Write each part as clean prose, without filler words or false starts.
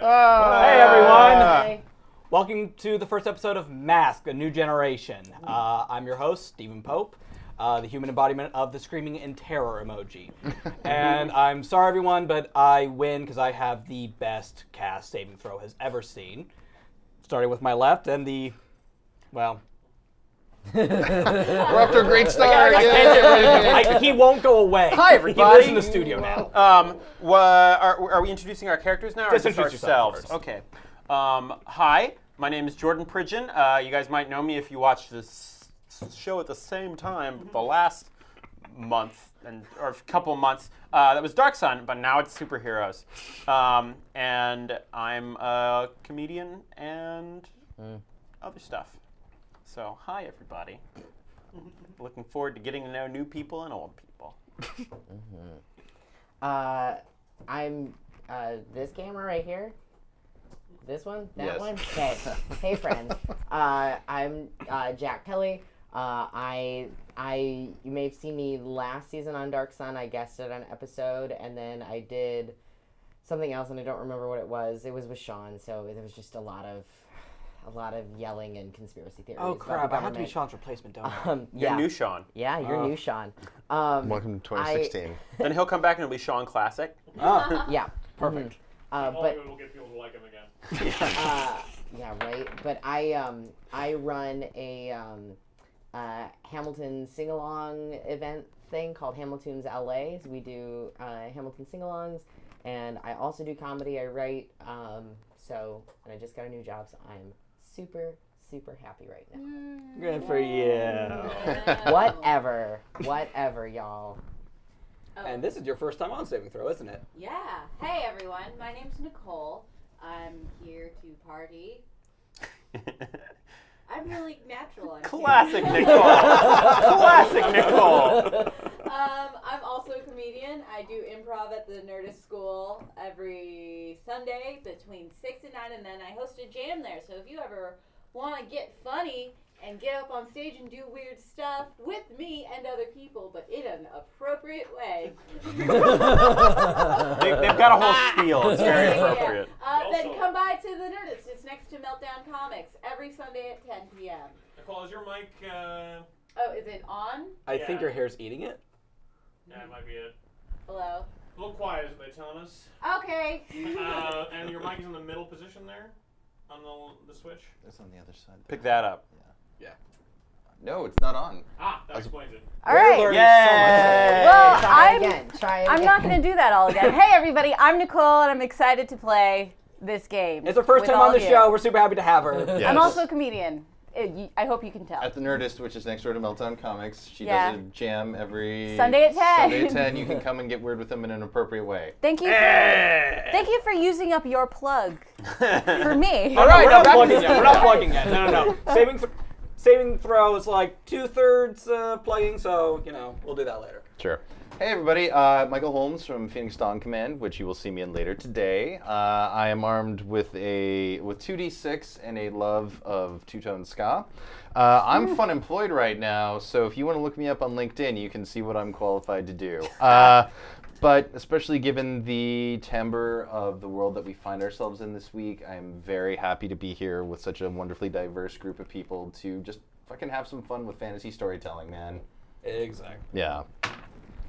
Hey everyone! Hey. Welcome to the first episode of Mask, A New Generation. I'm your host, Stephen Pope, the human embodiment of the screaming in terror emoji. And I'm sorry everyone, but I win because I have the best cast saving throw has ever seen. Starting with my left and the, well... We're off to a great start. He won't go away. Hi, everybody. He lives in the studio now. Are we introducing our characters now? Just or introduce ourselves? yourself first. Okay. Hi, my name is Jordan Pridgeon. You guys might know me if you watched this show at the same time the last month or a couple months. That was Dark Sun, but now it's superheroes. And I'm a comedian and other stuff. So, hi everybody. Looking forward to getting to know new people and old people. I'm this camera right here. This one? That Yes. one? Okay. Hey friends. I'm Jack Kelly. You may have seen me last season on Dark Sun. I guested on an episode, and then I did something else, and I don't remember what it was. It was with Sean, so there was just a lot of yelling and conspiracy theories. Oh about crap, the I have to be government. Sean's replacement, don't I? You're new Sean. Yeah, you're new Sean. Welcome to 2016. Then he'll come back and it'll be Sean Classic. Yeah. Perfect. But We'll get people to like him again. yeah, right. But I run a Hamilton sing-along event thing called Hamilton's LA. So we do Hamilton sing-alongs, and I also do comedy. I write. And I just got a new job, so I'm super happy right now. Good for you. Whatever, y'all. Oh. And this is your first time on Saving Throw, isn't it? Yeah. Hey everyone, my name's Nicole. I'm here to party. I'm really natural. Classic Nicole. Classic Nicole. I'm also a comedian. I do improv at the Nerdist School every Sunday between 6 and 9, and then I host a jam there. So if you ever want to get funny and get up on stage and do weird stuff with me and other people, but in an appropriate way. They've got a whole spiel. It's very appropriate. Then come by to the Nerdist. It's next to Meltdown Comics every Sunday at 10 p.m. Nicole, is your mic? Oh, is it on? I think your hair's eating it. That might be it. Hello? A little quiet, is what they're telling us. Okay. And your mic is in the middle position there, on the switch. It's on the other side. Pick that up. Yeah. No, it's not on. Ah, that explains it. All right. Yay! Well, Try again. I'm not going to do that all again. Hey, everybody. I'm Nicole, and I'm excited to play this game. It's her first with time all on the of you. show. We're super happy to have her. Yes. I'm also a comedian. I hope you can tell. At the Nerdist, which is next door to Meltdown Comics. She Yeah. does a jam every Sunday at 10. Sunday at 10. You can come and get weird with them in an appropriate way. Thank you for using up your plug for me. All right, we're not back to plugging the yet. We're not plugging yet. No. Saving throw is like 2/3 plugging, so we'll do that later. Sure. Hey everybody, Michael Holmes from Phoenix Dawn Command, which you will see me in later today. I am armed with 2d6 and a love of two-tone ska. I'm fun employed right now, so if you want to look me up on LinkedIn, you can see what I'm qualified to do. But especially given the timbre of the world that we find ourselves in this week, I'm very happy to be here with such a wonderfully diverse group of people to just fucking have some fun with fantasy storytelling, man. Exactly. Yeah.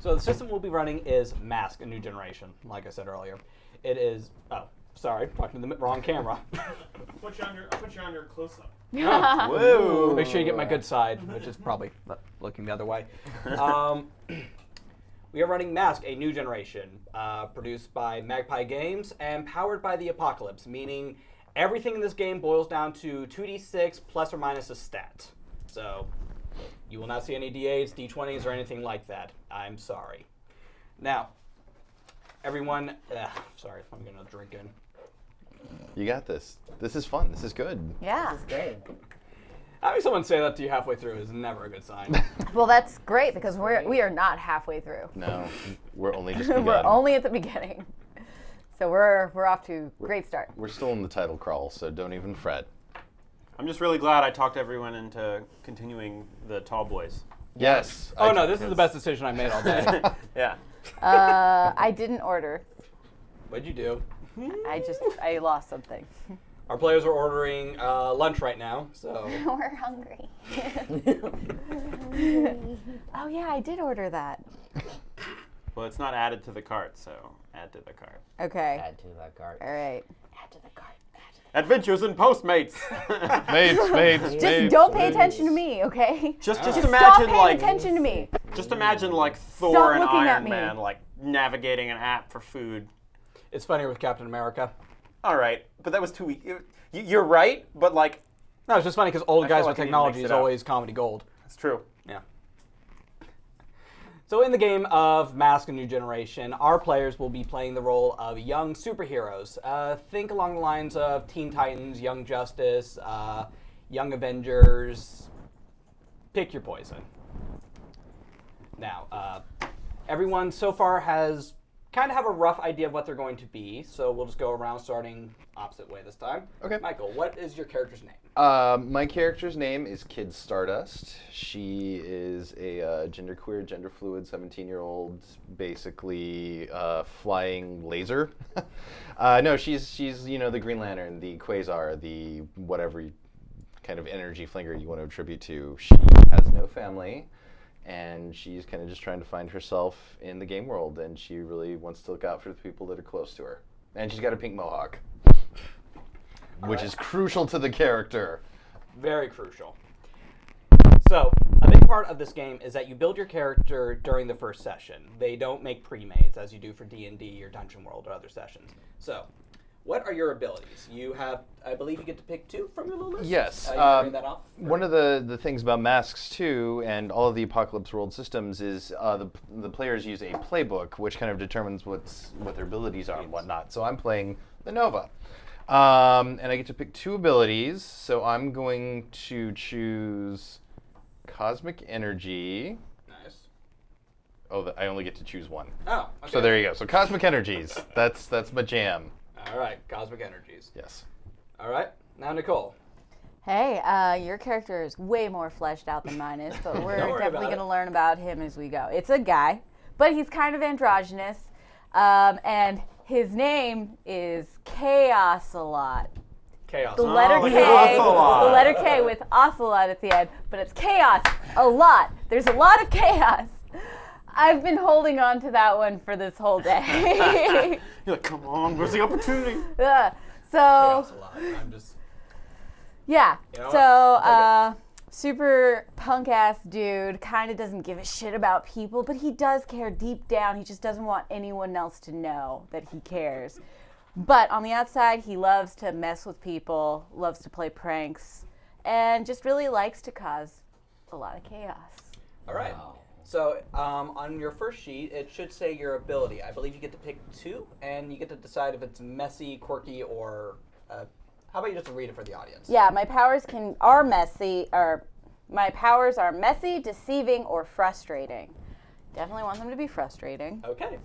So the system we'll be running is Mask, A New Generation, like I said earlier. It is, sorry, talking to the wrong camera. I'll put you on your close-up. Whoa! Make sure you get my good side, which is probably looking the other way. We are running Mask, A New Generation, produced by Magpie Games and powered by the Apocalypse, meaning everything in this game boils down to 2d6 plus or minus a stat. So you will not see any d8s, d20s, or anything like that. I'm sorry. Now, everyone, sorry, I'm going to drink in. You got this. This is fun. This is good. Yeah. This is great. Having someone say that to you halfway through is never a good sign. Well, that's great because we are not halfway through. No, we're only just begun. We're only at the beginning. So we're off to a great start. We're still in the title crawl, so don't even fret. I'm just really glad I talked everyone into continuing the Tall Boys. Yes. Oh no, this is the best decision I made all day. Yeah. I didn't order. What'd you do? I lost something. Our players are ordering lunch right now, so. We're hungry. Oh yeah, I did order that. Well, it's not added to the cart, so add to the cart. Okay. Add to that cart. All right. Add to the cart. Adventures in Postmates. Mates. Just don't pay attention to me, okay? Just Stop imagine paying like attention to me. just imagine like Thor Stop and looking at Iron me. Man like navigating an app for food. It's funnier with Captain America. All right, but that was too weak. You're right, but like No, it's just funny because old I guys feel with like I need to technology mix is it up. always comedy gold. it's true. Yeah. So in the game of Mask: A New Generation, our players will be playing the role of young superheroes. Think along the lines of Teen Titans, Young Justice, Young Avengers. Pick your poison. Now, everyone so far has kind of have a rough idea of what they're going to be, so we'll just go around starting opposite way this time. Okay. Michael, what is your character's name? My character's name is Kid Stardust. She is a genderqueer, gender fluid 17-year-old, basically flying laser. No, she's the Green Lantern, the Quasar, the whatever kind of energy flinger you want to attribute to. She has no family, and she's kind of just trying to find herself in the game world, and she really wants to look out for the people that are close to her. And she's got a pink mohawk, which is crucial to the character. Very crucial. So, a big part of this game is that you build your character during the first session. They don't make pre-mades as you do for D&D or Dungeon World or other sessions. So, what are your abilities? You have, I believe you get to pick 2 from your little list? Yes. You can read that off? One of the things about Masks too, and all of the Apocalypse World systems is the players use a playbook, which kind of determines what their abilities are and whatnot. So I'm playing the Nova. And I get to pick 2 abilities, so I'm going to choose Cosmic Energy. Nice. Oh, I only get to choose 1. Oh, okay. So there you go. So Cosmic Energies, that's my jam. All right, Cosmic Energies. Yes. All right, now Nicole. Hey, your character is way more fleshed out than mine is, but we're Don't worry definitely about going to it. learn about him as we go. It's a guy, but he's kind of androgynous, and his name is Chaos-a-Lot. Chaos. The letter like K, Ocelot. the letter K with ocelot at the end, but it's chaos a lot. There's a lot of chaos. I've been holding on to that one for this whole day. You're like, come on, where's the opportunity? So, Chaos a lot. I'm just. yeah. You know what? So, super punk ass dude, kind of doesn't give a shit about people, but he does care deep down. He just doesn't want anyone else to know that he cares. But on the outside, he loves to mess with people, loves to play pranks, and just really likes to cause a lot of chaos. All right. So on your first sheet, it should say your ability. I believe you get to pick 2, and you get to decide if it's messy, quirky, or how about you just read it for the audience? Yeah, my powers are messy, deceiving, or frustrating. Definitely want them to be frustrating. Okay.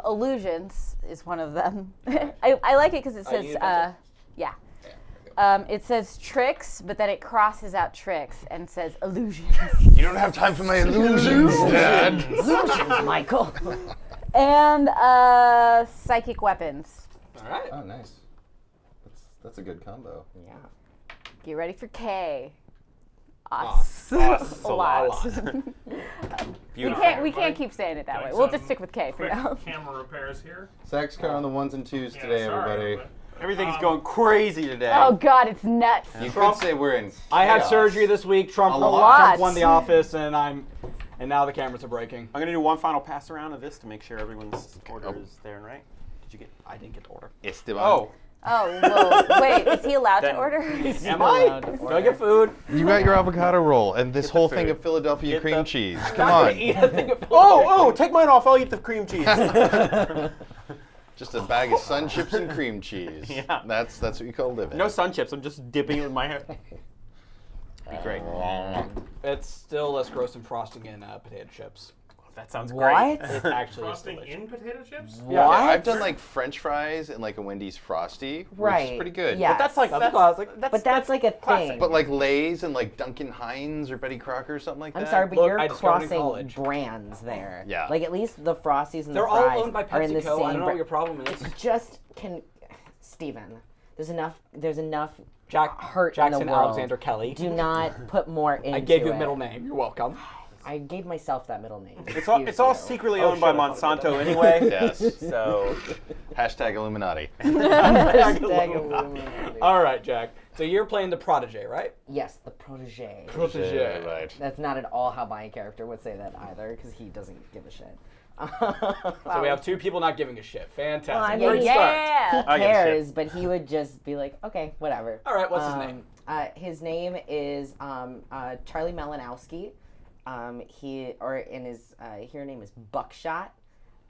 Illusions is one of them. I like it because it you says, need a pencil? yeah. Yeah, there you go. It says tricks, but then it crosses out tricks and says illusions. You don't have time for my illusions, Dad. Illusions, Michael. And psychic weapons. All right. Oh, nice. That's a good combo. Yeah. Get ready for K. Os. Os A a lot. lot. We Beautiful. can't keep saying it that way. Like We'll just some stick with K for Quick now. camera repairs here. Sax Carr on the 1s and 2s Yeah, today, sorry, everybody. but- Everything's going crazy today. Oh God, it's nuts. You Trump- could say we're in I had chaos. surgery this week. Trump A lot. Trump won the office, and now the cameras are breaking. I'm gonna do one final pass around of this to make sure everyone's order is there and right. Did you get? I didn't get the order. Esteban. Oh, Oh, whoa. Wait, is he allowed to Then- order? Am I? Do I get food? You got your avocado roll and this Get the whole thing food. of Philadelphia Get cream the- cheese. I'm Come not gonna on. eat a thing of oh! Take mine off. I'll eat the cream cheese. Just a bag of sun chips and cream cheese. Yeah. That's what you call living. No sun chips. I'm just dipping it with my hair. Be great. It's still less gross than frosting in potato chips. That sounds What? great. It actually is Frosting delicious. in potato chips? Yeah, What? I've done like French fries and like a Wendy's Frosty, which is Right. pretty good. Yeah. But that's like That's classic. But that's like a thing. But like Lay's and like Duncan Hines or Betty Crocker or something like that. I'm sorry, but Look, you're I discovered in crossing college. brands there. Yeah. Like at least the Frosties and They're the all fries owned by are in the PepsiCo. same I don't know what brand. your problem is. Just can Steven. There's enough Jack hurt Jackson in the world. Alexander Kelly. Do not put more into I gave you a it. middle name. You're welcome. I gave myself that middle name. It's all Excuse you. secretly Oh, owned by shut up, I'll do Monsanto anyway. Yes. So Hashtag Illuminati. Hashtag Illuminati. All right, Jack. So you're playing the protege, right? Yes, the protege. Protege. Right. That's not at all how my character would say that either, because he doesn't give a shit. So we have two people not giving a shit. Fantastic. Well, I mean, Great start. Yeah. I give a shit. cares, but he would just be like, okay, whatever. All right, what's his name? His name is Charlie Malinowski. His name is Buckshot.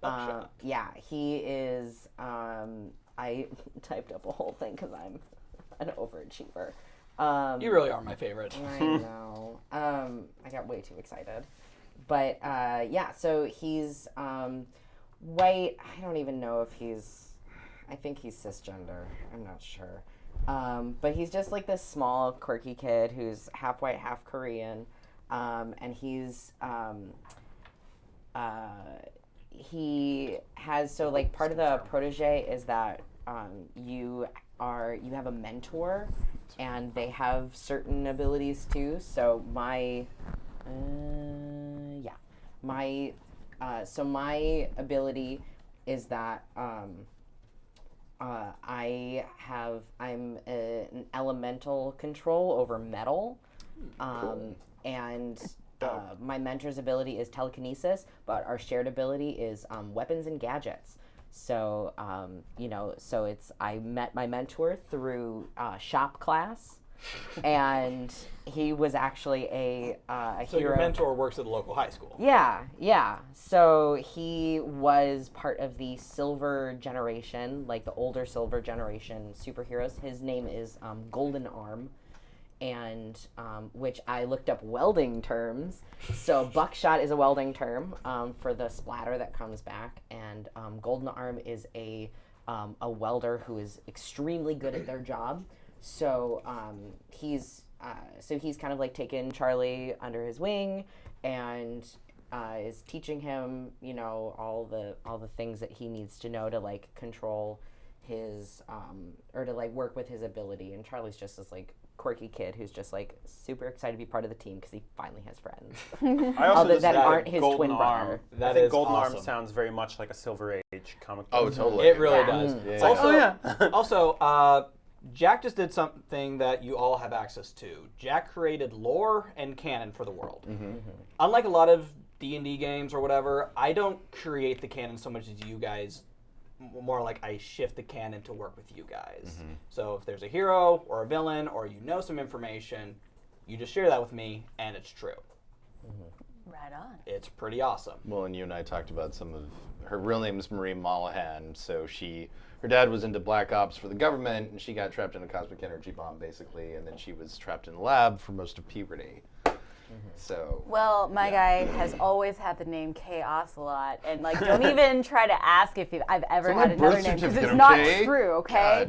Buckshot. Yeah, he is. I typed up a whole thing because I'm an overachiever. You really are my favorite. I know. I got way too excited. But yeah, so he's white. I don't even know if he's. I think he's cisgender. I'm not sure. But he's just like this small, quirky kid who's half white, half Korean. And he has, so like part of the protege is that you have a mentor and they have certain abilities too. So my ability is that I'm an elemental control over metal, and my mentor's ability is telekinesis, but our shared ability is weapons and gadgets. So I met my mentor through shop class, and he was actually a So hero. your mentor works at the local high school. Yeah. So he was part of the Silver Generation, like the older Silver Generation superheroes. His name is Golden Arm, and which I looked up welding terms. So Buckshot is a welding term for the splatter that comes back, and Golden Arm is a welder who is extremely good at their job. So he's kind of like taken Charlie under his wing and is teaching him, all the things that he needs to know to like control his or to like work with his ability. And Charlie's just this like quirky kid who's just like super excited to be part of the team because he finally has friends. I also Other just than added aren't his Golden twin Arm. brother. That I think is Golden Arm awesome. sounds very much like a Silver Age comic. Oh, book. totally. It really Yeah. does. Yeah. Also, Oh, yeah. also, Jack just did something that you all have access to. Jack created lore and canon for the world. Unlike a lot of D&D games or whatever, I don't create the canon so much as you guys. More like I shift the canon to work with you guys. So if there's a hero or a villain or you know some information, you just share that with me, and it's true. Right on. It's pretty awesome. Well, and you and I talked about some of her real name is Marie Mollahan. So her dad was into black ops for the government, and she got trapped in a cosmic energy bomb, basically, and then she was trapped in the lab for most of puberty. So. Well, my guy has always had the name K Ocelot, and like, don't even try to ask if I've ever It's on had my another birth name because certificate, it's not okay? true, okay? God.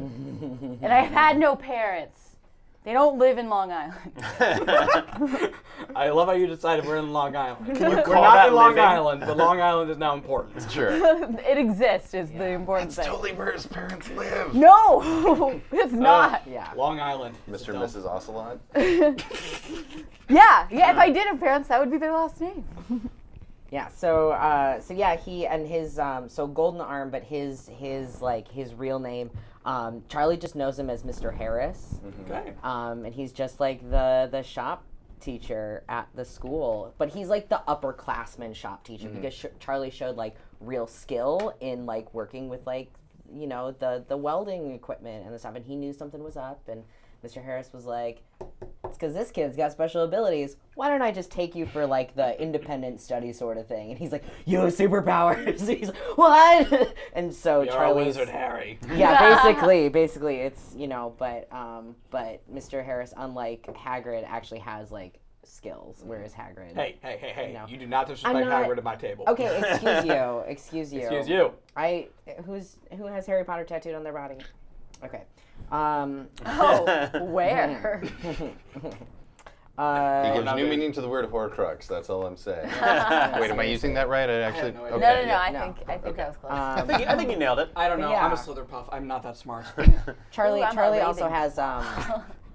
And I've had no parents. They don't live in Long Island. I love how you decided we're in Long Island. you We're call not that in Long living? Island, but Long Island is now important. Sure. It exists is the important That's thing. totally where his parents live. No, it's not. Yeah. Long Island. Mr. and Mrs. Ocelot. Yeah. If I did have parents, that would be their last name. Yeah, so yeah, he and his so Golden Arm, but his real name, Charlie just knows him as Mr. Harris. Okay. And he's just like the shop teacher at the school, but he's like the upperclassman shop teacher because Charlie showed like real skill in like working with like the welding equipment and the stuff, and he knew something was up, and Mr. Harris was like, it's because this kid's got special abilities. Why don't I just take you for like the independent study sort of thing? And he's like, you have superpowers. He's like, what? And so You're a Charlie's wizard, Harry. yeah, basically it's but Mr. Harris, unlike Hagrid, actually has like skills, whereas Hagrid. Hey! No. You do not disrespect I'm not- Hagrid at my table. Okay, excuse you. Excuse you. Who has Harry Potter tattooed on their body? Okay. Oh, where? He gives not new good. meaning to the word Horcrux. That's all I'm saying. Wait, am I using that right? I actually. no Okay. idea. No, I No. think that was close. I think you nailed it. I don't know. Yeah. I'm a Slitherpuff. I'm not that smart. Charlie Ooh, I'm a Charlie also Raven. has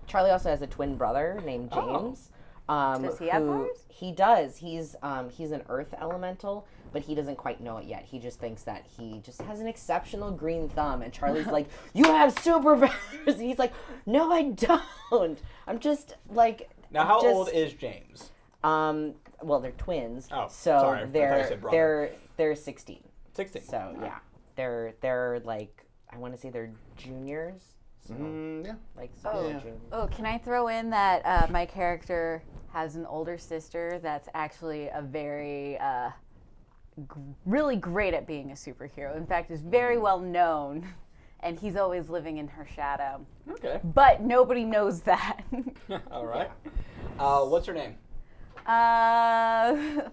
Charlie also has a twin brother named Oh. James. Does he have who- powers? He does. He's an earth elemental, but he doesn't quite know it yet. He just thinks that he just has an exceptional green thumb, and Charlie's like, "You have superpowers." And he's like, "No, I don't. I'm just like." Now, how just- old is James? Well, they're twins. Oh, so sorry. I thought you they're said brother. they're 16. 16. So yeah, they're like, I want to say they're juniors. So Yeah. like Oh. juniors. Oh, can I throw in that my character has an older sister that's actually a very, really great at being a superhero. In fact, is very well known, and he's always living in her shadow. Okay. But nobody knows that. All right. What's her name? Gotta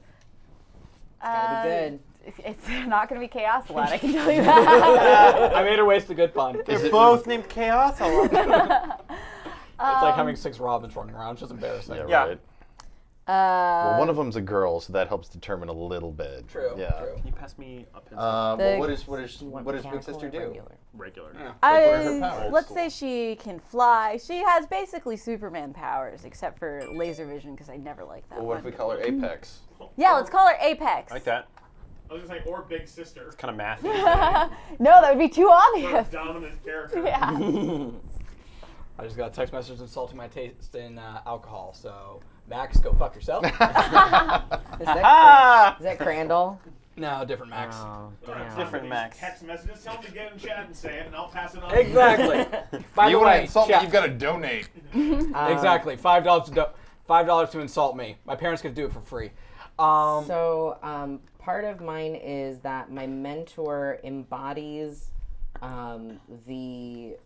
be good. It's not going to be Chaos Lad, I can tell you that. I made her waste a good pun. It's They're both named Chaos. I love it. like having 6 Robins running around. It's just embarrassing. Yeah. Right. Well, one of them's a girl, so that helps determine a little bit. True. Yeah. True. Can you pass me a pencil? Well, The- what Do you want does Big mechanical Sister or do? regular? Regular. Yeah. Like, what are her powers? Let's say she can fly. She has basically Superman powers, except for laser vision, because I never liked that Well, what one. if we call her Apex? Yeah, let's call her Apex. I like that. I was gonna say, or Big Sister. It's kind of mathy. No, that would be too Sort obvious. of dominant character. Yeah. I just got a text message insulting my taste in alcohol. So, Max, go fuck yourself. Is that Crandall? No, different Max. Oh, Alright, damn. Different these Max. Text messages. Tell them to get in chat and say it, and I'll pass it on. Exactly. By you the want to way, insult me? chat- You've got to donate. exactly $5 to insult me. My parents could do it for free. So part of mine is that my mentor embodies the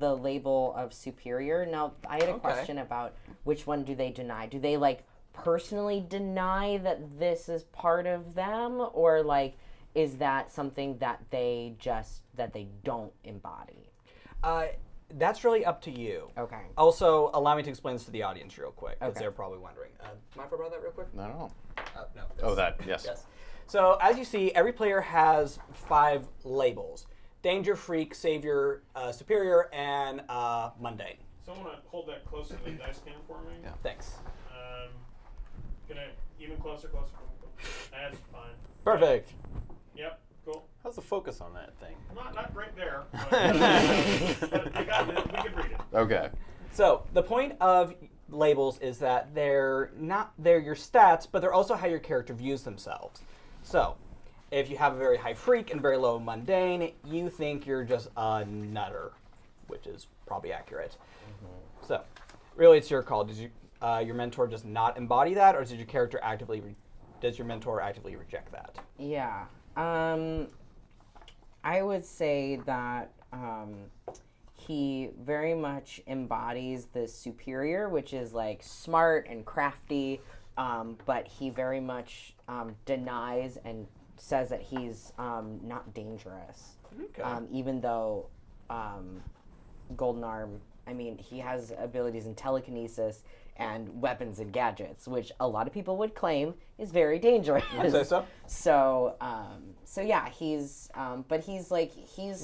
label of superior. Now, I had a question about which one do they deny? Do they like personally deny that this is part of them, or like is that something that they don't embody? That's really up to you. Okay. Also, allow me to explain this to the audience real quick, because Okay. they're probably wondering. Mind if I borrow that real quick? I don't know. No. Oh, that. Yes. Yes. So, as you see, every player has 5 labels: Danger, Freak, Savior, Superior, and Mundane. So I want to hold that close to the dice cam for me. Yeah. Thanks. Gonna even closer. That's fine. Perfect. Yep. Cool. How's the focus on that thing? Not right there. But, but I got it. We can read it. Okay. So, the point of labels is that they're your stats, but they're also how your character views themselves. So, if you have a very high freak and very low mundane, you think you're just a nutter, which is probably accurate. So, really, it's your call. Does your mentor just not embody that, or does your character does your mentor actively reject that? Yeah. I would say that he very much embodies the superior, which is like smart and crafty, but he very much denies and says that he's not dangerous. Okay. Even though Golden Arm, I mean, he has abilities in telekinesis and weapons and gadgets, which a lot of people would claim is very dangerous. I'd say so. So yeah, he's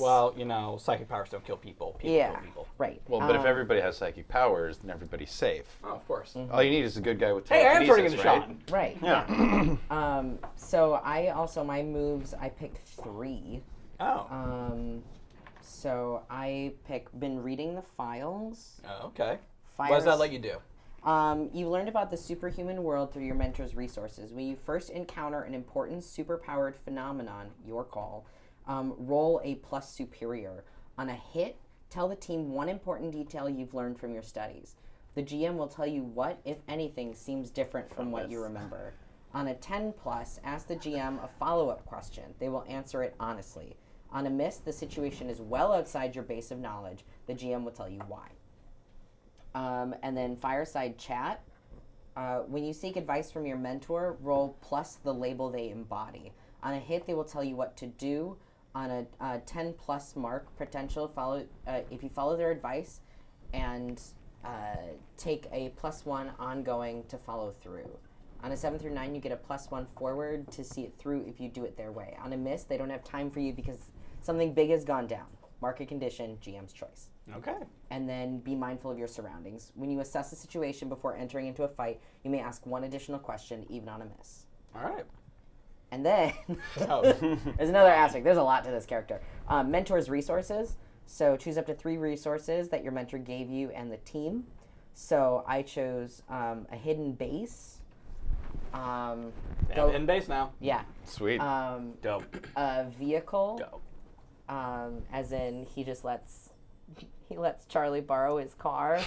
Well, psychic powers don't kill people. People yeah, kill people. right. Well, but if everybody has psychic powers, then everybody's safe. Oh, of course. All you need is a good guy with Hey, I am telekinesis, turning into right? Sean. Right. So I also my moves I picked 3. Oh. So I been reading the files. Oh, okay. Fires, What does that let you do? You learned about the superhuman world through your mentor's resources. When you first encounter an important superpowered phenomenon, your call, roll a plus superior. On a hit, tell the team one important detail you've learned from your studies. The GM will tell you what, if anything, seems different from what you remember. On a 10 plus, ask the GM a follow-up question. They will answer it honestly. On a miss, the situation is well outside your base of knowledge. The GM will tell you why. And then fireside chat. When you seek advice from your mentor, roll plus the label they embody. On a hit, they will tell you what to do. On a 10 plus mark potential, if you follow their advice and take a +1 ongoing to follow through. On a 7 through 9, you get a +1 forward to see it through if you do it their way. On a miss, they don't have time for you because something big has gone down. Market condition, GM's choice. Okay. And then be mindful of your surroundings. When you assess the situation before entering into a fight, you may ask one additional question, even on a miss. All right. And then, Oh. there's another aspect. There's a lot to this character. Mentor's resources. So choose up to 3 resources that your mentor gave you and the team. So I chose a hidden base. In base now. Yeah. Sweet. Dope. A vehicle. Dope. As in he lets Charlie borrow his car.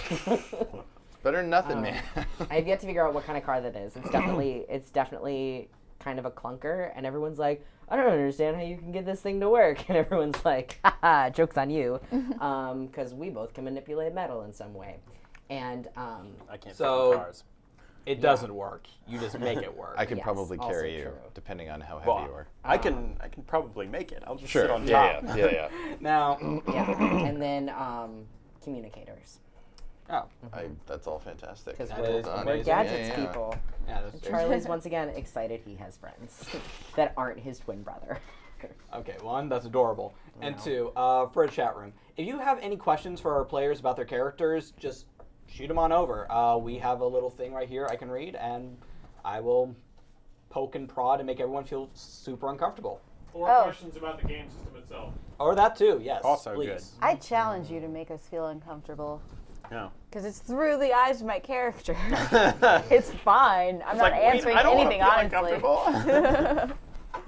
Better than nothing, man. I've yet to figure out what kind of car that is. It's definitely kind of a clunker, and everyone's like, I don't understand how you can get this thing to work. And everyone's like, haha, joke's on you. Because we both can manipulate metal in some way. And I can't So- fit in cars. It doesn't work. You just make it work. I could Yes, probably also carry you, true. depending on how heavy Well, you are. I can probably make it. I'll just Sure. sit on top. Yeah. Now, and then communicators. oh, That's all fantastic. Because That we're, is we're amazing. gadgets Yeah, yeah. people. yeah, that's true. Charlie's once again excited he has friends that aren't his twin brother. Okay, 1, that's adorable. And Wow. 2, for a chat room, if you have any questions for our players about their characters, just shoot them on over. We have a little thing right here I can read, and I will poke and prod and make everyone feel super uncomfortable. Or Oh. questions about the game system itself. Or that too, yes. Also please. I challenge you to make us feel uncomfortable. No. Because it's through the eyes of my character. It's fine. I'm not Like, wait, answering I don't wanna anything feel honestly. uncomfortable.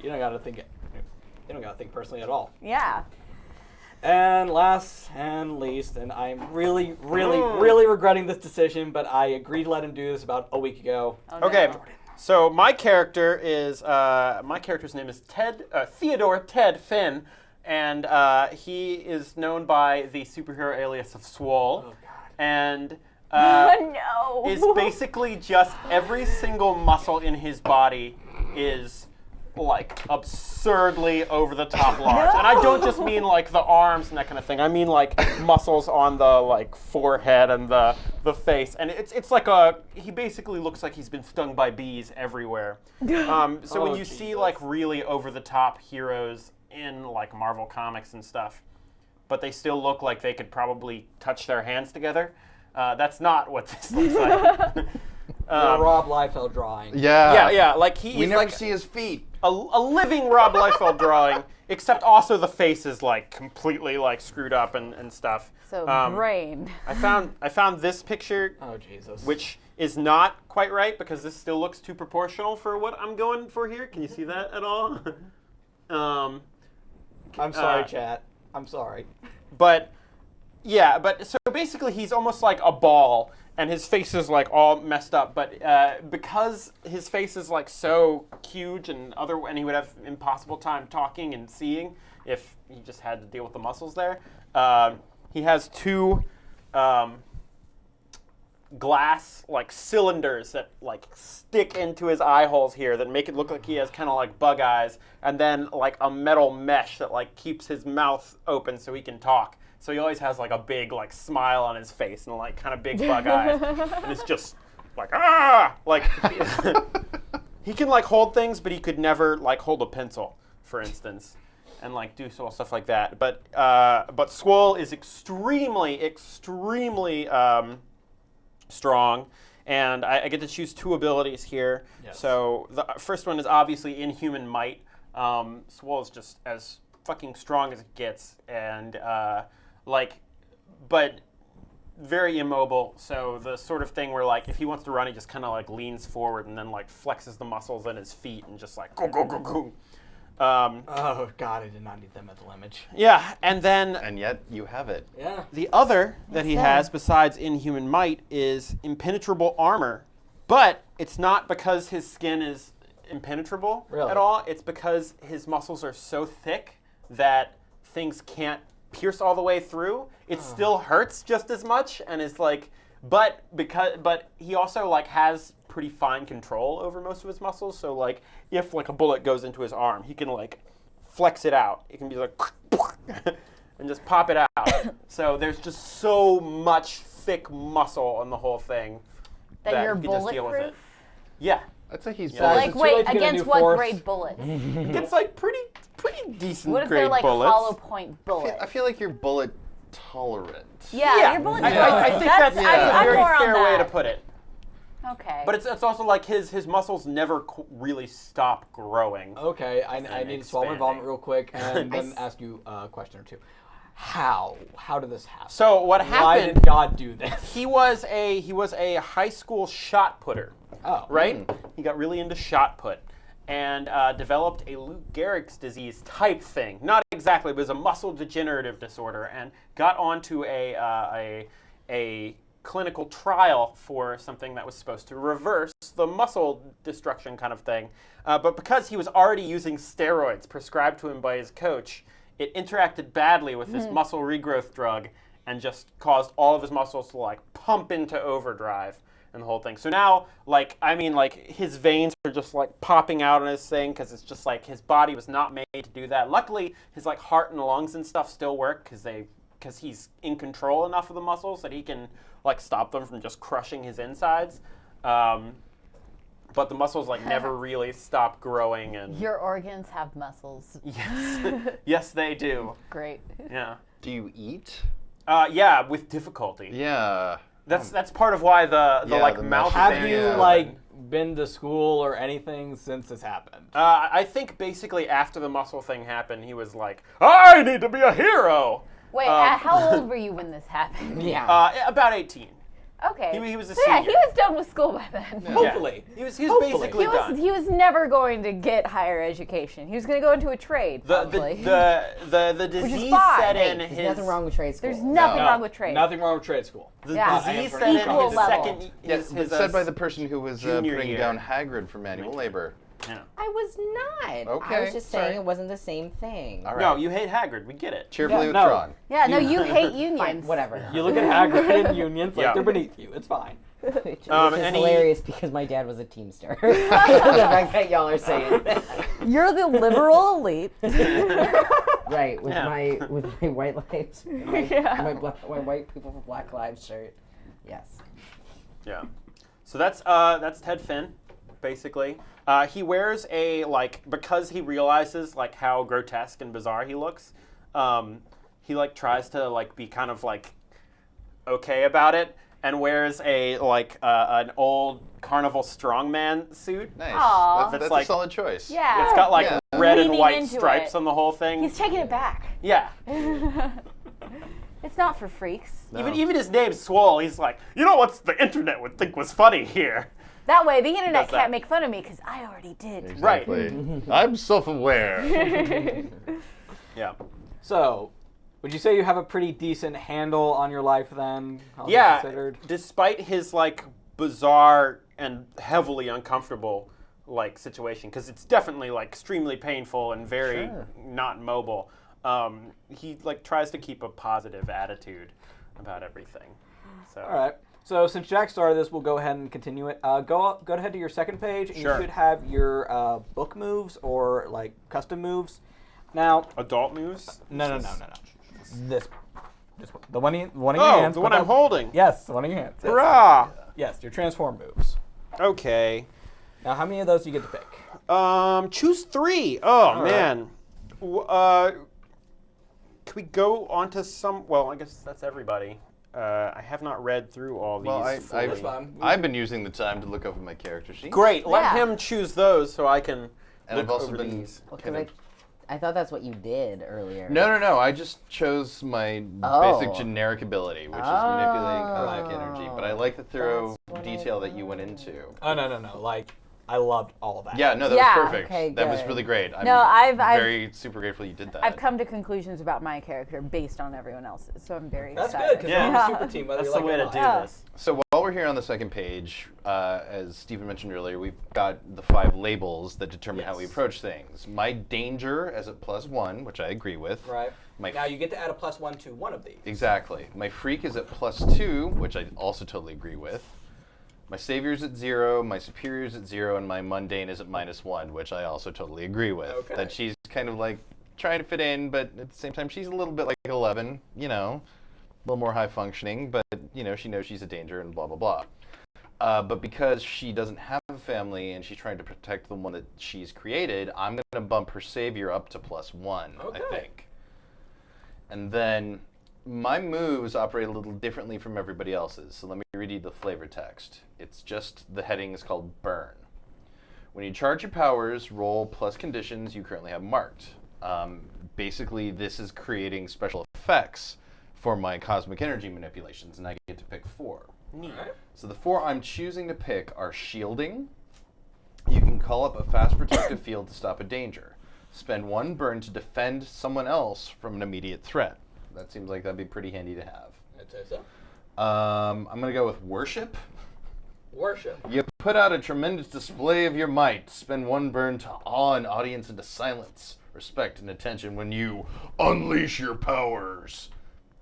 You don't gotta think it. You don't gotta think personally at all. Yeah. And last and least, and I'm really regretting this decision, but I agreed to let him do this about a week ago. Oh, Okay, no. so my character's name is Theodore Ted Finn, and he is known by the superhero alias of Swole, Oh God. and No. is basically just every single muscle in his body is like absurdly over the top large. And I don't just mean like the arms and that kind of thing. I mean like muscles on the like forehead and the face. And it's like he basically looks like he's been stung by bees everywhere. So when you see like really over the top heroes in like Marvel comics and stuff, but they still look like they could probably touch their hands together, that's not what this looks like. Rob Liefeld drawing. Yeah, like We he's never like see his feet. a living Rob Liefeld drawing, except also the face is like completely like screwed up and stuff. So Um, brain. I found this picture, Oh Jesus. which is not quite right because this still looks too proportional for what I'm going for here. Can you see that at all? I'm sorry, uh, chat. I'm sorry. But yeah, so basically he's almost like a ball, and his face is like all messed up. But because his face is like so huge and he would have impossible time talking and seeing if he just had to deal with the muscles there. He has 2 glass like cylinders that like stick into his eye holes here that make it look like he has kind of like bug eyes, and then like a metal mesh that like keeps his mouth open so he can talk. So he always has like a big like smile on his face and like kind of big bug eyes, and it's just like like he can like hold things, but he could never like hold a pencil, for instance, and like do stuff like that. But Swole is extremely strong, and I get to choose 2 abilities here. Yes. So the first one is obviously Inhuman Might. Swole is just as fucking strong as it gets, and but very immobile. So the sort of thing where like if he wants to run, he just kind of like leans forward and then like flexes the muscles in his feet and just like go go go go. Oh God, I did not need that mental image. Yeah, and then And yet you have it. Yeah. the other that he Yes, has sir. besides Inhuman Might is Impenetrable Armor, but it's not because his skin is impenetrable Really? at all. It's because his muscles are so thick that things can't pierce all the way through. It still hurts just as much, and is like, but he also like has pretty fine control over most of his muscles. So like, if like a bullet goes into his arm, he can like flex it out. It can be like, and just pop it out. So there's just so much thick muscle on the whole thing That you're you can just deal with it. bulletproof? Yeah. I'd say he's Yeah. Like, Is it too wait, late to get a against new what fourth? grade bullets? It's like pretty decent What if grade they're like bullets. hollow point bullets? I feel like you're bullet tolerant. Yeah, your bullets. I think that's Yeah. a I'm very more on fair way to that. put it. Okay. But it's also like his muscles never really stop growing. Okay, I need to swallow my expanding. vomit real quick and then ask you a question or two. How did this happen? So what Why happened? did God do this? He was a high school shot putter, Oh, right? He got really into shot put and developed a Lou Gehrig's disease type thing. Not exactly, but it was a muscle degenerative disorder, and got onto a clinical trial for something that was supposed to reverse the muscle destruction kind of thing. But because he was already using steroids prescribed to him by his coach, it interacted badly with this muscle regrowth drug and just caused all of his muscles to like pump into overdrive and the whole thing. So now, his veins are just like popping out on his thing because it's just like his body was not made to do that. Luckily, his like heart and lungs and stuff still work because he's in control enough of the muscles that he can like stop them from just crushing his insides. But the muscles like never really stop growing and Your organs have muscles. yes, yes they do. Great. Yeah, Do you eat? yeah, with difficulty. Yeah. That's part of why the like the mouth. mesh- Have thing you is- been to school or anything since this happened? I think basically after the muscle thing happened, he was like, I need to be a hero. Wait, how old were you when this happened? Yeah. About 18. Okay. He was a so yeah, senior. he was done with school by then. Hopefully. He was Hopefully. basically done. He was never going to get higher education. He was going to go into a trade, probably. The disease fine. set Hey, in There's his nothing wrong with trade school. There's nothing No, wrong with trade. Nothing wrong with trade school. the Yeah. disease I set am in equal his level. second. Yes, his, said by the person who was junior putting year. down Hagrid for manual labor. Yeah. I was not. I Okay, was just sorry. saying it wasn't the same thing. All right. No, you hate Hagrid. We get it. Cheerfully Yeah, no. withdrawn. Yeah, no, you hate Fine, unions. whatever. You look at Hagrid and unions like Yeah. they're beneath you. It's fine. Which is and he- hilarious because my dad was a Teamster. The fact that y'all are saying that. You're the liberal elite. Right, with Yeah. my white lives, my white people for Black Lives shirt. Yes. Yeah. So that's Ted Finn, basically. He wears because he realizes like how grotesque and bizarre he looks. He like tries to like be kind of like okay about it and wears an old carnival strongman suit. Nice. Aw. That's like- a solid choice. Yeah. It's got like Yeah. red and Leaning white into stripes it. on the whole thing. He's taking it back. Yeah. It's not for freaks. No. Even his name's Swole. He's like, you know what the internet would think was funny here. That way, the internet Does that. can't make fun of me because I already did. Exactly. I'm self-aware. Yeah. So, would you say you have a pretty decent handle on your life then? all things Yeah. Considered? Despite his like bizarre and heavily uncomfortable like situation, because it's definitely like extremely painful and very Sure. not mobile. He like tries to keep a positive attitude about everything. So. All right. So since Jack started this, we'll go ahead and continue it. Go ahead to your second page, and Sure. you should have your book moves or like custom moves. Now, Adult moves? no. This one. The one in your Oh, hands. the one but I'm holding. Yes, the one in your hands. Yes. Hurrah! Yes, your transform moves. Okay. Now, how many of those do you get to pick? Choose 3. Oh right. man. Can we go on to some? Well, I guess that's everybody. I have not read through all these. Well, fully. That's fine. I've been using the time to look over my character sheet. Great. Let Yeah. him choose those so I can. And look I've also over been these. Well, kind because I thought that's what you did earlier. No. I just chose my Oh. basic generic ability, which is manipulating cosmic Oh. energy. But I like the thorough That's what detail I that you went into. Oh no! Like, I loved all that. Yeah, no, that Yeah, was perfect. okay, that was good. really great. I'm I've very super grateful you did that. I've come to conclusions about my character based on everyone else's, so I'm very That's excited. good because Yeah. you're on the super team. Whether That's you the like way it to or do not. Yeah. this. So while we're here on the second page, as Stephen mentioned earlier, we've got the 5 labels that determine how we Yes. approach things. My danger is at +1, which I agree with. Right. My Now you get to add a +1 to one of these. Exactly. My freak is at +2, which I also totally agree with. My savior is at 0, my superior is at 0, and my mundane is at -1, which I also totally agree with. Okay. That she's kind of like trying to fit in, but at the same time, she's a little bit like 11, a little more high functioning, but, she knows she's a danger and blah, blah, blah. But because she doesn't have a family and she's trying to protect the one that she's created, I'm going to bump her savior up to +1, I think. And then my moves operate a little differently from everybody else's, so let me read you the flavor text. It's just, the heading is called Burn. When you charge your powers, roll plus conditions you currently have marked. Basically, this is creating special effects for my cosmic energy manipulations, and I get to pick 4. Neat. So the 4 I'm choosing to pick are shielding. You can call up a fast protective field to stop a danger. Spend 1 burn to defend someone else from an immediate threat. That seems like that'd be pretty handy to have. I'd say so. I'm going to go with worship. Worship. You put out a tremendous display of your might. Spend 1 burn to awe an audience into silence, respect, and attention when you unleash your powers.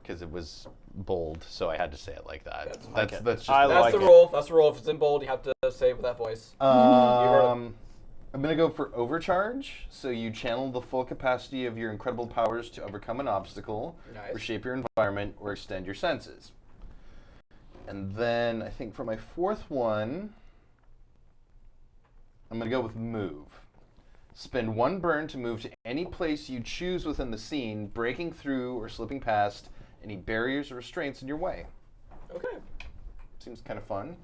Because it was bold, so I had to say it like that. That's just That's like the it. rule. That's the rule. If it's in bold, you have to say it with that voice. I'm going to go for overcharge. So you channel the full capacity of your incredible powers to overcome an obstacle, Nice. reshape your environment, or extend your senses. And then I think for my 4th one, I'm going to go with move. Spend 1 burn to move to any place you choose within the scene, breaking through or slipping past any barriers or restraints in your way. Okay. Seems kind of fun,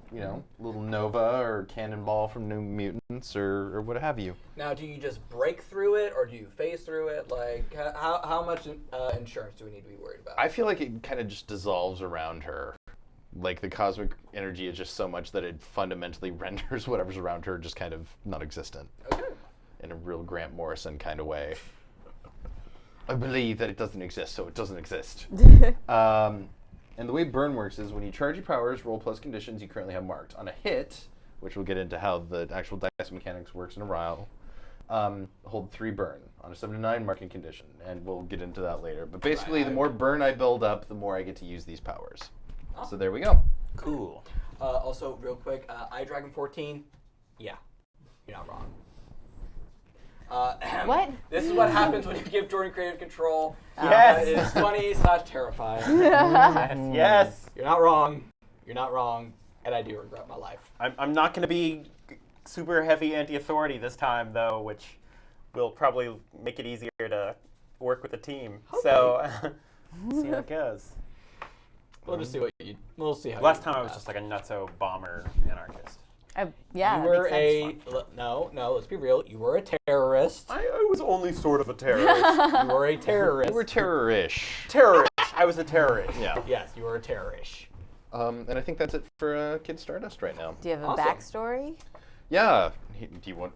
little Nova or Cannonball from New Mutants or what have you. Now, do you just break through it, or do you phase through it? Like, how much insurance do we need to be worried about? I feel like it kind of just dissolves around her. Like the cosmic energy is just so much that it fundamentally renders whatever's around her just kind of non-existent. Okay. In a real Grant Morrison kind of way. I believe that it doesn't exist, so it doesn't exist. And the way burn works is when you charge your powers, roll plus conditions you currently have marked. On a hit, which we'll get into how the actual dice mechanics works in a while, hold 3 burn on a 7 to 9 marking condition, and we'll get into that later. But basically, the more burn I build up, the more I get to use these powers. Awesome. So there we go. Cool. Also, real quick, iDragon 14, yeah, you're not wrong. What? This is what happens when you give Jordan creative control. Yes. It is funny / terrifying. Yes. You're not wrong. You're not wrong. And I do regret my life. I'm not going to be super heavy anti-authority this time, though, which will probably make it easier to work with the team. Okay. So, see how it goes. We'll just see what we'll see how. Last time I was just like a nutso bomber anarchist. Yeah, You that were makes sense. no. Let's be real. You were a terrorist. I was only sort of a terrorist. You were a terrorist. You were terror-ish. Terrorist. I was a terrorist. Yeah. Yes, you were a terrorist. And I think that's it for Kid Stardust right now. Do you have a Awesome. backstory? Yeah. Do you want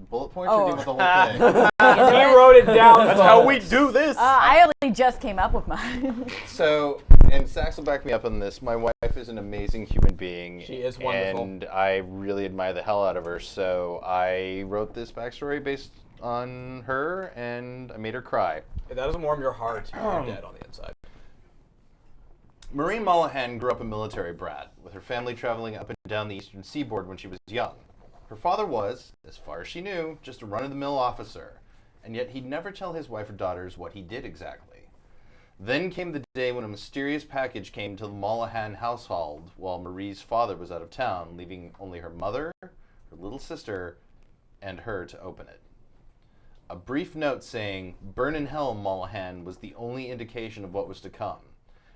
bullet points or do you want the whole thing? He wrote it down. That's how we do this. I only just came up with mine. So, and Sax will back me up on this. My wife is an amazing human being. She is wonderful. And I really admire the hell out of her. So I wrote this backstory based on her, and I made her cry. If that doesn't warm your heart, you're dead on the inside. Marie Mollahan grew up a military brat, with her family traveling up and down the eastern seaboard when she was young. Her father was, as far as she knew, just a run-of-the-mill officer, and yet he'd never tell his wife or daughters what he did exactly. Then came the day when a mysterious package came to the Mollahan household while Marie's father was out of town, leaving only her mother, her little sister, and her to open it. A brief note saying, "Burn in hell, Mollahan," was the only indication of what was to come,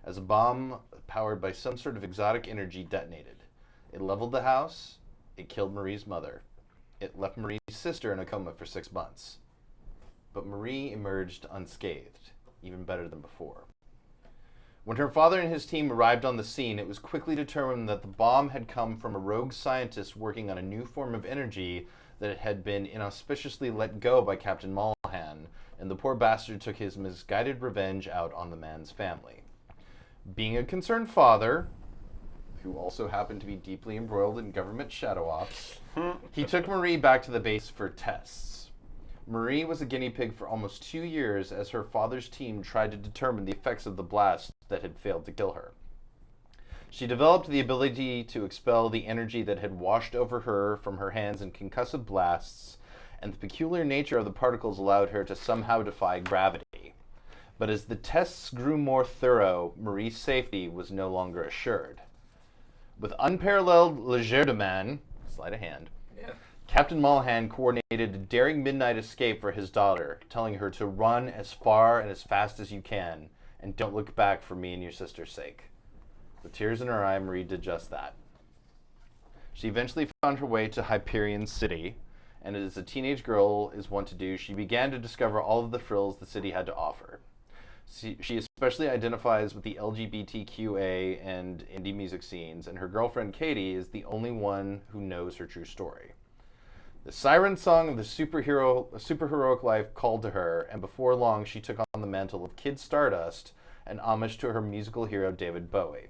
as a bomb powered by some sort of exotic energy detonated. It leveled the house. It killed Marie's mother. It left Marie's sister in a coma for 6 months. But Marie emerged unscathed, even better than before. When her father and his team arrived on the scene, it was quickly determined that the bomb had come from a rogue scientist working on a new form of energy that had been inauspiciously let go by Captain Mollahan, and the poor bastard took his misguided revenge out on the man's family. Being a concerned father, who also happened to be deeply embroiled in government shadow ops, he took Marie back to the base for tests. Marie was a guinea pig for almost 2 years as her father's team tried to determine the effects of the blast that had failed to kill her. She developed the ability to expel the energy that had washed over her from her hands in concussive blasts, and the peculiar nature of the particles allowed her to somehow defy gravity. But as the tests grew more thorough, Marie's safety was no longer assured. With unparalleled legerdemain, sleight of hand, Captain Mullihan coordinated a daring midnight escape for his daughter, telling her to run as far and as fast as you can, and don't look back for me and your sister's sake. With tears in her eye, Marie did just that. She eventually found her way to Hyperion City, and as a teenage girl is wont to do, she began to discover all of the frills the city had to offer. She especially identifies with the LGBTQA and indie music scenes, and her girlfriend Katie is the only one who knows her true story. The siren song of the superheroic life called to her, and before long she took on the mantle of Kid Stardust, an homage to her musical hero David Bowie.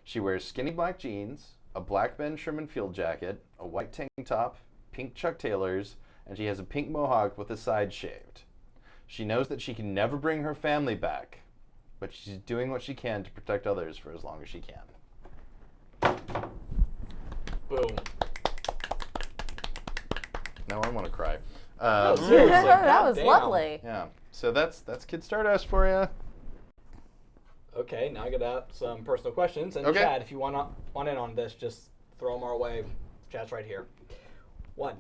She wears skinny black jeans, a black Ben Sherman field jacket, a white tank top, pink Chuck Taylors, and she has a pink mohawk with the sides shaved. She knows that she can never bring her family back, but she's doing what she can to protect others for as long as she can. Boom. Now I want to cry. Seriously, That was goddamn. lovely. Yeah, so that's Kid Stardust for you. Okay, now I got some personal questions. And Okay. Chad, if you want in on this, just throw them our way. Chad's right here. One.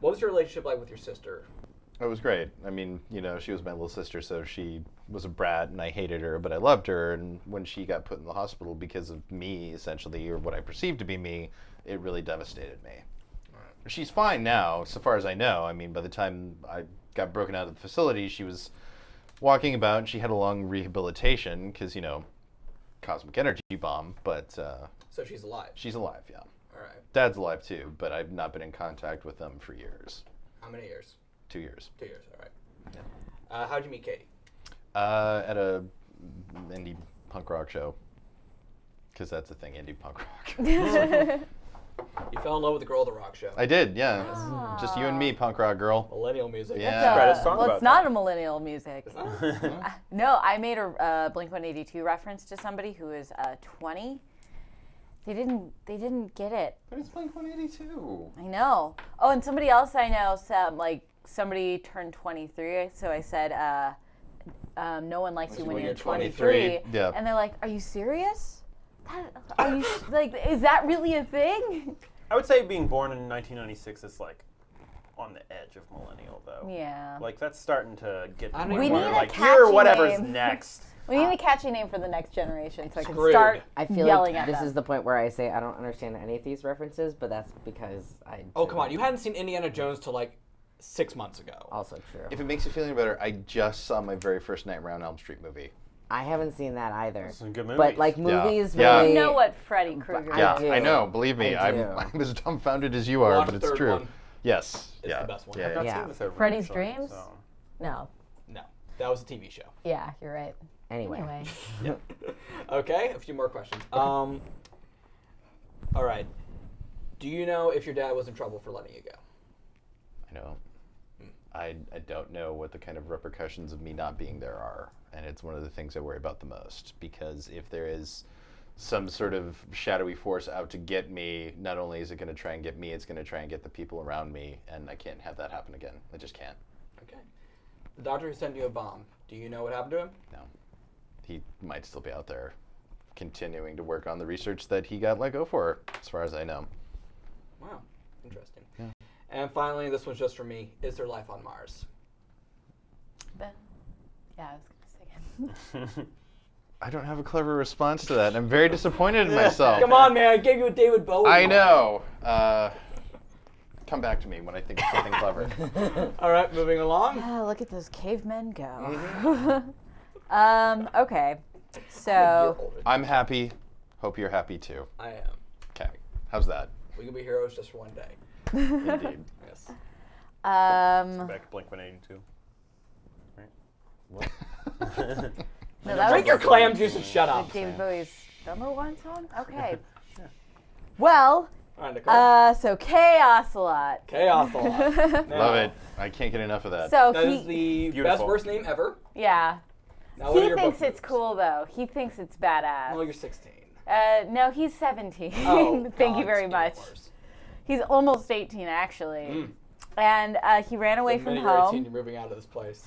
What was your relationship like with your sister? It was great. I mean, she was my little sister, so she was a brat, and I hated her, but I loved her. And when she got put in the hospital because of me, essentially, or what I perceived to be me, it really devastated me. She's fine now, so far as I know. I mean, by the time I got broken out of the facility, she was walking about, and she had a long rehabilitation because, cosmic energy bomb, but So she's alive. she's alive, yeah. All right. Dad's alive too, but I've not been in contact with them for years. How many years? 2 years. 2 years. All right. How'd you meet Katie? At a indie punk rock show. Because that's the thing, indie punk rock. You fell in love with the girl at the rock show. I did, yeah. It's just you and me, punk rock girl. Millennial music. Yeah. Write a song Well, about it's not that. a millennial music. No, I made a Blink-182 reference to somebody who is 20. They didn't get it. But it's Blink-182. I know. Oh, and somebody else I know, somebody turned 23, so I said, no one likes you when you're 23. Yeah. And they're like, are you serious? Are you is that really a thing? I would say being born in 1996 is like on the edge of millennial, though. Yeah. Like that's starting to get I don't more even and know. more We need a like catchy here, whatever's name. next. We need a catchy name for the next generation so I can Screwed. start I feel yelling like at this them. is the point where I say I don't understand any of these references, but that's because I. Oh, come on. You hadn't seen Indiana Jones till like 6 months ago. Also true. If it makes you feel any better, I just saw my very first Nightmare on Elm Street movie. I haven't seen that either. Some good movies. But like movies, Yeah. really. You know what Freddy Krueger I Yeah, do. I know. Believe me, I do. I'm as dumbfounded as you are, Watch but the it's third true. one. Yes. It's yeah. the best one. Yeah, I've not Yeah. seen the third one, Freddy's actually, Dreams? so. No. No, that was a TV show. Yeah, you're right. Anyway. Okay, a few more questions. All right. Do you know if your dad was in trouble for letting you go? I know. I don't know what the kind of repercussions of me not being there are. And it's one of the things I worry about the most. Because if there is some sort of shadowy force out to get me, not only is it going to try and get me, it's going to try and get the people around me. And I can't have that happen again. I just can't. Okay. The doctor who sent you a bomb, do you know what happened to him? No. He might still be out there continuing to work on the research that he got let go for, as far as I know. Wow. Interesting. Yeah. And finally, this one's just for me. Is there life on Mars? Yeah, I was going to say it. I don't have a clever response to that. I'm very disappointed in myself. Come on, man. I gave you a David Bowie. I one. know. Come back to me when I think of something clever. All right, moving along. Ah, look at those cavemen go. Mm-hmm. Okay. You're So, older. I'm happy. Hope you're happy too. I am. Okay. How's that? We can be heroes just for one day. Indeed. Yes. Back to Blink-182. Right? no, that Drink was your clam juice and shut up. David Bowie's number one song? Okay. Well, All right, Nicole. so Chaos a lot. Chaos a lot. Love it. I can't get enough of that. So That is he, the Beautiful. best worst name ever. yeah. Now, what are He your thinks book it's moves? cool though. He thinks it's badass. Oh, you're 16. No, he's 17. Oh, Thank you God, very it's much. even worse. He's almost 18, actually. And he ran away The from minute you're 18, home. you're moving out of this place.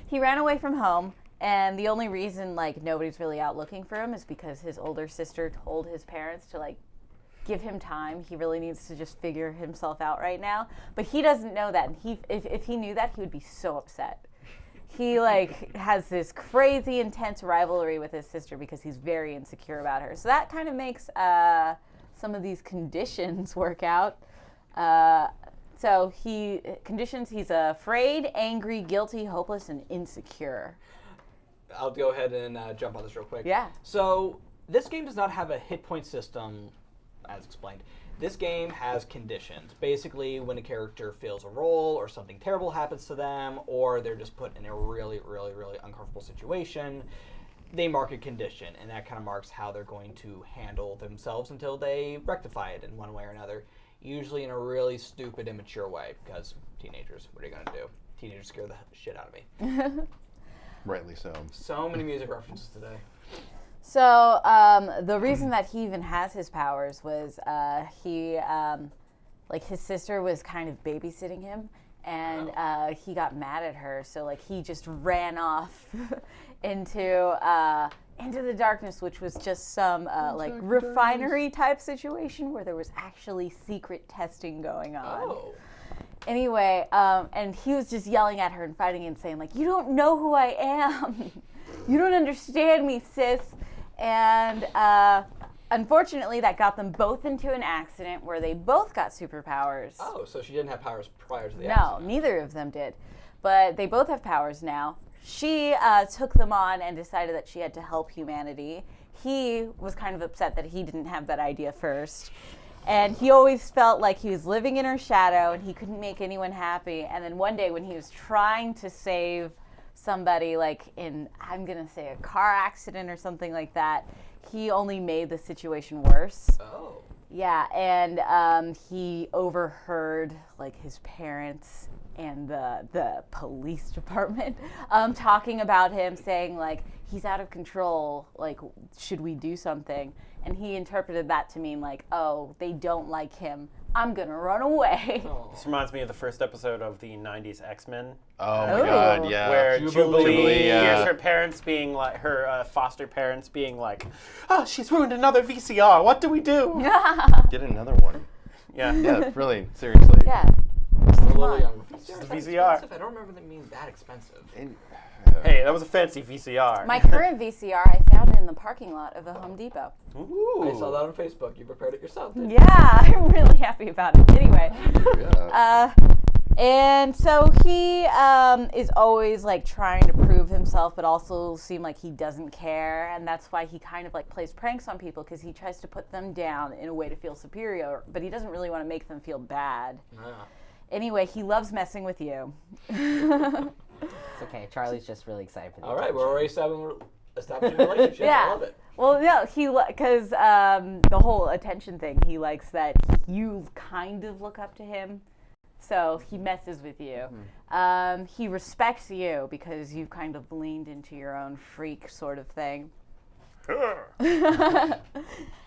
He ran away from home, and the only reason like nobody's really out looking for him is because his older sister told his parents to like give him time. He really needs to just figure himself out right now. But he doesn't know that. And if he knew that, he would be so upset. He like has this crazy intense rivalry with his sister because he's very insecure about her. So that kind of makes some of these conditions work out. So he's afraid, angry, guilty, hopeless, and insecure. I'll go ahead and jump on this real quick. Yeah. So this game does not have a hit point system, as explained. This game has conditions. Basically, when a character fails a roll, or something terrible happens to them, or they're just put in a really, really, really uncomfortable situation, they mark a condition, and that kind of marks how they're going to handle themselves until they rectify it in one way or another. Usually in a really stupid, immature way, because teenagers, what are you going to do? Teenagers scare the shit out of me. Rightly so. So many music references today. So the reason that he even has his powers was his sister was kind of babysitting him, and he got mad at her. So like he just ran off into the darkness, which was just some like refinery type situation where there was actually secret testing going on. Oh. Anyway, and he was just yelling at her and fighting and saying like, "You don't know who I am. You don't understand me, sis." And unfortunately, that got them both into an accident where they both got superpowers. Oh, so she didn't have powers prior to the No, accident. neither of them did. But they both have powers now. She took them on and decided that she had to help humanity. He was kind of upset that he didn't have that idea first. And he always felt like he was living in her shadow and he couldn't make anyone happy. And then one day when he was trying to save somebody, like in, I'm going to say, a car accident or something like that, he only made the situation worse. Oh. Yeah, and he overheard like his parents and the police department talking about him, saying like, he's out of control, like, should we do something? And he interpreted that to mean like, oh, they don't like him, I'm gonna run away. Oh. This reminds me of the first episode of the 90s X-Men. Oh my Ooh. God, yeah. Where Jubilee yeah. hears her parents being like, her foster parents being like, "Oh, she's ruined another VCR. What do we do?" Get another one. Yeah. Yeah, really, seriously. Yeah. A little young. VCR. I don't remember them being that expensive. Hey, that was a fancy VCR. My current VCR I found it in the parking lot of a Home Depot. Ooh. I saw that on Facebook. You prepared it yourself, didn't you? Yeah, I'm really happy about it. Anyway. Yeah. And so he is always like trying to prove himself, but also seem like he doesn't care. And that's why he kind of like plays pranks on people, because he tries to put them down in a way to feel superior, but he doesn't really want to make them feel bad. Ah. Anyway, he loves messing with you. It's okay. Charlie's just really excited for the All right, attention. we're already establishing a relationship. Yeah. I love it. Well, no, because the whole attention thing, he likes that you kind of look up to him. So he messes with you. He respects you because you've kind of leaned into your own freak sort of thing.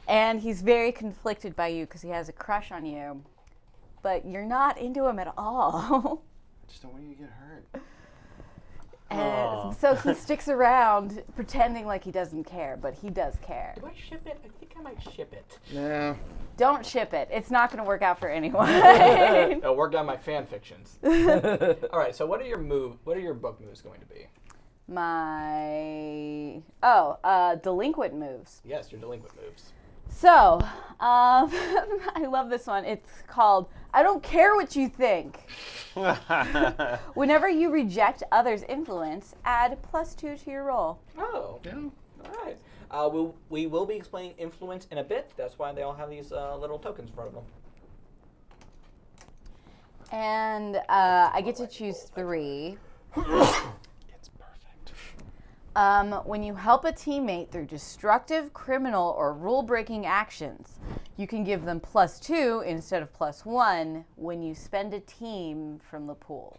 And he's very conflicted by you because he has a crush on you. But you're not into him at all. Just don't want you to get hurt. And so he sticks around pretending like he doesn't care, but he does care. Do I ship it? I think I might ship it. Yeah. Don't ship it. It's not going to work out for anyone. I'll work on my fan fictions. All right, so what are your book moves going to be? Delinquent moves. Yes, your delinquent moves. So, I love this one. It's called I Don't Care What You Think. Whenever you reject others' influence, add +2 to your roll. Oh. Yeah. All right. We will be explaining influence in a bit. That's why they all have these little tokens in front of them. And I get to choose 3. It's perfect. When you help a teammate through destructive, criminal, or rule-breaking actions, you can give them +2 instead of +1 when you spend a team from the pool.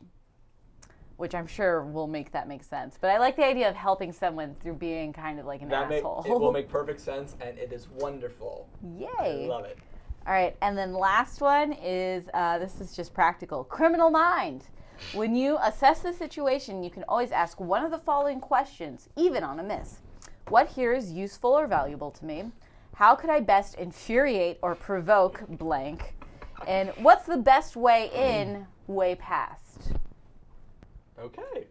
Which I'm sure will make that make sense. But I like the idea of helping someone through being kind of like an asshole. It will make perfect sense, and it is wonderful. Yay. I love it. All right, and then last one is this is just practical. Criminal mind. When you assess the situation, you can always ask one of the following questions, even on a miss. What here is useful or valuable to me? How could I best infuriate or provoke blank? And what's the best way in, way past? Okay.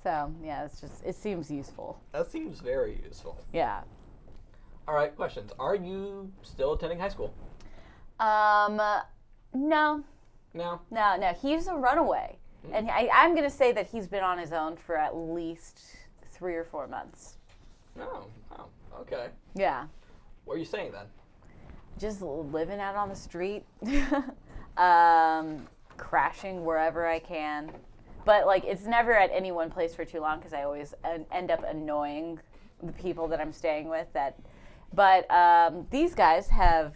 So, yeah, it seems useful. That seems very useful. Yeah. All right, questions. Are you still attending high school? No. No. No, he's a runaway. And I'm going to say that he's been on his own for at least 3 or 4 months. No. Oh, okay. Yeah. What are you saying then? Just living out on the street. Crashing wherever I can. But, like, it's never at any one place for too long because I always end up annoying the people that I'm staying with. But these guys have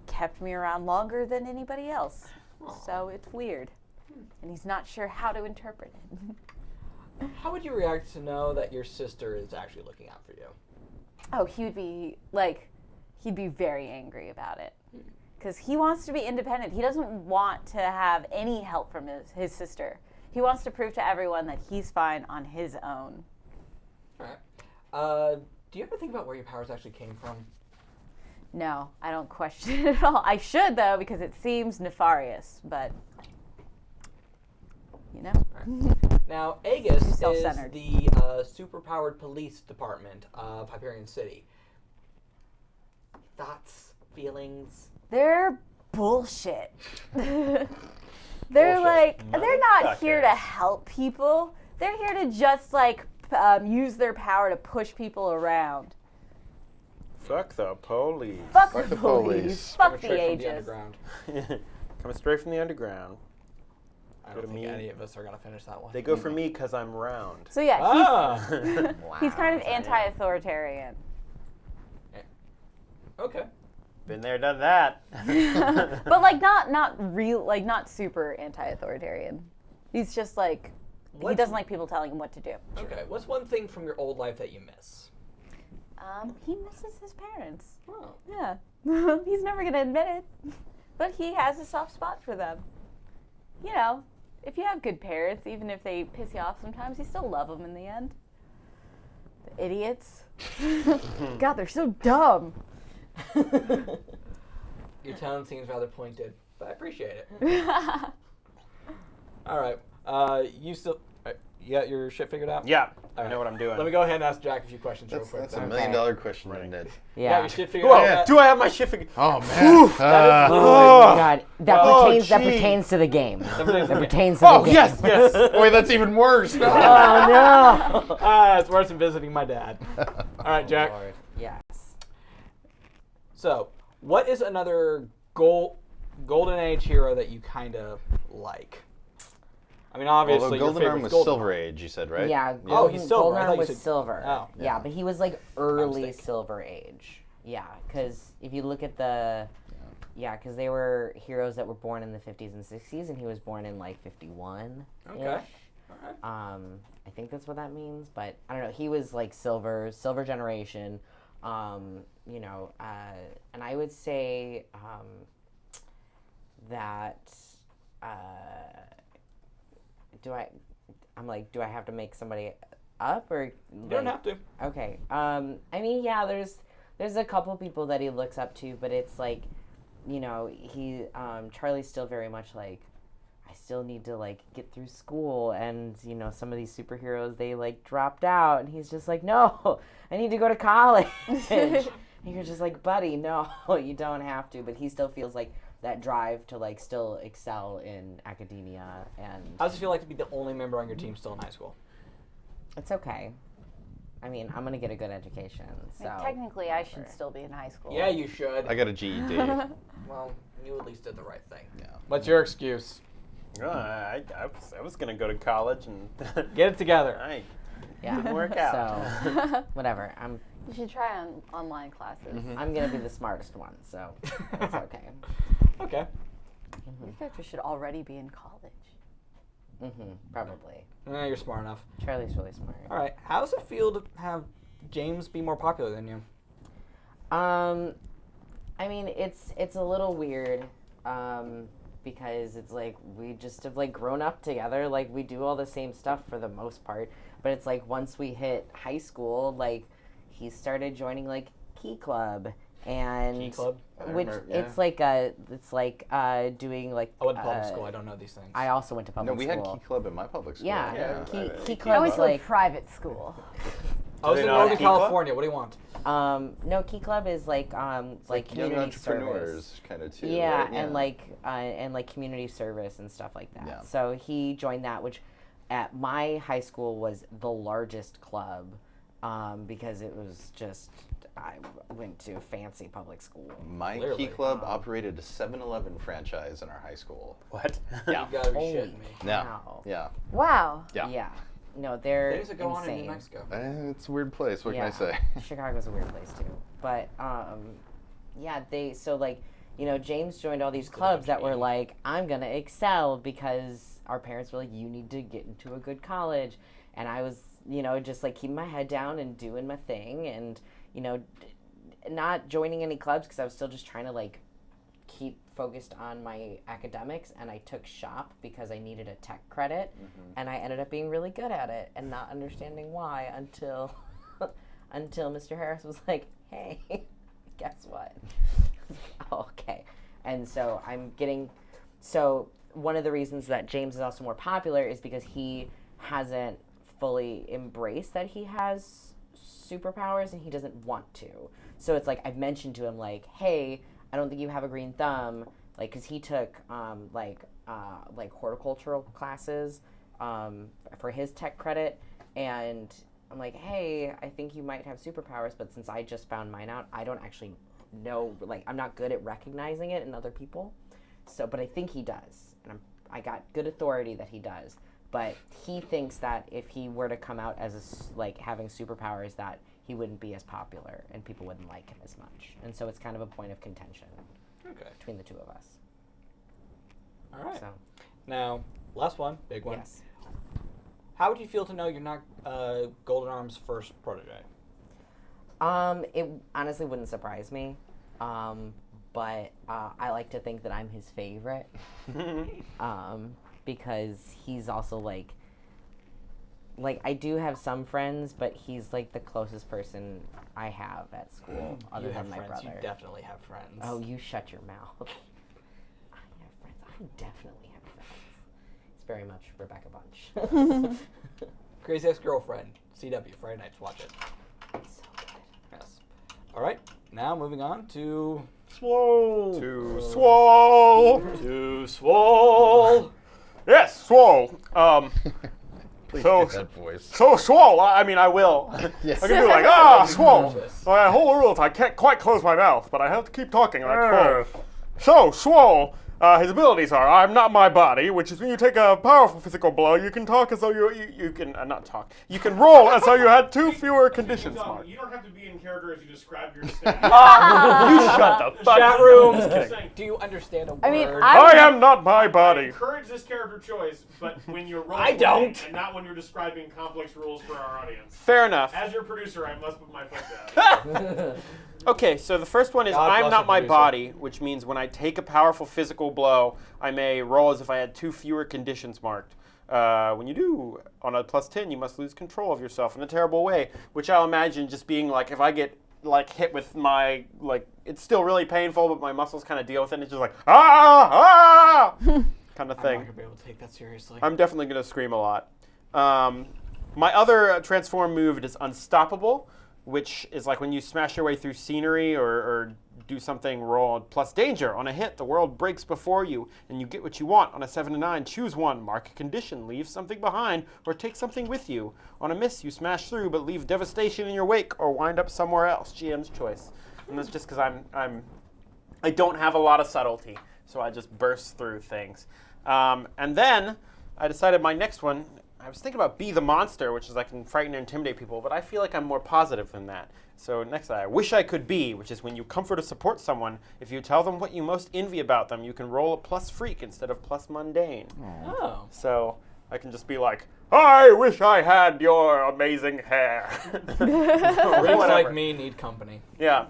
kept me around longer than anybody else. Aww. So it's weird. And he's not sure how to interpret it. How would you react to know that your sister is actually looking out for you? Oh, he'd be very angry about it. Because he wants to be independent. He doesn't want to have any help from his sister. He wants to prove to everyone that he's fine on his own. All right. Do you ever think about where your powers actually came from? No, I don't question it at all. I should, though, because it seems nefarious, but, you know. Right. Now, Aegis is self-centered. the superpowered police department of Hyperion City. Thoughts, feelings? They're bullshit. They're Bullshit. they're not here to help people. They're here to just, use their power to push people around. Fuck the police. Fuck Fuck the the police. police. Fuck Coming the straight from the ages. underground. Coming straight from the underground. I Go don't to think me. any of us are going to finish that one. They go for me because I'm round. So yeah, Ah! he's kind of anti-authoritarian. Okay. Been there, done that. But not super anti-authoritarian. He's just he doesn't like people telling him what to do. Okay. What's one thing from your old life that you miss? He misses his parents. Oh. Yeah. He's never going to admit it. But he has a soft spot for them. You know, if you have good parents, even if they piss you off sometimes, you still love them in the end. The idiots. God, they're so dumb. Your tone seems rather pointed, but I appreciate it. All right. You got your shit figured out? Yeah, All I know what I'm doing. Let me go ahead and ask Jack a few questions real That's, quick. that's a then. $1 million question, Right. Ned. You got Yeah. your shit figured Whoa, out? do I have my shit figured? Oh, man. That is Oh my God, that Oh, pertains to the game. That pertains to the pertains to the Oh, game. yes, yes. Boy, that's even worse. No. Oh no. It's worse than visiting my dad. All right, Jack. Lord. Yes. So, what is another Golden Age hero that you kind of like? I mean, obviously, Although your Golden Arm favorite's was Golden Silver Arm. Age, you said, right? Yeah. Oh, he's silver. Golden I thought Arm you was said- silver. Oh. Yeah, but he was early mistake. Silver Age. Yeah, because if you look at because they were heroes that were born in the 50s and 60s, and he was born in 51. Okay. All right. I think that's what that means, but I don't know. He was silver generation, and I would say that do I have to make somebody up or You don't have to. Okay. I mean, yeah, there's a couple people that he looks up to, but it's Charlie's still very much I still need to get through school, and some of these superheroes they dropped out, and he's just no, I need to go to college. And you're just buddy, no, you don't have to, but he still feels that drive to still excel in academia, and How does it feel like to be the only member on your team still in high school? it's okay. I mean, I'm gonna get a good education, so Technically, I should still be in high school. Yeah, you should. I got a GED. Well, you at least did the right thing. Yeah. What's your excuse? I was going to go to college and Get it together. I yeah, didn't work out. So whatever. You should try on online classes. I'm gonna be the smartest one, so it's okay. Okay. Your character should already be in college. Probably. You're smart enough. Charlie's really smart. All right. How does it feel to have James be more popular than you? I I mean, it's a little weird because it's like we just have like grown up together. Like we do all the same stuff for the most part. But it's like once we hit high school, like he started joining like Key Club and Key Club? which it's like doing like I went to public school. I don't know these things. I also went to public No, we school. had Key Club in my public school. Yeah, Key I Club went is to a like private school. I was they in not have Northern Key Club? California. What do you want? No, Key Club is like Like young community service. entrepreneurs kind of too. Yeah, right? and like community service and stuff like that. Yeah. So he joined that, which at my high school was the largest club because it was just I went to fancy public school. My Clearly. Key Club operated a 7-Eleven franchise in our high school. What? Yeah. You gotta be Holy shitting me. Yeah. Wow. Yeah. Wow. Yeah. Yeah. No, they're Things that go on in insane. New Mexico. It's a weird place. What can I say? Chicago's a weird place too. But yeah, James joined all these clubs that were like, I'm gonna excel because our parents were like, you need to get into a good college, and I was, just like keeping my head down and doing my thing, and not joining any clubs because I was still just trying to like keep focused on my academics, and I took shop because I needed a tech credit, and I ended up being really good at it and not understanding why until Mr. Harris was like, hey, guess what? Oh, okay. And so one of the reasons that James is also more popular is because he hasn't fully embraced that he has superpowers and he doesn't want to. So it's like I've mentioned to him like, hey, I don't think you have a green thumb, like, because he took horticultural classes for his tech credit, and I'm like, hey, I think you might have superpowers, but since I just found mine out, I don't actually know, like, I'm not good at recognizing it in other people. So, but I think he does, and I got good authority that he does. But he thinks that if he were to come out as having superpowers, that he wouldn't be as popular and people wouldn't like him as much. And so it's kind of a point of contention between the two of us. All right. So, Now, last one, big one. yes. How would you feel to know you're not Golden Arm's first protege? It honestly wouldn't surprise me. But I like to think that I'm his favorite. Because he's also like I do have some friends, but he's like the closest person I have at school other You than have my friends. brother. You definitely have friends. Oh, you shut your mouth. I have friends. I definitely have friends. It's very much Rebecca Bunch. Crazy Ex-Girlfriend, CW, Friday nights, watch it. So good. Yes. All right, now moving on to Swole. To swole. To Swole. Yes, swole. Please So- get that voice. So swole. I mean, I will. Yes. I can do like swole. My whole rule is I can't quite close my mouth, but I have to keep talking like swole. So swole. His abilities are: I'm not my body, which is when you take a powerful physical blow, you can talk as though you can not talk. You can roll as though you had two fewer conditions marked. You don't have to be in character as you describe your stats. You shut the fuck Chat up. rooms. Just saying, Do you understand a word? I mean, I am not my I body. encourage this character choice, but when you're rolling, I don't. and not when you're describing complex rules for our audience. Fair enough. As your producer, I must put my foot down. Okay, so the first one is God I'm bless not the my producer. body, which means when I take a powerful physical blow, I may roll as if I had two fewer conditions marked. When you do, on a +10, you must lose control of yourself in a terrible way, which I'll imagine just being like, if I get hit with my, it's still really painful, but my muscles kind of deal with it, and it's just like, kind of I'm not thing. gonna be able to take that seriously. I'm definitely going to scream a lot. My other transform move is Unstoppable, which is like when you smash your way through scenery or do something, roll plus danger. On a hit, the world breaks before you, and you get what you want. On a 7 to 9, choose one, mark a condition, leave something behind, or take something with you. On a miss, you smash through, but leave devastation in your wake, or wind up somewhere else. GM's choice. And that's just because I don't have a lot of subtlety, so I just burst through things. And then I decided my next one, I was thinking about Be the Monster, which is I can frighten and intimidate people, but I feel like I'm more positive than that. So next I Wish I Could Be, which is when you comfort or support someone, if you tell them what you most envy about them, you can roll a plus freak instead of plus mundane. Oh. So I can just be like, I wish I had your amazing hair. Freaks Whatever. like me need company. Yeah.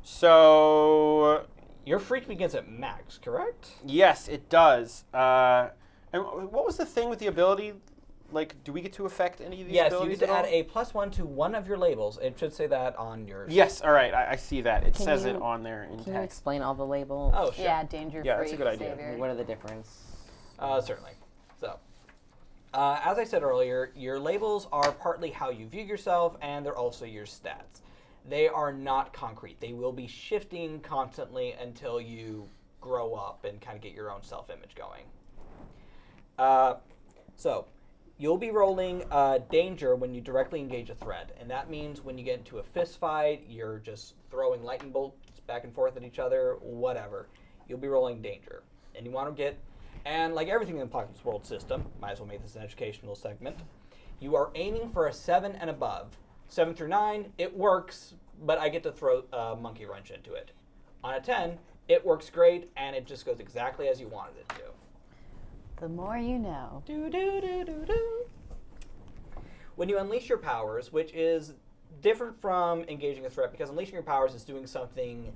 So Your freak begins at max, correct? yes, it does. And what was the thing with the ability? Like, do we get to affect any of these Yes, you abilities get to at add all? a +1 to one of your labels. It should say that on yours. Yes, all right, I see that. It Can says you- it on there in Can you text. explain all the labels? Oh, sure. Yeah, danger Yeah, free. that's a good idea. Savior. What are the difference? Certainly. So, as I said earlier, your labels are partly how you view yourself, and they're also your stats. They are not concrete. They will be shifting constantly until you grow up and kind of get your own self-image going. So, you'll be rolling danger when you directly engage a threat, and that means when you get into a fist fight, you're just throwing lightning bolts back and forth at each other, whatever. You'll be rolling danger, and you want to get, and like everything in the Apocalypse World system, might as well make this an educational segment. You are aiming for a 7 and above. 7 through 9, it works, but I get to throw a monkey wrench into it. On a 10, it works great, and it just goes exactly as you wanted it to. The more you know. Do, do, do, do, do. When you unleash your powers, which is different from engaging a threat, because unleashing your powers is doing something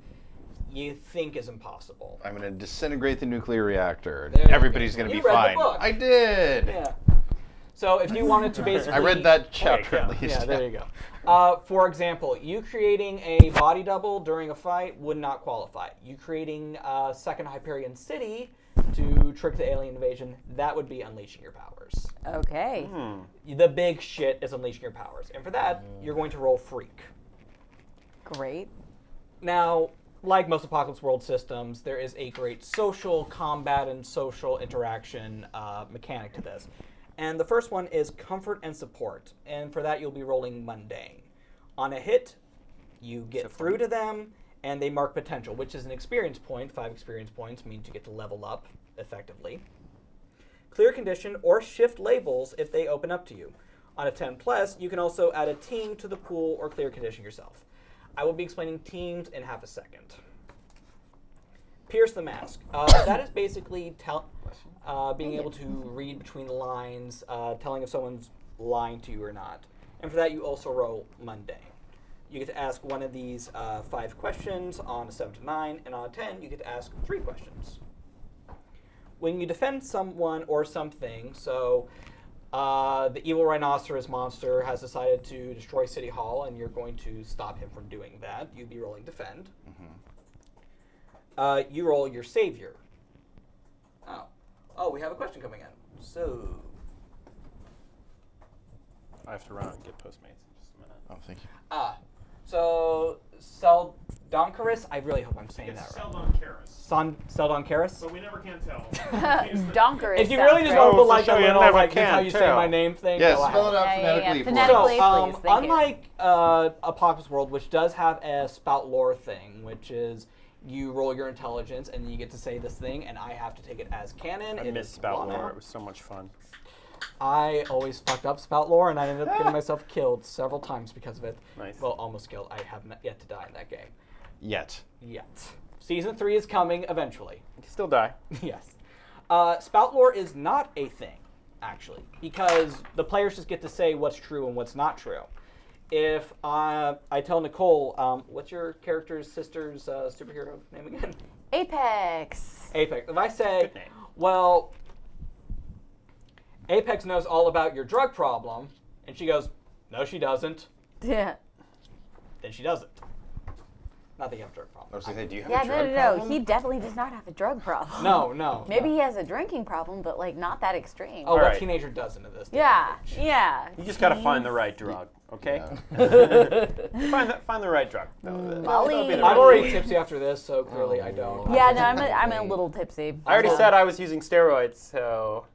you think is impossible. I'm going to disintegrate the nuclear reactor. There you Everybody's go. going to You be read the fine. book. I did. Yeah. So if you wanted to basically... I read that chapter go. at least. Yeah, there you go. For example, you creating a body double during a fight would not qualify. You creating a second Hyperion city to trick the alien invasion, that would be unleashing your powers. Okay. The big shit is unleashing your powers. And for that, you're going to roll freak. Great. Now, like most Apocalypse World systems, there is a great social combat and social interaction mechanic to this. And the first one is comfort and support. And for that, you'll be rolling mundane. On a hit, you get through to them, and they mark potential, which is an experience point. 5 experience points means you get to level up effectively. Clear condition or shift labels if they open up to you. On a 10 plus, you can also add a team to the pool or clear condition yourself. I will be explaining teams in half a second. Pierce the mask. That is basically being able to read between the lines, telling if someone's lying to you or not. And for that, you also roll mundane. You get to ask one of these 5 questions on a 7 to 9, and on a 10, you get to ask 3 questions. When you defend someone or something, so the evil rhinoceros monster has decided to destroy City Hall, and you're going to stop him from doing that, you'd be rolling defend. You roll your savior. Oh, we have a question coming in. So, I have to run and get Postmates in just a minute. Oh, thank you. so Seldoncaris, I really hope I'm saying It's that right. Seldon Karis. Seldoncaris? But we never can tell. Donker. If you really just want to put like a show you little never like this can how you say tell. my name thing. Yeah, go ahead. spell it out Yeah, yeah, yeah. phonetically for Phonetically. us. Please, thank you. Unlike Apocalypse World, which does have a spout lore thing, which is you roll your intelligence and you get to say this thing, and I have to take it as canon. I It missed is Spout lore. Lore. It was so much fun. I always fucked up spout lore, and I ended up getting myself killed several times because of it. Nice. Well, almost killed. I have not yet to die in that game. Yet. Season 3 is coming eventually. You can still die. Yes. Spout lore is not a thing, actually, because the players just get to say what's true and what's not true. If I tell Nicole, what's your character's sister's superhero name again? Apex. Apex. If I say, Good name. well, Apex knows all about your drug problem, and she goes, no, she doesn't, Yeah. then she doesn't. Not that you have a drug problem. I was going to say, do you have Yeah, a drug no. problem? He definitely does not have a drug problem. No. Maybe he has a drinking problem, but like not that extreme. Oh, All what right. teenager doesn't in this? day Yeah, and age? yeah. You just gotta find the right drug, okay? Yeah. Find the right drug. Molly. That'll be the I'm right already tipsy after this, so clearly I don't. Yeah, no, I'm a little tipsy. I already said I was using steroids, so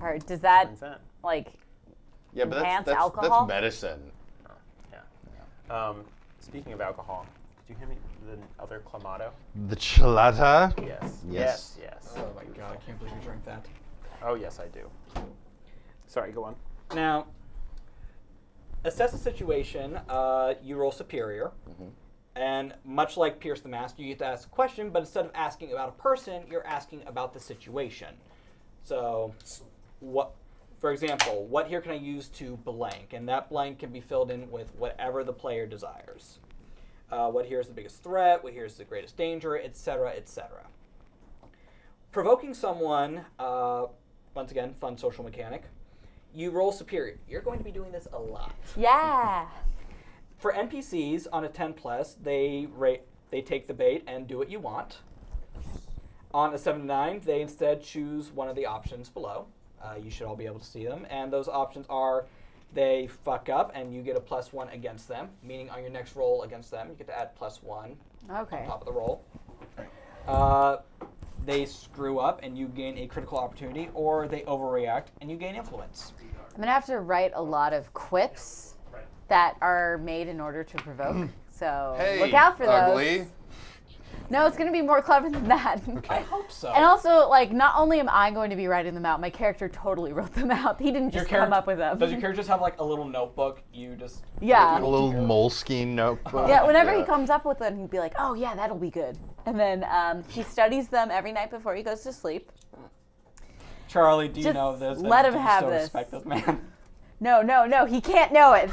Or does that when's that? like Yeah, but enhance that's alcohol? medicine. Yeah. Speaking of alcohol, could you hand me the other Clamato? The chelada? Yes. Yes. Yes. Oh my god, I can't believe you drank that. Oh yes, I do. Sorry, go on. Now, assess the situation. You roll superior, and much like Pierce the Mask, you get to ask a question, but instead of asking about a person, you're asking about the situation. So, for example, what here can I use to blank? And that blank can be filled in with whatever the player desires. what here is the biggest threat, what here is the greatest danger, etc., etc. Provoking someone, once again, fun social mechanic. You roll superior. You're going to be doing this a lot. Yeah. For NPCs on a 10 plus, they take the bait and do what you want. On a 7 to 9, they instead choose one of the options below. You should all be able to see them. And those options are they fuck up and you get a +1 against them, meaning on your next roll against them, you get to add +1 Okay. on top of the roll. They screw up and you gain a critical opportunity, or they overreact and you gain influence. I'm gonna have to write a lot of quips that are made in order to provoke. So Hey, look out for ugly. those. No, it's gonna be more clever than that. I hope so. And also, like, not only am I going to be writing them out, my character totally wrote them out. He didn't just come up with them. Does your character just have like a little notebook? You just Yeah. A little Moleskine notebook. Yeah, whenever he comes up with them, he'd be like, "Oh yeah, that'll be good." And then he studies them every night before he goes to sleep. Charlie, do you Just know this? let And him do you have still this. Respect this man. No, he can't know it.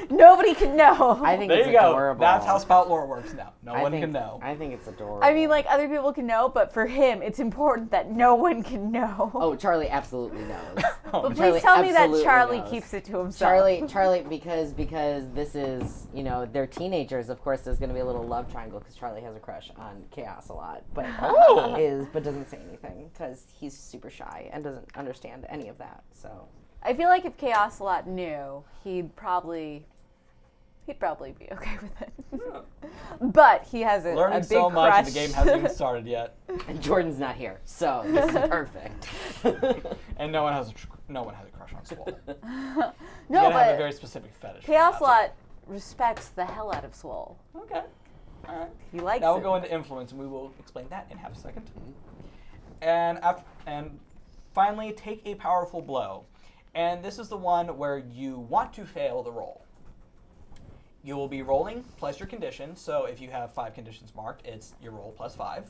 Nobody can know. I think There it's you go. adorable. That's how spout lore works now. No I one think, can know. I think it's adorable. I mean, like, other people can know, but for him, it's important that no one can know. Oh, Charlie absolutely knows. but Charlie please tell me that absolutely Charlie knows. keeps it to himself. Charlie, because this is, they're teenagers. Of course, there's going to be a little love triangle because Charlie has a crush on Chaos a lot, but but doesn't say anything because he's super shy and doesn't understand any of that. So I feel like if Chaos a lot knew, he'd probably be okay with it. But he has a Learning big so much, crush. and the game hasn't even started yet, and Jordan's not here, so this is perfect. and no one has a crush on Swole. No, You gotta have a but very specific fetish. for Chaos that. Lot respects the hell out of Swole. Okay. All right. He likes Now it. we'll go into influence, and we will explain that in half a second. Mm-hmm. And finally, take a powerful blow. And this is the one where you want to fail the roll. You will be rolling plus your condition. So if you have 5 conditions marked, it's your roll plus 5.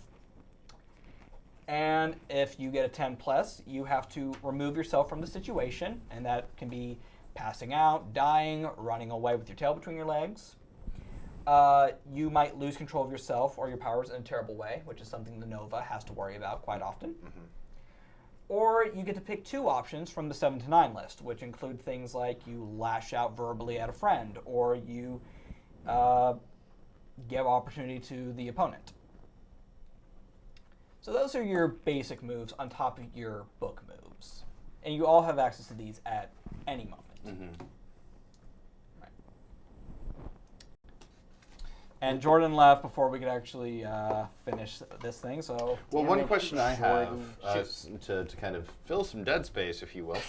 And if you get a 10 plus, you have to remove yourself from the situation. And that can be passing out, dying, running away with your tail between your legs. You might lose control of yourself or your powers in a terrible way, which is something the Nova has to worry about quite often. Mm-hmm. Or you get to pick 2 options from the 7 to 9 list, which include things like you lash out verbally at a friend, or you give opportunity to the opponent. So those are your basic moves on top of your book moves. And you all have access to these at any moment. Mm-hmm. And Jordan left before we could actually finish this thing, so... Well, Damn one it, question I have, Jordan. to kind of fill some dead space, if you will.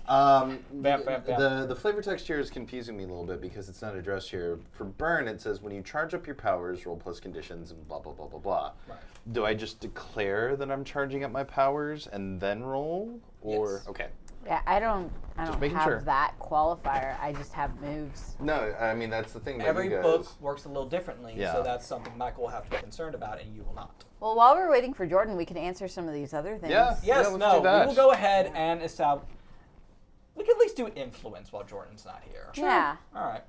Bam, bam, bam. The flavor text here is confusing me a little bit because it's not addressed here. For burn, it says when you charge up your powers, roll plus conditions, and blah, blah, blah, blah, blah. Right. Do I just declare that I'm charging up my powers and then roll? Or Yes. Okay. Yeah, I don't making have sure. that qualifier. I just have moves. No, I mean, that's the thing that Every you guys... book works a little differently, Yeah. so that's something Michael will have to be concerned about, and you will not. Well, while we're waiting for Jordan, we can answer some of these other things. Yeah. Yes, let's no, do that. we will go ahead and establish... We can at least do influence while Jordan's not here. Yeah. All right.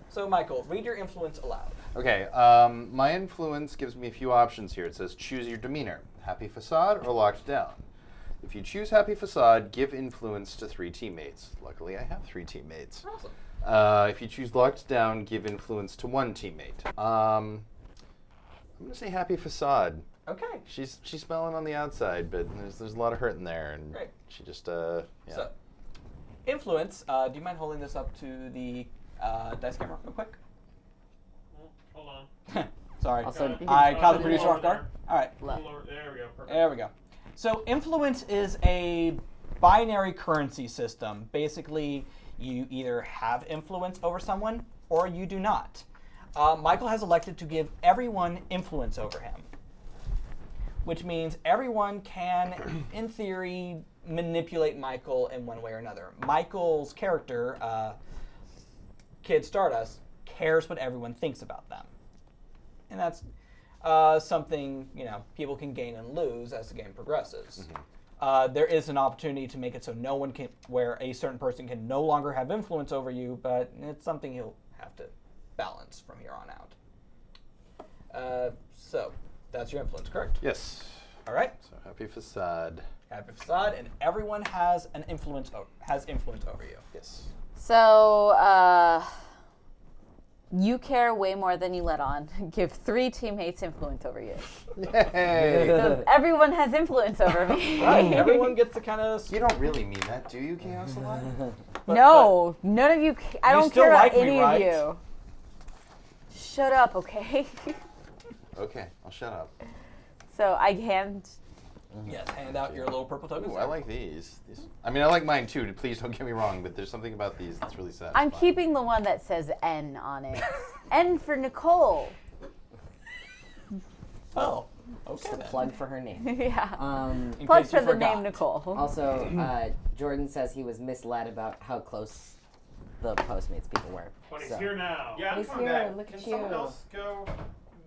So, Michael, read your influence aloud. Okay, my influence gives me a few options here. It says choose your demeanor, happy facade or locked down. If you choose happy facade, give influence to 3 teammates. Luckily, I have 3 teammates. Awesome. If you choose locked down, give influence to 1 teammate. I'm gonna say happy facade. Okay. She's smelling on the outside, but there's a lot of hurt in there, and Great. she just yeah. So, influence, do you mind holding this up to the dice camera real quick? Hold on. Sorry. Also, I caught the Oh, producer lower off guard. there. All right. Lower- There we go. Perfect. There we go. So influence is a binary currency system. Basically, you either have influence over someone or you do not. Michael has elected to give everyone influence over him, which means everyone can, in theory, manipulate Michael in one way or another. Michael's character, Kid Stardust, cares what everyone thinks about them. And that's something people can gain and lose as the game progresses. There is an opportunity to make it so no one can, where a certain person can no longer have influence over you, but it's something you'll have to balance from here on out. So that's your influence, correct? Yes. All right. So happy facade. Happy facade, and everyone has an influence over you. Yes. So, you care way more than you let on. Give 3 teammates influence over you. Yay! So everyone has influence over me. Right. Everyone gets to kind of. You don't really mean that, do you, Chaos Alive? No, none of you. I You don't still care like about me, any right? of you. Shut up, okay? Okay, I'll shut up. So I hand. Yes, hand out your little purple tokens. Ooh, I like these. I mean, I like mine too. Please don't get me wrong, but there's something about these that's really sad. I'm keeping the one that says N on it. N for Nicole. Oh, okay. Just a then. plug for her name. Yeah. In Plug case for you the forgot. name Nicole. Also, Jordan says he was misled about how close the Postmates people were. But he's So. here now. Yeah, I'm He's fine here, with that. look Can at someone you. else go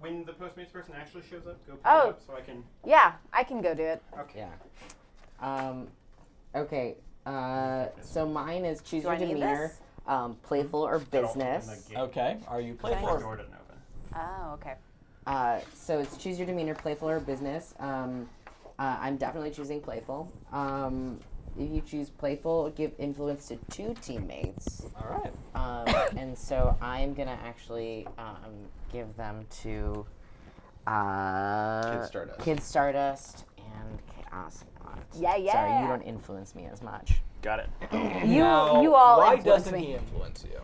when the Postmates person actually shows up? Go pick Oh. it up so I can. Yeah, I can go do it. Okay. Yeah. Okay. So mine is choose Do your I need demeanor, this? playful or business. Okay. Are you Playful playful? or door didn't open. Oh, okay. So it's choose your demeanor, playful or business. I'm definitely choosing playful. If you choose playful, give influence to 2 teammates. All right. And so I'm gonna actually give them to Kid Stardust and Chaos Bot. Yeah, yeah. Sorry, you don't influence me as much. Got it. You Now, you all Why influence doesn't me. he influence you?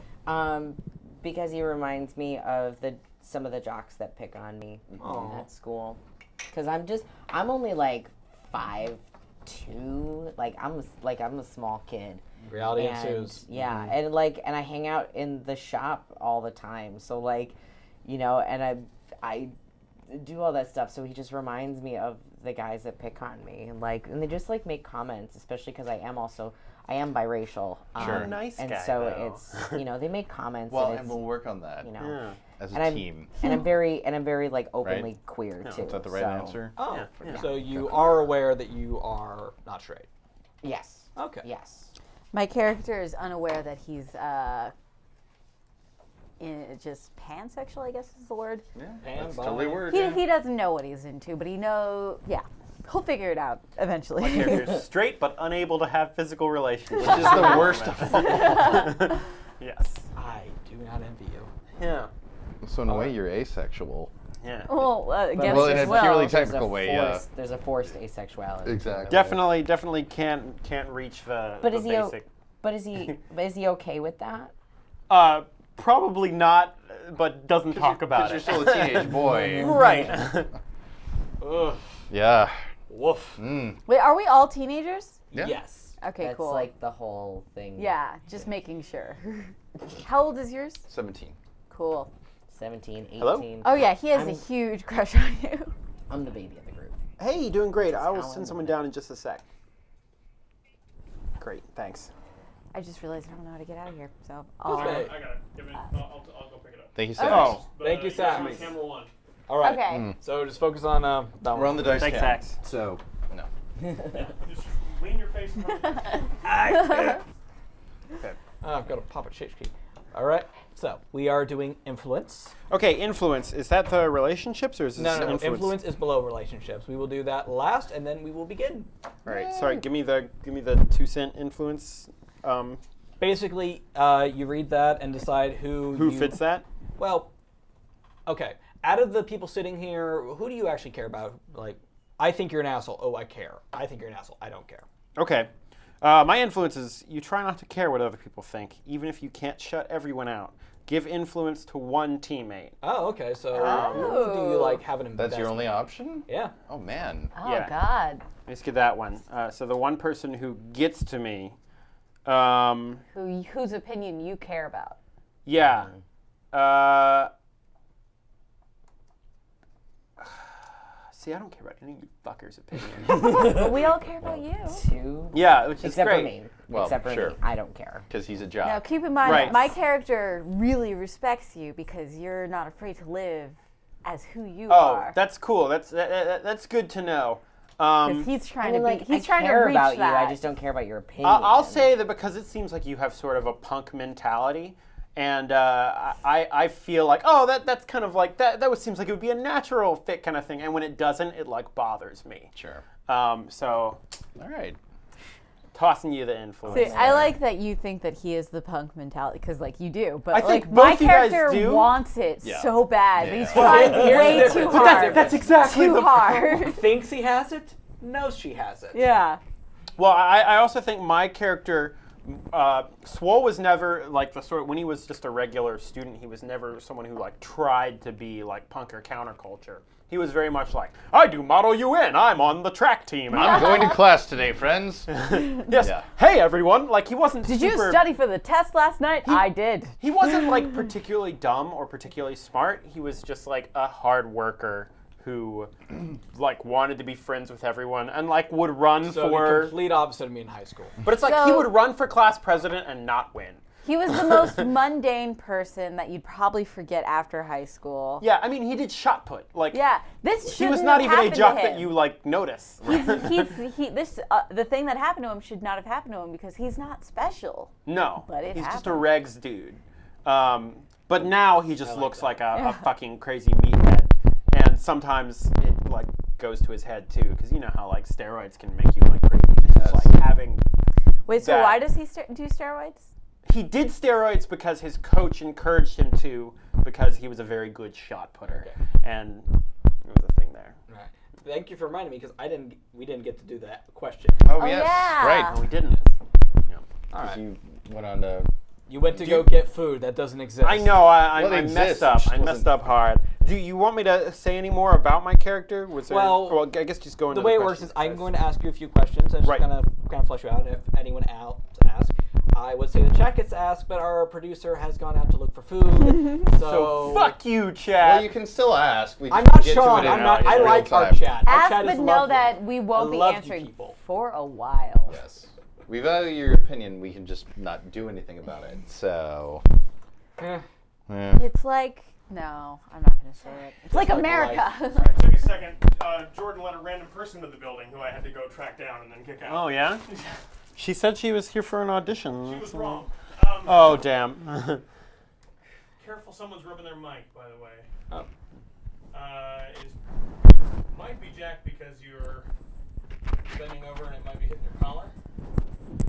Because he reminds me of some of the jocks that pick on me Aw. at school. Because I'm only like 5'2". Like I'm a small kid. Reality And, ensues. yeah, and I hang out in the shop all the time. So like, and I do all that stuff. So he just reminds me of the guys that pick on me, and they just make comments, especially because I am biracial. Sure. Nice and guy, so though. it's they make comments. Well, and, and it's, we'll work on that Yeah. as a and team. I'm very openly Right? queer too. Is that the right so, answer? Oh, Yeah. so you are aware that you are not straight. Yes. Okay. Yes. My character is unaware that he's just pansexual, I guess is the word. Yeah, And that's by- totally word. He doesn't know what he's into, but he'll figure it out eventually. My character's straight but unable to have physical relations. Which is the worst of all. Yes. I do not envy you. Yeah. So in a way, you're asexual. Yeah. Well, I guess Well, in as a well. purely There's technical way, yeah. There's a forced asexuality. Exactly. Definitely can't reach the, But the is he basic. But is he okay with that? Probably not, but doesn't talk about Because it. you're still a teenage boy. Right. Ugh. Yeah. Woof. Wait, are we all teenagers? Yeah. Yes. Okay, That's cool. like the whole thing. Yeah, just making sure. How old is yours? 17. Cool. 17, 18. Hello? Oh yeah, he has a I'm- huge crush on you. I'm the baby of the group. Hey, doing great. I will Alan send someone Moore. down in just a sec. Great, thanks. I just realized I don't know how to get out of here, so I I'll. got it. I'll go pick it up. Thank you, Sax. Oh. But, Thank you, guys are on Sax. camera 1. All right. Okay. So just focus on that We're on the dice Thanks, cam. Sax. So, no. Just lean your face in front of you. Okay. I've got to pop a change key. All right. So we are doing influence. Okay, influence. Is that the relationships or is this No. influence? Influence is below relationships. We will do that last, and then we will begin. All right. Sorry. Give me the 2-cent influence. Basically, you read that and decide Who fits that? Well, okay. Out of the people sitting here, who do you actually care about? Like, I think you're an asshole. Oh, I care. I think you're an asshole. I don't care. Okay. My influence is you try not to care what other people think, even if you can't shut everyone out. Give influence to one teammate. Oh, okay. So Oh. who do you like have an investment? That's your only option? Yeah. Oh, man. Oh Yeah. God. Let's get that one. So the one person who gets to me, Whose opinion you care about? yeah. See, I don't care about any of you fuckers' opinions. But we all care about you. Two. Yeah, which is Except great. for me. Well, Except for sure. me. I don't care. Because he's a Now jock. keep in mind, Right. my character really respects you because you're not afraid to live as who you Oh, are. that's cool. That's good to know. Because he's trying to be. He's I trying to care reach about that. you. I just don't care about your opinion. I'll say that because it seems like you have sort of a punk mentality, And I feel like, oh, that's kind of like that seems like it would be a natural fit kind of thing, and when it doesn't, it like bothers me. Sure. So All right. tossing you the influence. See, I like that you think that he is the punk mentality, because like you do, but I think like my both you guys character do. wants it Yeah. so bad. Yeah. But he's Well, trying here's way the too difference. hard. That's exactly too the hard. Thinks he has it, knows she has it. Yeah. Well, I also think my character, Swole was never like the sort of, when he was just a regular student, he was never someone who like tried to be like punk or counterculture. He was very much like, I do Model UN, I'm on the track team. And I'm going to class today, friends. yes, Yeah. hey everyone. Like he wasn't Did super, you study for the test last night? I did. He wasn't like particularly dumb or particularly smart. He was just like a hard worker who like wanted to be friends with everyone and like would run So the for, complete opposite of me in high school. but it's like he So- would run for class president and not win. He was the most mundane person that you'd probably forget after high school. Yeah, I mean, he did shot put. Like, Yeah, this he was shouldn't not have even a happened jock to that him. you like notice. The thing that happened to him should not have happened to him because he's not special. No, But it he's just a happened. regs dude. But now he just looks like a fucking crazy meathead, and sometimes it like goes to his head too, because you know how like steroids can make you like crazy. Just like having. Wait, so That- why does he do steroids? He did steroids because his coach encouraged him to, because he was a very good shot putter, and it was a thing there. Right. Thank you for reminding me, because we didn't get to do that question. Oh, Oh, yes. yeah. Right. No, we didn't. Yeah. All right. You went on to... You went to go get food that doesn't exist. I know, I Well, it messed exists, up. it just I messed wasn't- up hard. Do you want me to say any more about my character? Was there, Well, I guess just go into The way it works is I'm going to ask you a few questions and just Right. kind of flesh you out. And if anyone else asks, I would say the chat gets asked, but our producer has gone out to look for food. So fuck you, Chad. Well, you can still ask. We I'm just not get to Sean. it in I'm not. I real like our time. chat. Our Ask, chat but is know lovely. that we won't I be love you answering people. for a while. Yes. We value your opinion. We can just not do anything about it. So... Eh. Yeah. It's like, no, I'm not going to say it. It's like like America. It took a second. Jordan let a random person into the building who I had to go track down and then kick out. Oh yeah. She said she was here for an audition. She was wrong. Oh damn. Careful, someone's rubbing their mic, by the way. Oh. It might be Jack because you're bending over and it might be hitting your collar. Just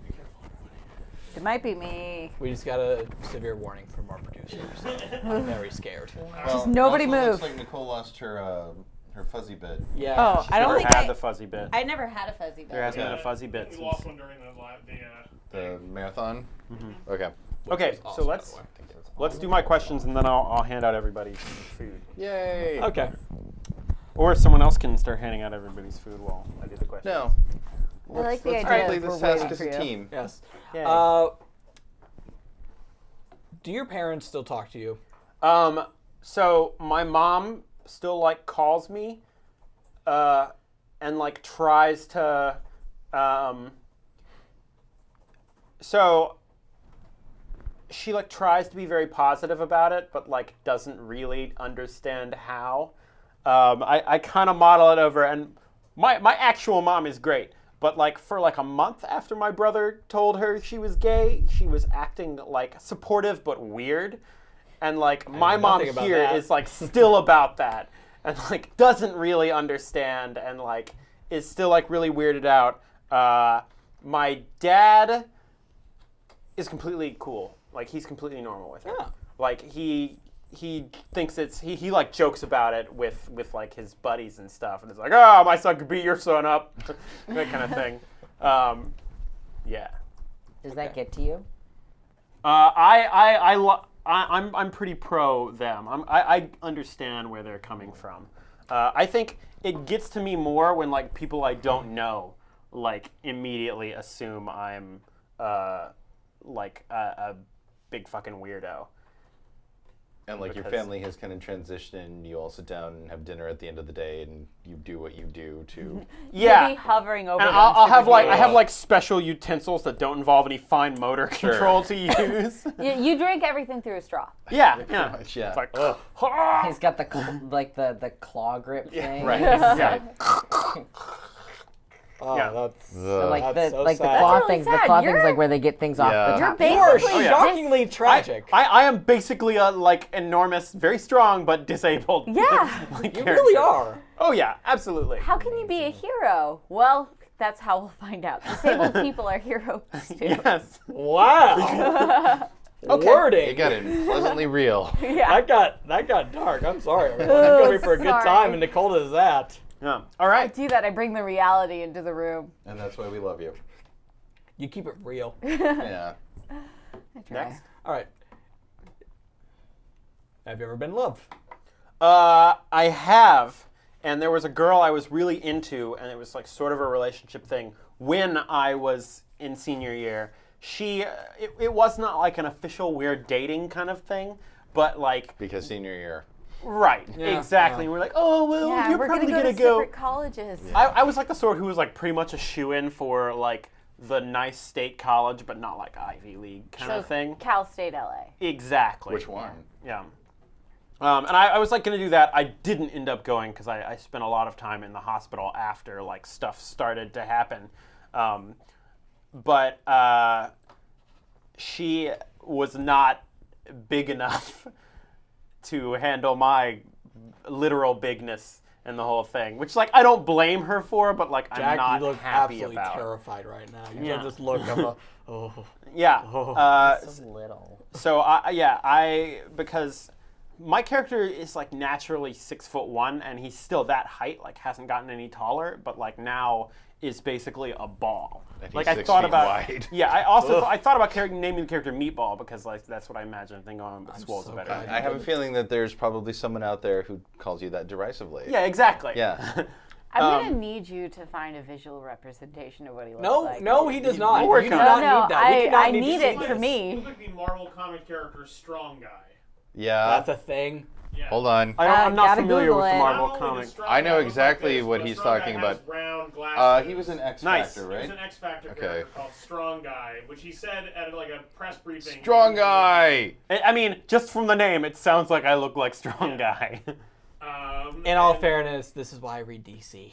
be careful, everybody. It might be me. We just got a severe warning from our producers. I'm very scared. Well, nobody it also move. looks like Nicole lost her fuzzy bit. Yeah. Oh, I don't Never think had I. the fuzzy bit. I never had a fuzzy There hasn't been a Yeah, fuzzy bit We since. lost one during The marathon? Mm-hmm. Okay. Okay, Awesome, so by let's the way. let's do my questions and then I'll hand out everybody's food. Yay. Okay. Or someone else can start handing out everybody's food while I do the questions. No. I like the Let's idea play of this we're task waiting as for a you. team. Yes. Yay. Do your parents still talk to you? So my mom still like calls me, and like tries to, so she like tries to be very positive about it, but like doesn't really understand how. I kind of model it over, and my actual mom is great. But like for like a month after my brother told her she was gay, she was acting like supportive but weird. And like my know mom nothing about here that. is like still about that and like doesn't really understand and like is still like really weirded out. My dad is completely cool. Like he's completely normal with it. Yeah. Like he thinks he like jokes about it with like his buddies and stuff, and it's like, oh, my son could beat your son up, that kind of thing. Yeah. Does that get to you? I'm pretty pro them. I understand where they're coming from. I think it gets to me more when like people I don't know like immediately assume I'm like a big fucking weirdo. And like your Because- family has kind of transitioned. You all sit down and have dinner at the end of the day, and you do what you do to. Yeah. You'll be hovering over And them I'll have super like I cute. have like special utensils that don't involve any fine motor control to use. You drink everything through a straw. Yeah, Pretty yeah. much, yeah. It's like, He's got the like the claw grip thing. Right. yeah. Oh, Yeah. that's So, like the that's so like the sad. claw That's really things. The sad. claw You're- things like where they get things off Yeah. the You're top. You are basically shockingly tragic. I am basically a like enormous, very strong but disabled. Yeah. like, You character. really are. Oh yeah, absolutely. How can you be a hero? Well, that's how we'll find out. Disabled people are heroes too. Yes. Wow. Wording. You got it pleasantly real. Yeah. That got dark. I'm sorry. I'm coming for a good sorry. time, and Nicole does that. Yeah. All I right. do that. I bring the reality into the room. And that's why we love you. You keep it real. Yeah. I try. Next. All right. Have you ever been in love? I have, and there was a girl I was really into, and it was like sort of a relationship thing when I was in senior year. It was not like an official we're dating kind of thing, but like Because senior year. right, Yeah, exactly. yeah. We're like, oh well, Yeah, you're we're probably gonna go to go. separate colleges. I was like the sort who was like pretty much a shoe-in for like the nice state college, but not like Ivy League kind of thing. Cal State LA. Exactly. Which one? Yeah. And I was like going to do that. I didn't end up going because I spent a lot of time in the hospital after like stuff started to happen. But she was not big enough to handle my literal bigness and the whole thing, which like I don't blame her for, but like Jack, I'm not you look happy absolutely about. terrified right now. You Yeah. get this look of a, oh. Yeah. So little. So because my character is like naturally 6'1", and he's still that height, like hasn't gotten any taller, but like now is basically a ball. And Like he's I 6 thought feet about, wide. yeah. I also I thought about naming the character Meatball because like that's what I imagine. Thinking, oh, Swole's so a better. glad name. I have a feeling that there's probably someone out there who calls you that derisively. Yeah, exactly. Yeah. I'm gonna need you to find a visual representation of what he looks No, like. no, he does not. We're You do working not on it. No, need that. We do not I need need to it see for this. me. Look like the Marvel comic character Strong Guy. Yeah. That's a thing. Yeah. Hold on. I'm not Gotta familiar Google with the it. Marvel Not only comic. does Strong I know Guy look exactly like this, what but he's Strong talking Guy has about. round glasses. He was an X Nice. Factor, He was right? an X Factor Okay. character called Strong Guy, which he said at like a press briefing. Strong guy. I mean, just from the name, it sounds like I look like Strong Guy. In all and- fairness, this is why I read DC.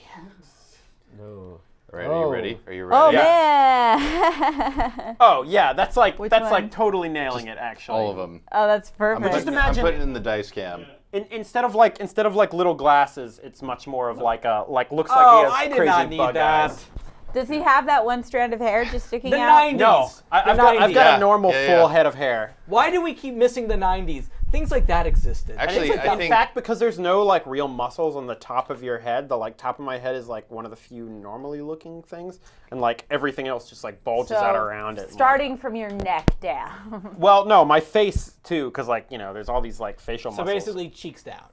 No. All right, are you ready? Are you Oh ready? man. Oh yeah, that's like Which that's one? like totally nailing it actually. All of them. Oh, that's I'm perfect. putting, imagine- I'm putting it in the dice cam. Instead of like little glasses, it's much more of like a looks like Oh, he has I did crazy not need bug that. eyes. Does he have that one strand of hair just sticking The out? 90s. No, I've The got 90s. a Yeah, normal yeah, full yeah. head of hair. Why do we keep missing the 90s? Things like that existed. Actually, Things like I In think fact, because there's no like real muscles on the top of your head, the like top of my head is like one of the few normally looking things, and like everything else just like bulges out around it. Starting from your neck down. Well, no, my face too, because like there's all these like facial so muscles. basically, cheeks down.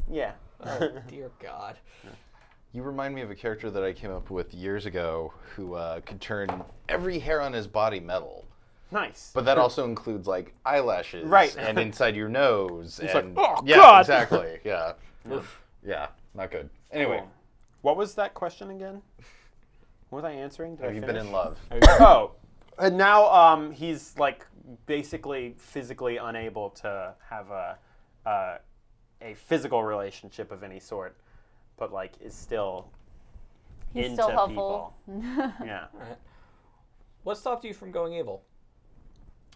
yeah. Oh, dear God. you remind me of a character that I came up with years ago who could turn every hair on his body metal. Nice. But that also includes like eyelashes, Right. and inside your nose, It's and like, oh, yeah, God. exactly, yeah, yeah, not good. Anyway, Cool. What was that question again? What was I answering? Did I have you been finish? in love? Oh, and now he's like basically physically unable to have a physical relationship of any sort, but like is still He's into still helpful. people. Yeah. What stopped you from going evil?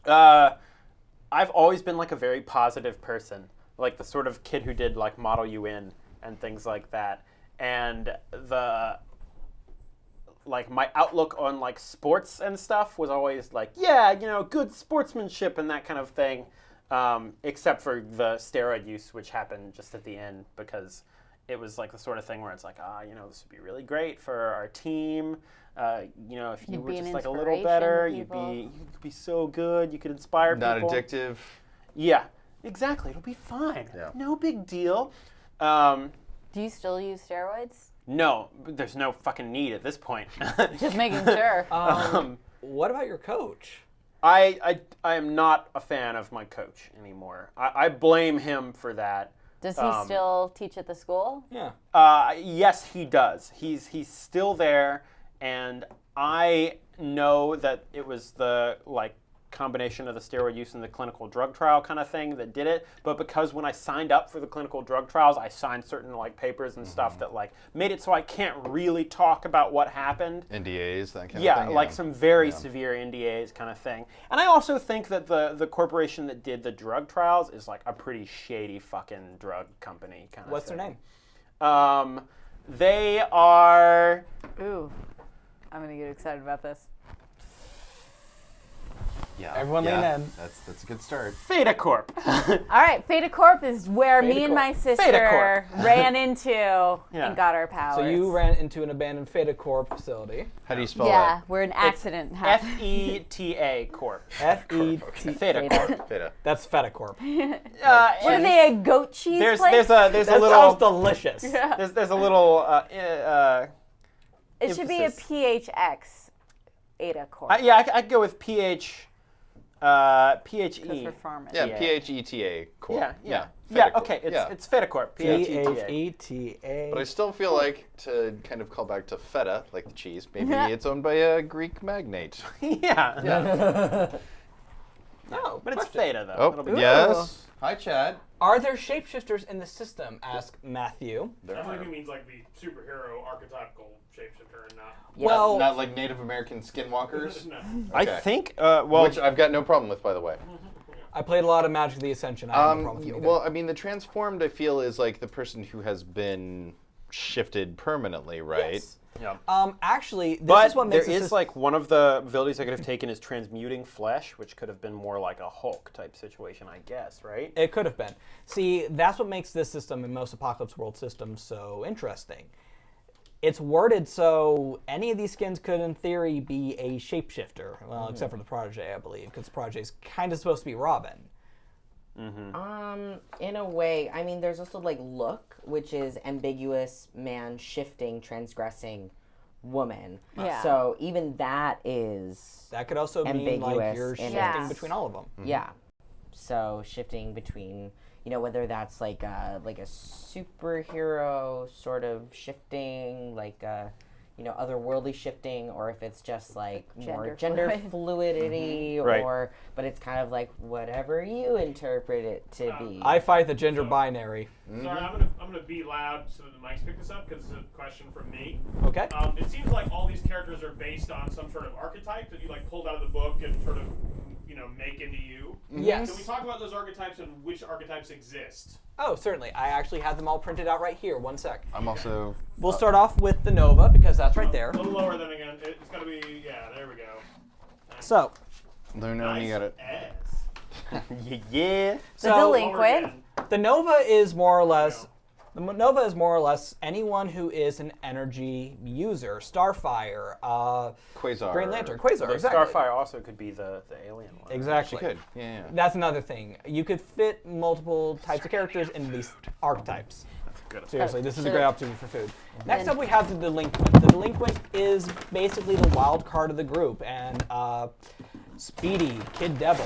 I've always been like a very positive person, like the sort of kid who did like Model UN and things like that, and like my outlook on like sports and stuff was always like, yeah, good sportsmanship and that kind of thing, except for the steroid use, which happened just at the end because it was like the sort of thing where it's like, this would be really great for our team. If you You'd were be an just like a little inspiration better, to you people. could be so good. You could inspire Not people. addictive. Yeah, exactly. It'll be fine. Yeah. No big deal. Do you still use steroids? No, there's no fucking need at this point. Just making sure. What about your coach? I am not a fan of my coach anymore. I blame him for that. Does he still teach at the school? Yeah. Yes, he does. He's still there, and I know that it was the like combination of the steroid use and the clinical drug trial kind of thing that did it. But because when I signed up for the clinical drug trials, I signed certain like papers and stuff that like made it so I can't really talk about what happened. NDAs, that kind of thing. Yeah, like some very severe NDAs kind of thing. And I also think that the corporation that did the drug trials is like a pretty shady fucking drug company kind of What's thing. their name? They are... Ooh, I'm gonna get excited about this. Yeah. Everyone lean in. That's a good start. Feta Corp. All right, Feta Corp is where me and Corp. my Feta sister Corp. ran into Yeah. and got our powers. So you ran into an abandoned Feta Corp facility. How do you spell Yeah, that? where an accident happened. FETA Corp. F-E-T. Feta Corp. Feta. That's Feta Corp. What are they, a goat cheese There's place? a That little sounds delicious. there's a little It should be a emphasis. PHX Ada Corp. I'd go with PHE. for pharmacy. Yeah, Yeah. PHETA Corp. Yeah. Feta Corp. Okay, Yeah. it's Feta Corp. PHETA. P-H-E-T-A. But I still feel like, to kind of call back to feta, like the cheese, maybe it's owned by a Greek magnate. Yeah. Oh, But it's question. Feta though. Oh, It'll be yes. Hi, Chad. Are there shapeshifters in the system? Asked Matthew. I believe he means like the superhero archetypical shapeshifter and not. Well, Not like Native American skinwalkers. No. I Okay. think well Which I've got no problem with, by the way. I played a lot of Magic the Ascension. I have no problem with them either. Well, I mean, the transformed, I feel, is like the person who has been shifted permanently, right? Yes. yeah. Actually, this But is what there makes is like one of the abilities I could have taken is transmuting flesh, which could have been more like a Hulk type situation, I guess, right? It could have been. See, that's what makes this system and most Apocalypse World systems so interesting. It's worded so any of these skins could, in theory, be a shapeshifter. Well, except for the Protege, I believe, because Protege is kind of supposed to be Robin. In a way, I mean, there's also like look, which is ambiguous man shifting, transgressing woman. Yeah. So even that is That could also mean like Ambiguous you're in shifting its- between all of them. yeah. So shifting between, you know, whether that's like a superhero sort of shifting, like you know, otherworldly shifting, or if it's just like more Gender gender fluidity, Right. or but it's kind of like whatever you interpret it to be. I fight the gender binary. Sorry, I'm gonna be loud so that the mics pick this up because it's a question from me. Okay. It seems like all these characters are based on some sort of archetype that you like pulled out of the book and sort of, you know, make into you. Yes. Can we talk about those archetypes and which archetypes exist? Oh, certainly. I actually have them all printed out right here. One sec. I'm also. We'll start off with the Nova because that's right there. A little lower than again. It's gotta be. Yeah, there we go. So, No, you got it. Ass. Yeah. The so Lower delinquent. again. the Nova is more or less. The Nova is more or less anyone who is an energy user. Starfire, Quasar. Green Lantern, Quasar, But exactly. Starfire also could be the alien one. Exactly. Good. Yeah. That's another thing. You could fit multiple types of characters into these archetypes. That's good. Seriously, this is a great opportunity for food. Next up, we have the Delinquent. The Delinquent is basically the wild card of the group, and Speedy, Kid Devil.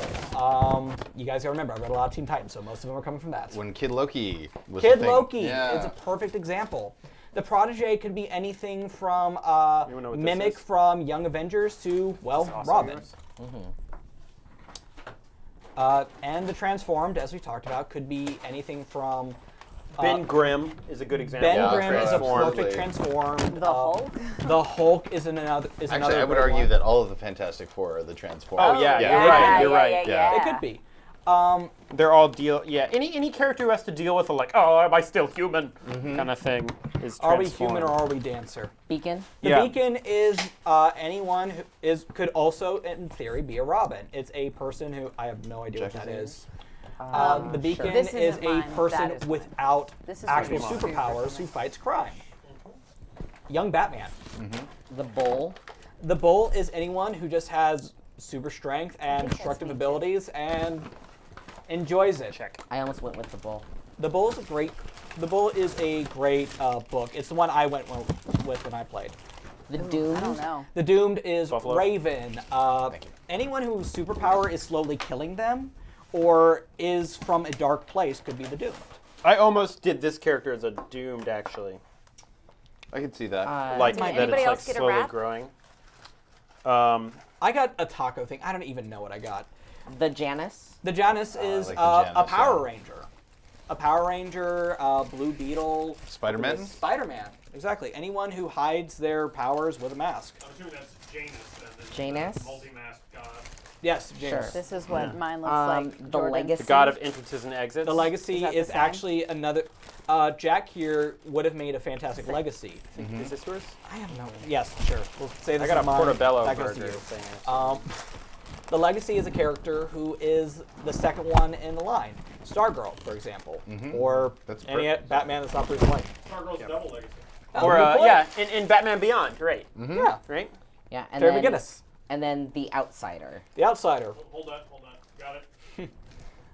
You guys gotta remember, I read a lot of Teen Titans, so most of them are coming from that. When Kid Loki was Kid the thing. Loki Yeah. is a perfect example. The Protege could be anything from know what this Mimic is? from Young Avengers to, well, Also Robin. yours? And the Transformed, as we talked about, could be anything from Ben Grimm is a good example. Ben Yeah, Grimm is a Transformed. perfect Transformed. The Hulk? The Hulk is another. Actually, I would great argue one. that all of the Fantastic Four are the Transformed. Oh, yeah, yeah. you're right. You're right. Yeah. It could be. They're all any character who has to deal with a like, oh, am I still human kind of thing is Are we transformed. human or are we dancer? Beacon. The Yeah. Beacon is anyone who could also, in theory, be a Robin. It's a person who I have no idea what Check that his is. The Beacon This is isn't a mine. That person is mine. without This is actual mine. superpowers who fights crime. Young Batman. The Bull. The Bull is anyone who just has super strength and destructive abilities and enjoys it. Check. I almost went with the Bull. The Bull is a great. The Bull is a great book. It's the one I went with when I played. The Doomed. I don't know. The Doomed is Buffalo. Raven. Thank you. Anyone whose superpower is slowly killing them, or is from a dark place, could be the Doomed. I almost did this character as a doomed actually. I could see that. Like Did that anybody it's like else get a slowly wrap? growing. I got a taco thing. I don't even know what I got. The Janus. The Janus is like the a Janus, Power yeah. Ranger. A Power Ranger, Blue Beetle. Spider-Man? Spider-Man, exactly. Anyone who hides their powers with a mask. I'm assuming that's Janus then. Janus? Multi-masked god. Yes, James. Sure. This is what mine looks like. The Jordan. Legacy. The god of entrances and exits. The Legacy that the is same? actually another. Jack here would have made a fantastic Legacy. Is this yours? I have no. Yes, sure. We'll say this I got is a mine. Portobello That goes to burger you. thing. The Legacy is a character who is the second one in the line. Stargirl, for example, or That's any perfect. Batman that's not Bruce Wayne. Stargirl's double legacy. Oh, Or good point. yeah, in Batman Beyond, right? Yeah. Right. Yeah, and Terry then McGinnis, and then the Outsider. the Outsider. Hold on. Got it.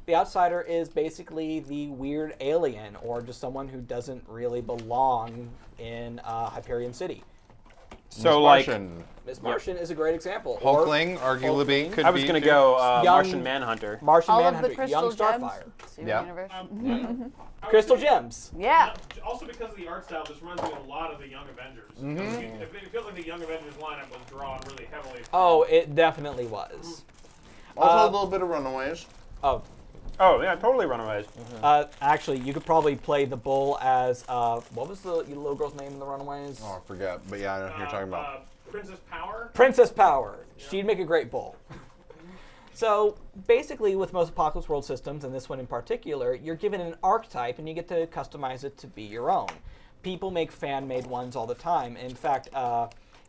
The Outsider is basically the weird alien, or just someone who doesn't really belong in Hyperion City. So like, Martian. Miss Martian is a great example. Or Hulkling, arguably, could I was be gonna too. go Young- Martian Manhunter. Martian All of Manhunter, the Crystal Young Gems. Starfire. Steven Yeah. Universe. I would Crystal say- Gems. Yeah. Also because of the art style, this reminds me a lot of the Young Avengers. It feels like the Young Avengers lineup was drawn really heavily. Oh, it definitely was. Also a little bit of Runaways. Oh, Oh yeah, totally Runaways. actually, you could probably play the bull as what was the little girl's name in the Runaways? Oh, I forget. But yeah, I know who you're talking about. Princess Power. Princess Power. She'd make a great bull. So basically, with most Apocalypse World systems, and this one in particular, you're given an archetype and you get to customize it to be your own. People make fan-made ones all the time. In fact,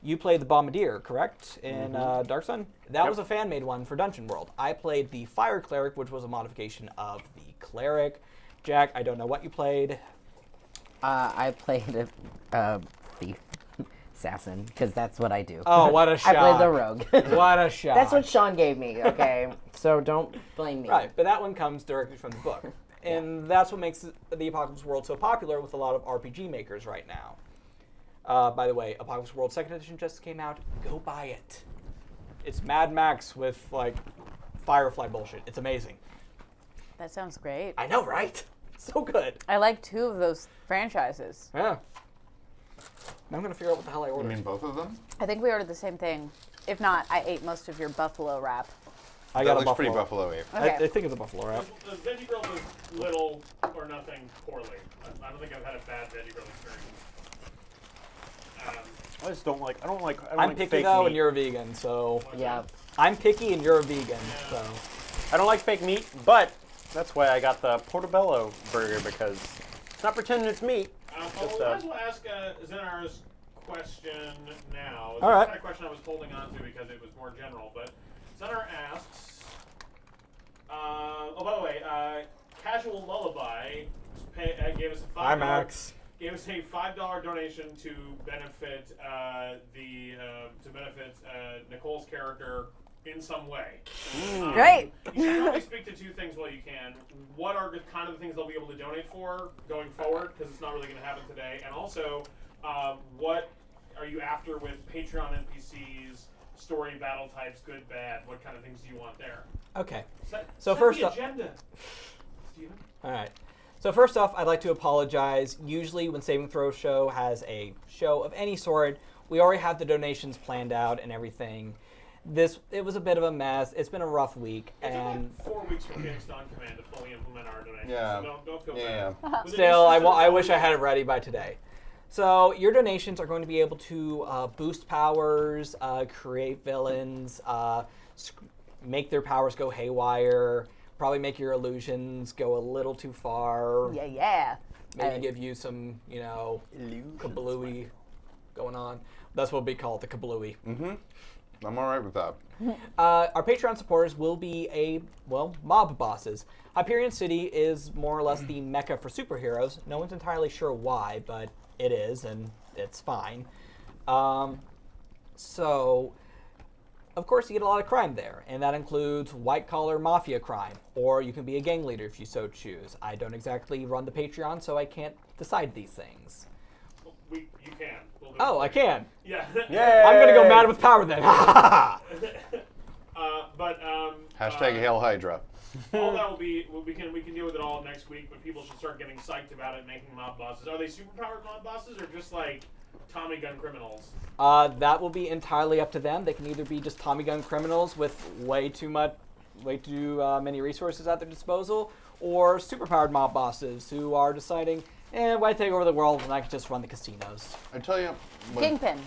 you played the Bombardier, correct, in Dark Sun? That was a fan-made one for Dungeon World. I played the Fire Cleric, which was a modification of the Cleric. Jack, I don't know what you played. I played the assassin because that's what I do. Oh, what a I shot. played the rogue. What a shot. That's what Sean gave me. Okay, so don't blame me. Right, but that one comes directly from the book. And that's what makes the Apocalypse World so popular with a lot of RPG makers right now. By the way, Apocalypse World 2nd Edition just came out. Go buy it. It's Mad Max with, like, Firefly bullshit. It's amazing. That sounds great. I know, right? So good. I like 2 of those franchises. Yeah. Now I'm going to figure out what the hell I You ordered. mean both of them? I think we ordered the same thing. If not, I ate most of your buffalo wrap. I That got a looks pretty buffalo. buffalo-y. Okay. I think it's a buffalo wrap. The Veggie Grill does little or nothing poorly. I don't think I've had a bad Veggie Grill experience. I just don't like. I don't like I'm picky, fake though, meat. and you're a vegan, so... Yeah. I'm picky, and you're a vegan, so... I don't like fake meat, but that's why I got the Portobello burger because it's not pretending it's meat. We might as well ask Zenar's question now. It's All right. the kind of question I was holding on to because it was more general. But Zenar asks, oh, by the way, Casual Lullaby gave us a $5. Hi, Max. Gave us a $5 donation to benefit Nicole's character in some way. Great. You should probably speak to 2 things while you can. What are the kind of the things they'll be able to donate for going forward? Because it's not really going to happen today. And also, what are you after with Patreon NPCs, story battle types, good, bad? What kind of things do you want there? Okay. Set first the up- agenda, Steven. All right. So first off, I'd like to apologize. Usually when Saving Throw Show has a show of any sort, we already have the donations planned out and everything. It was a bit of a mess. It's been a rough week, It took and like 4 weeks for Phoenix on Command to fully implement our donations. Yeah. So don't feel Yeah. bad. With the still, new I system, wish I had it ready by today. So your donations are going to be able to boost powers, create villains, make their powers go haywire, probably make your illusions go a little too far. Yeah. Maybe give you some, kablooey going on. That's what we call it, the kablooey. I'm all right with that. Our Patreon supporters will be mob bosses. Hyperion City is more or less the mecca for superheroes. No one's entirely sure why, but it is, and it's fine. So, of course, you get a lot of crime there, and that includes white-collar mafia crime, or you can be a gang leader if you so choose. I don't exactly run the Patreon, so I can't decide these things. You can. We'll do it Oh, for I you. can. Yeah. I'm gonna go mad with power then. Hashtag Hail Hydra. all that will be we can deal with it all next week, but people should start getting psyched about it, making mob bosses. Are they superpowered mob bosses or just like Tommy gun criminals? That will be entirely up to them. They can either be just Tommy gun criminals with way too much way too many resources at their disposal, or superpowered mob bosses who are deciding, why take over the world when I can just run the casinos? I tell you, Kingpin.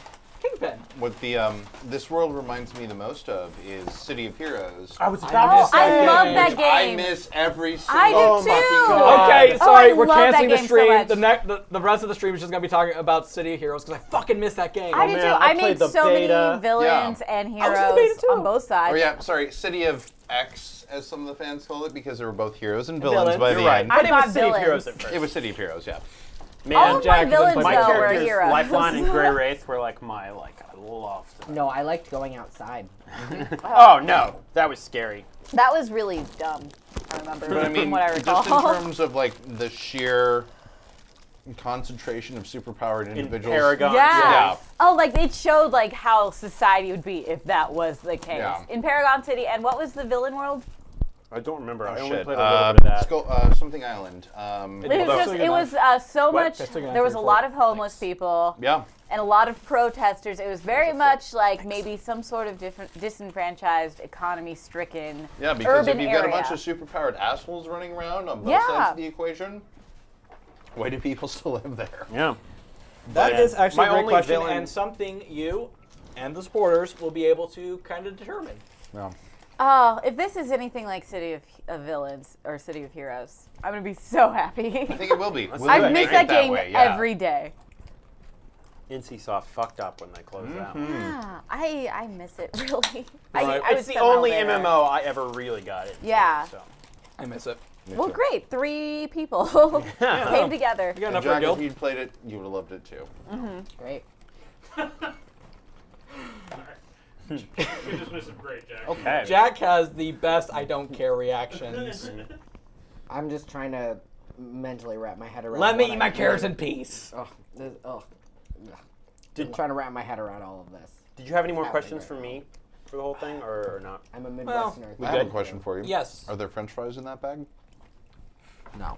Kingpin. what the this world reminds me the most of is City of Heroes. I was Oh, about to say. I love that which I game. miss every single I do fucking too. God. Okay, Oh, sorry, I we're love that canceling the game so stream. much. The rest of the stream is just gonna be talking about City of Heroes because I fucking miss that game. I do too. man, I I played made the so beta. many villains and I was in the beta heroes too. on both sides. Or yeah, sorry, City of X, as some of the fans call it, because they were both heroes and villains villains. by You're the right. end. I I think it was bought City of villains. Heroes at first. It was City of Heroes, yeah. Man, All of my Jack, villains my though were characters, heroes. Lifeline and Grey Wraith, were like I loved them. No, I liked going outside. Oh no, that was scary. That was really dumb. I remember But I mean, from what I recall. just in terms of like the sheer concentration of superpowered In individuals. Paragon. Yeah. Oh, like it showed like how society would be if that was the case. Yeah. In Paragon City, and what was the villain world? I don't remember. I Oh, only shit. played a little bit of that. Something Island. It was just, it was so much. There was a lot of homeless people Yeah. and a lot of protesters. It was very much like maybe some sort of different disenfranchised, economy-stricken Yeah, because urban if you've got a area. bunch of superpowered assholes running around on both Yeah. sides of the equation, why do people still live there? Yeah. That But is actually my a great only question, villain- and something you and the supporters will be able to kind of determine. Yeah. Oh, if this is anything like City of Villains or City of Heroes, I'm gonna be so happy. I think it will be. We'll I make miss it that game way, yeah. every day. NCSoft fucked up when they closed that. Yeah, I miss it really. Right. I would It's the somehow only there. MMO I ever really got it. Yeah. So. I miss it. Me Well, too. great. 3 people came together. You got And enough for a Jack, if guild? you'd played it, you would have loved it too. Great. You just missed it. Great, Jack. Okay. Jack has the best I don't care reactions. I'm just trying to mentally wrap my head around. Let me what eat I my did. carrots in peace. Oh, this, oh. Did- I'm trying to wrap my head around all of this. Did you have any more Happening questions right for now. me for the whole thing, or not? I'm a Midwesterner. I have a question for you. Yes. Are there French fries in that bag? No.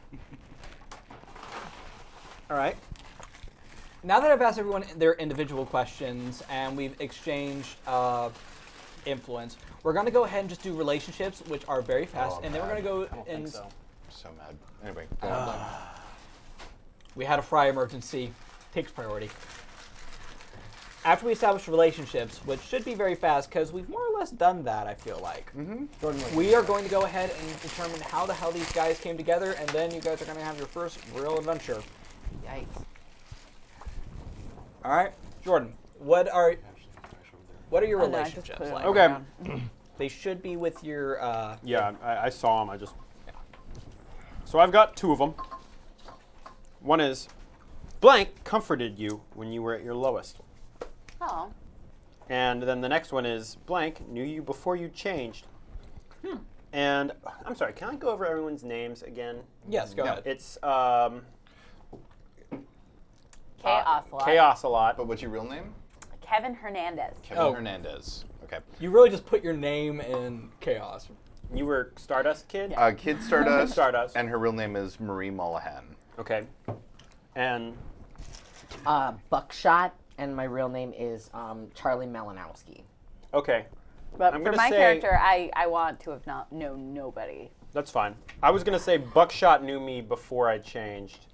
All right. Now that I've asked everyone their individual questions and we've exchanged influence, we're going to go ahead and just do relationships, which are very fast, Oh, and then we're going to go I don't and think so. So mad. Anyway, go on. we had a fry emergency. Takes priority. After we establish relationships, which should be very fast because we've more or less done that, I feel like. Jordan was We are going to go ahead and determine how the hell these guys came together, and then you guys are going to have your first real adventure. Yikes. All right, Jordan, what are your Oh, no, I just relationships put it like? on Okay. around. They should be with your. Yeah, I saw them. So I've got 2 of them. One is, blank comforted you when you were at your lowest. Oh. And then the next one is, blank knew you before you changed. And I'm sorry, can I go over everyone's names again? Yes, go ahead. It's Chaos a lot. Chaos a lot. But what's your real name? Kevin Hernandez. Kevin Oh. Hernandez. Okay. You really just put your name in chaos. You were Stardust Kid? Kid Stardust. Stardust. And her real name is Marie Mollahan. Okay. And Buckshot, and my real name is Charlie Malinowski. okay, But I'm for gonna my say- character, I want to have not known nobody. that's fine. I was gonna say Buckshot knew me before I changed,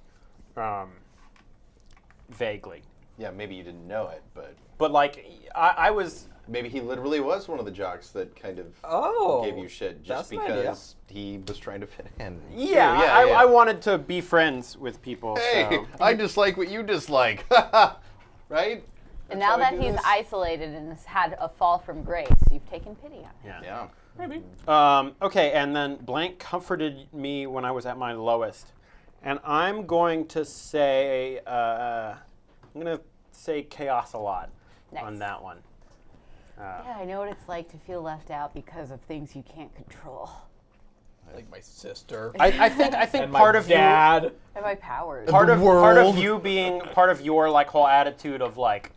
vaguely. Yeah, maybe you didn't know it, but But like, I was. maybe he literally was one of the jocks that kind of Oh, gave you shit just that's an idea. because he was trying to fit in. Yeah, too. I wanted to be friends with people. Hey, So. I dislike what you dislike. Right? And That's now how we that do he's this? isolated and has had a fall from grace, you've taken pity on him. Yeah. Yeah. Okay, and then blank comforted me when I was at my lowest, and I'm going to say chaos a lot Nice. on that one. Yeah, I know what it's like to feel left out because of things you can't control. like my sister. I think and part my of dad. And my powers. part The of world. you being part of your like whole attitude of like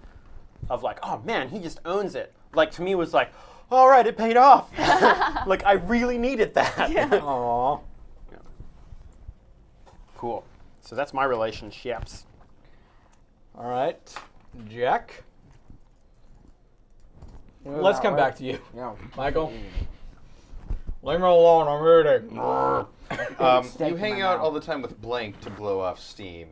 oh man, he just owns it. Like to me was like, all right, it paid off. Like I really needed that. Aww. Cool. So that's my relationships. All right, Jack. Let's come back to you, Yeah. Michael. Leave me alone, I'm eating. You hang out all the time with Blank to blow off steam.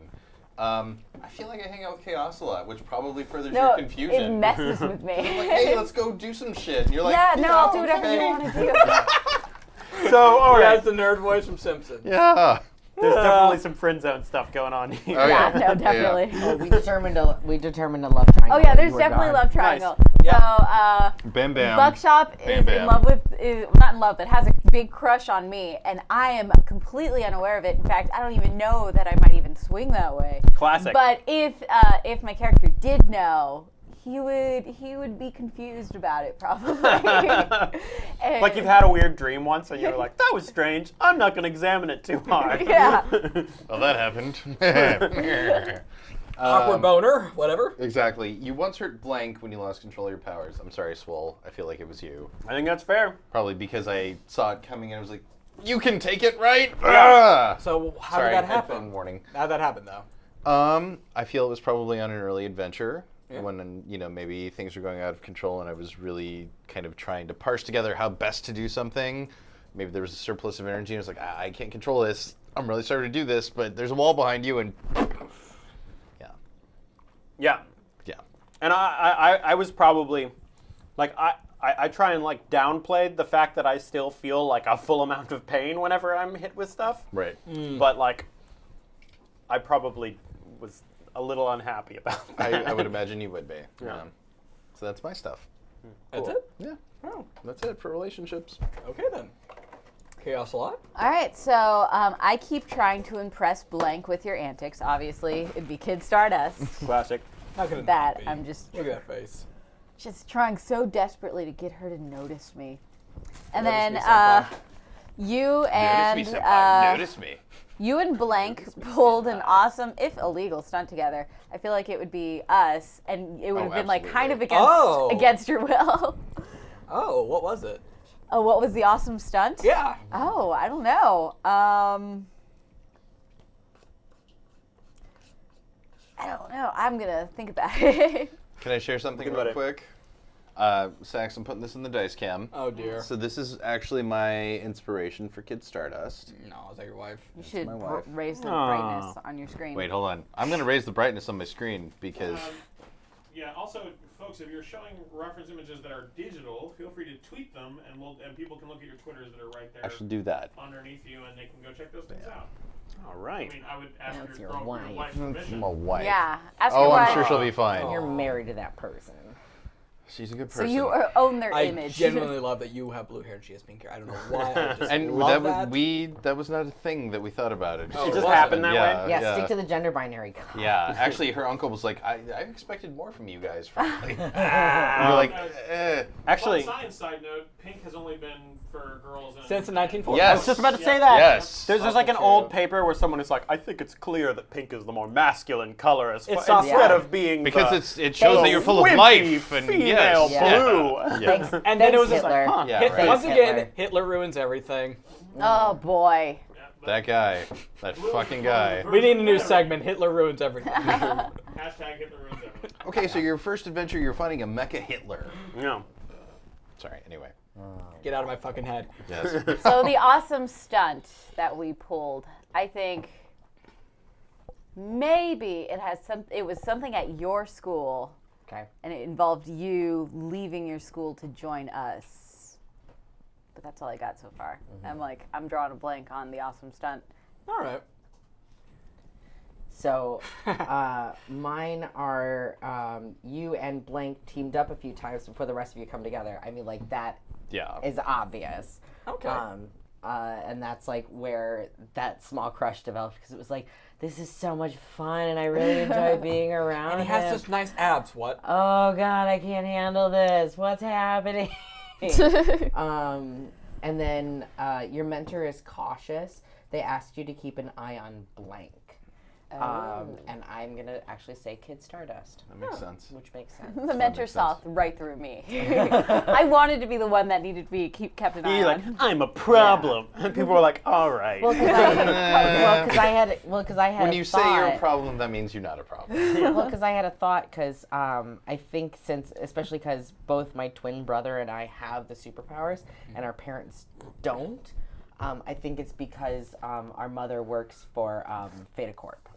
I feel like I hang out with Chaos a lot, which probably furthers your confusion. It messes with me. I'm like, hey, let's go do some shit. And you're like, yeah, no, I'll do whatever you want to do. So, all He right. has the nerd voice from Simpsons. Yeah. There's definitely some friend zone stuff going on here. Oh, Yeah, no, definitely. Oh, we determined a love triangle. Oh yeah, there's You were definitely gone. love triangle. Yeah. So Bam Bam. Buckshop Bam is Bam. in love with, not in love, but has a big crush on me, and I am completely unaware of it. In fact, I don't even know that I might even swing that way. Classic. But if my character did know, he would be confused about it probably. And- Like you've had a weird dream once and you're like, that was strange. I'm not going to examine it too hard. Yeah. Well, that happened. Awkward boner, whatever. Exactly. You once hurt Blank when you lost control of your powers. I'm sorry, Swole. I feel like it was you. I think that's fair. Probably because I saw it coming and I was like, you can take it, right? Yeah. Ah! So how Sorry, did that headphone happen? warning. How'd that happen, though? I feel it was probably on an early adventure Yeah. when, maybe things were going out of control and I was really kind of trying to parse together how best to do something. Maybe there was a surplus of energy and I was like, I can't control this. I'm really sorry to do this, but there's a wall behind you and Yeah. yeah. And I was probably, like, I try and, like, downplay the fact that I still feel, like, a full amount of pain whenever I'm hit with stuff. Right. But, like, I probably was a little unhappy about that. I would imagine you would be. Yeah. So that's my stuff. That's Cool. it? Yeah. Oh, That's it for relationships. okay then. Chaos a lot? All right, so I keep trying to impress Blank with your antics. Obviously, it'd be Kid Stardust. Classic. How could it that not be? I'm just Look at that face. trying so desperately to get her to notice me. And Notice then me, senpai. you Notice me, and senpai. Notice me. you and Blank pulled an awesome, if illegal, stunt together. I feel like it would be us, and it would have been like kind of absolutely. against your will. Oh, what was it? Oh, what was the awesome stunt? Yeah. Oh, I don't know. I don't know. I'm gonna think about it. Can I share something Think about real it. quick? Sax, I'm putting this in the dice cam. Oh dear. So this is actually my inspiration for Kid Stardust. No, is that your wife? You should my wife. raise the Aw. brightness on your screen. Wait, hold on. I'm going to raise the brightness on my screen because... Yeah. Also, folks, if you're showing reference images that are digital, feel free to tweet them, and people can look at your Twitters that are right there I should do that. underneath you, and they can go check those things out. All I right. mean, I would ask That's your your girlfriend, wife. your wife's permission. My wife. Yeah. Ask Oh, her I'm why. sure she'll be fine. You're married to that person. She's a good So person. you own their I image. genuinely love that you have blue hair and she has pink hair. I don't know why. I just and love that was not a thing that we thought about it. Oh, It just was happened that yeah, way? Yeah, stick to the gender binary. Yeah, actually, her uncle was like, I expected more from you guys, frankly. And you're like, Actually, Fun science side note: pink has only been for girls and Since the 1940s. Yes. I was just about to say that. Yes. There's like an Also old true. paper where someone is like, I think it's clear that pink is the more masculine color It's instead soft. of being because the it shows that you're full of wimpy life and female yes. blue. Yeah. And then it was Thanks, just Hitler. like, huh. Yeah, Hit- right. Once Thanks, again, Hitler. Hitler ruins everything. Oh boy. Yeah, but That guy. That blue fucking is guy. We need a new segment. Hitler ruins everything. Hashtag Hitler ruins everything. Okay, so your first adventure, you're finding a mecha Hitler. Yeah. Sorry, anyway. Get out of my fucking head. Yes. So the awesome stunt that we pulled, I think maybe it was something at your school. Okay. And it involved you leaving your school to join us. But that's all I got so far. I'm drawing a blank on the awesome stunt. All right. So, mine are you and Blank teamed up a few times before the rest of you come together. I mean, like, that Yeah. is obvious. Okay. And that's like where that small crush developed because it was like, this is so much fun and I really enjoy being around And he has him. such nice abs. What? Oh God, I can't handle this. What's happening? And then your mentor is cautious. They asked you to keep an eye on Blank. And I'm gonna actually say Kid Stardust, That makes sense. which makes sense. The mentor makes saw sense. right through me. I wanted to be the one that needed to be kept an eye You're like, on. I'm a problem. And people were like, all right. Well, because I had. When a you thought, say you're a problem, that means you're not a problem. Well, because I had a thought, because I think especially because both my twin brother and I have the superpowers, and our parents don't. I think it's because our mother works for Feta Corp.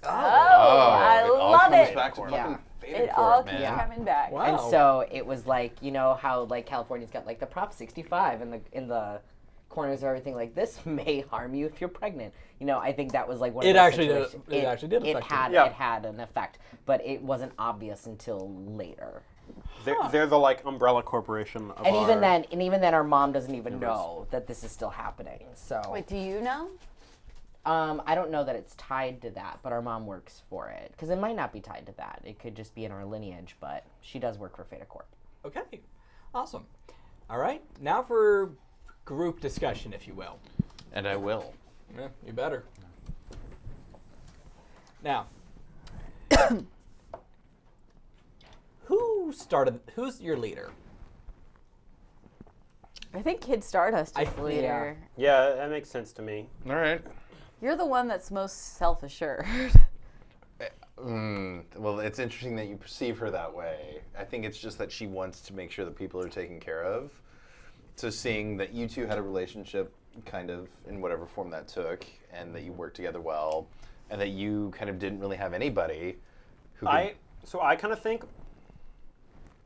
I it all love comes it. back to Yeah. fucking Feta It Corp, all man. keeps coming back. Wow. And so it was like, you know how like California's got like the Prop 65 in the corners or everything, like this may harm you if you're pregnant. You know, I think that was like one of It those actually did- situations. it actually did affect had you. Yeah. it had an effect, but it wasn't obvious until later. They're the like umbrella corporation of And our... even then our mom doesn't even know that this is still happening. So Wait, do you know? I don't know that it's tied to that, but our mom works for it, because it might not be tied to that. It could just be in our lineage, but she does work for Feta Corp. Okay, awesome. All right, now for group discussion, if you will. And I will. Yeah, you better. Now, who's your leader? I think Kid Stardust is I- the leader. Yeah, that makes sense to me. All right. You're the one that's most self-assured. Well, it's interesting that you perceive her that way. I think it's just that she wants to make sure that people are taken care of. So seeing that you two had a relationship, kind of, in whatever form that took, and that you worked together well, and that you kind of didn't really have anybody who could... So I kind of think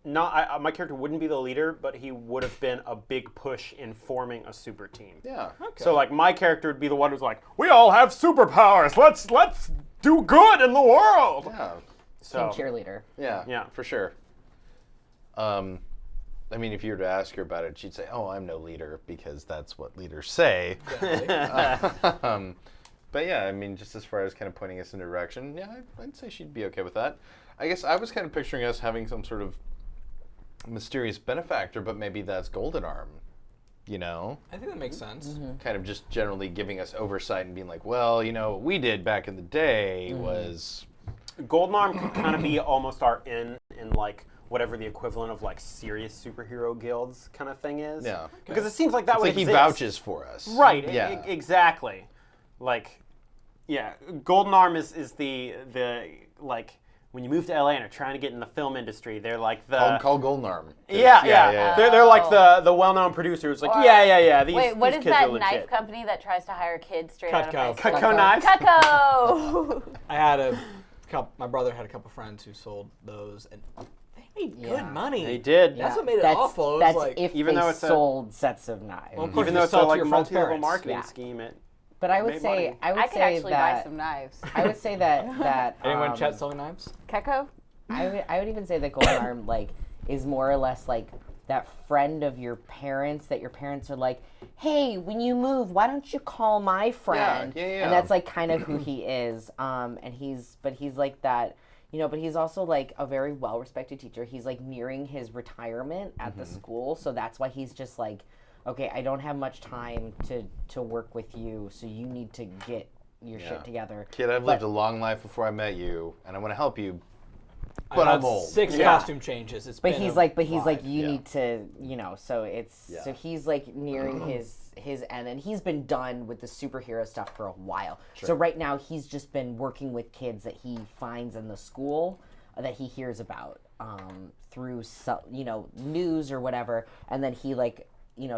my character wouldn't be the leader, but he would have been a big push in forming a super team. Yeah. So like my character would be the one who's like, we all have superpowers. Let's do good in the world. Yeah. So Team cheerleader. Yeah. Yeah. For sure. I mean, if you were to ask her about it, she'd say, "Oh, I'm no leader," because that's what leaders say. But yeah, I mean, just as far as kind of pointing us in a direction, yeah, I'd say she'd be okay with that. I guess I was kind of picturing us having some sort of mysterious benefactor, but maybe that's Golden Arm, you know? I think that makes sense. Kind of just generally giving us oversight and being like, well, you know, what we did back in the day was... Golden Arm could kind of be almost our in like whatever the equivalent of like serious superhero guilds kind of thing is. Yeah. Because it seems like that It's would like he exist. vouches for us. Right. Yeah. Exactly. Like, yeah, Golden Arm is the like when you move to LA and are trying to get in the film industry, they're like the Call Golden Arm. yeah. They're like the well-known producers. Like Or- yeah. These Wait, what these is kids that are knife legit. company that tries to hire kids straight out of high Cutco. school? Cutco knives. Cutco! I had my brother had a couple friends who sold those, and they made Yeah. good money. They did. That's what made it That's, awful. It was that's like, if even they though it's a- sold sets of knives. Well, of course Even you though it's a sell to like your friend's multi-level parents. marketing Yeah. scheme, it But I would made say money. I would I could say actually that buy some knives. I would say that anyone Chet selling knives? Cutco? I would even say that Golden Arm like is more or less like that friend of your parents that your parents are like, hey, when you move, why don't you call my friend? yeah. And that's like kind of who he is. And he's like that, you know, but he's also like a very well respected teacher. He's like nearing his retirement at the school, so that's why he's just like, okay, I don't have much time to work with you, so you need to get your shit together. Kid, I've lived a long life before I met you, and I want to help you, but I've I'm had old. 6 Yeah. costume changes. It's But been he's a like, ride. you Yeah. need to, you know. So it's Yeah. so he's like nearing his end, and he's been done with the superhero stuff for a while. So right now he's just been working with kids that he finds in the school that he hears about through news or whatever, and then he like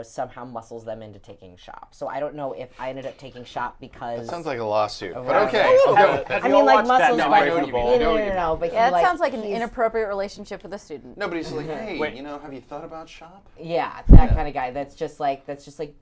somehow muscles them into taking shop. So I don't know if I ended up taking shop because Sounds like a lawsuit, but whatever. okay. Have I you mean all like watched that muscles No, by I know what you mean. no, but Yeah, he, that sounds like an he's- inappropriate relationship with a student. Nobody's like, hey, Wait. you know, have you thought about shop? Yeah, that kind of guy. That's just like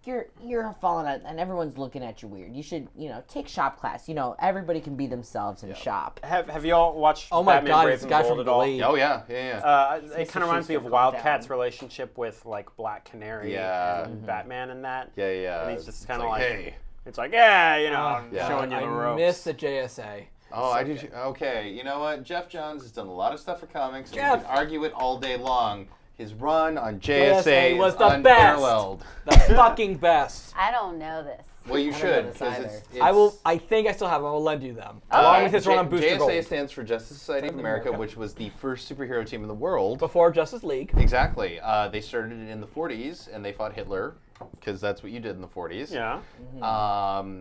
you're falling out, and everyone's looking at you weird. You should take shop class. Everybody can be themselves in shop. Have you all watched Oh my Batman God, Brave it's the and guy Bold from at all? Glee. Oh yeah. It kind of reminds me of calm Wildcat's down. relationship with like Black Canary Yeah. and Batman and that. Yeah. And he's just It's kind of like, hey. it's like, I'm Yeah. showing you the I ropes. miss the JSA. Oh, I do. Okay, you know what? Jeff Johns has done a lot of stuff for comics, and Jeff. we can argue it all day long. His run on JSA JSA was is the best. unparalleled. The fucking best. I don't know this. Well, you I don't should, know this because either. it's. I will. I think I still have them. I will lend you them. Okay. Along with his run on Booster JSA Gold. stands for Justice Society of America, America. which was the first superhero team in the world. Before Justice League. Exactly. They started it in the 40s, and they fought Hitler, because that's what you did in the 40s. Yeah.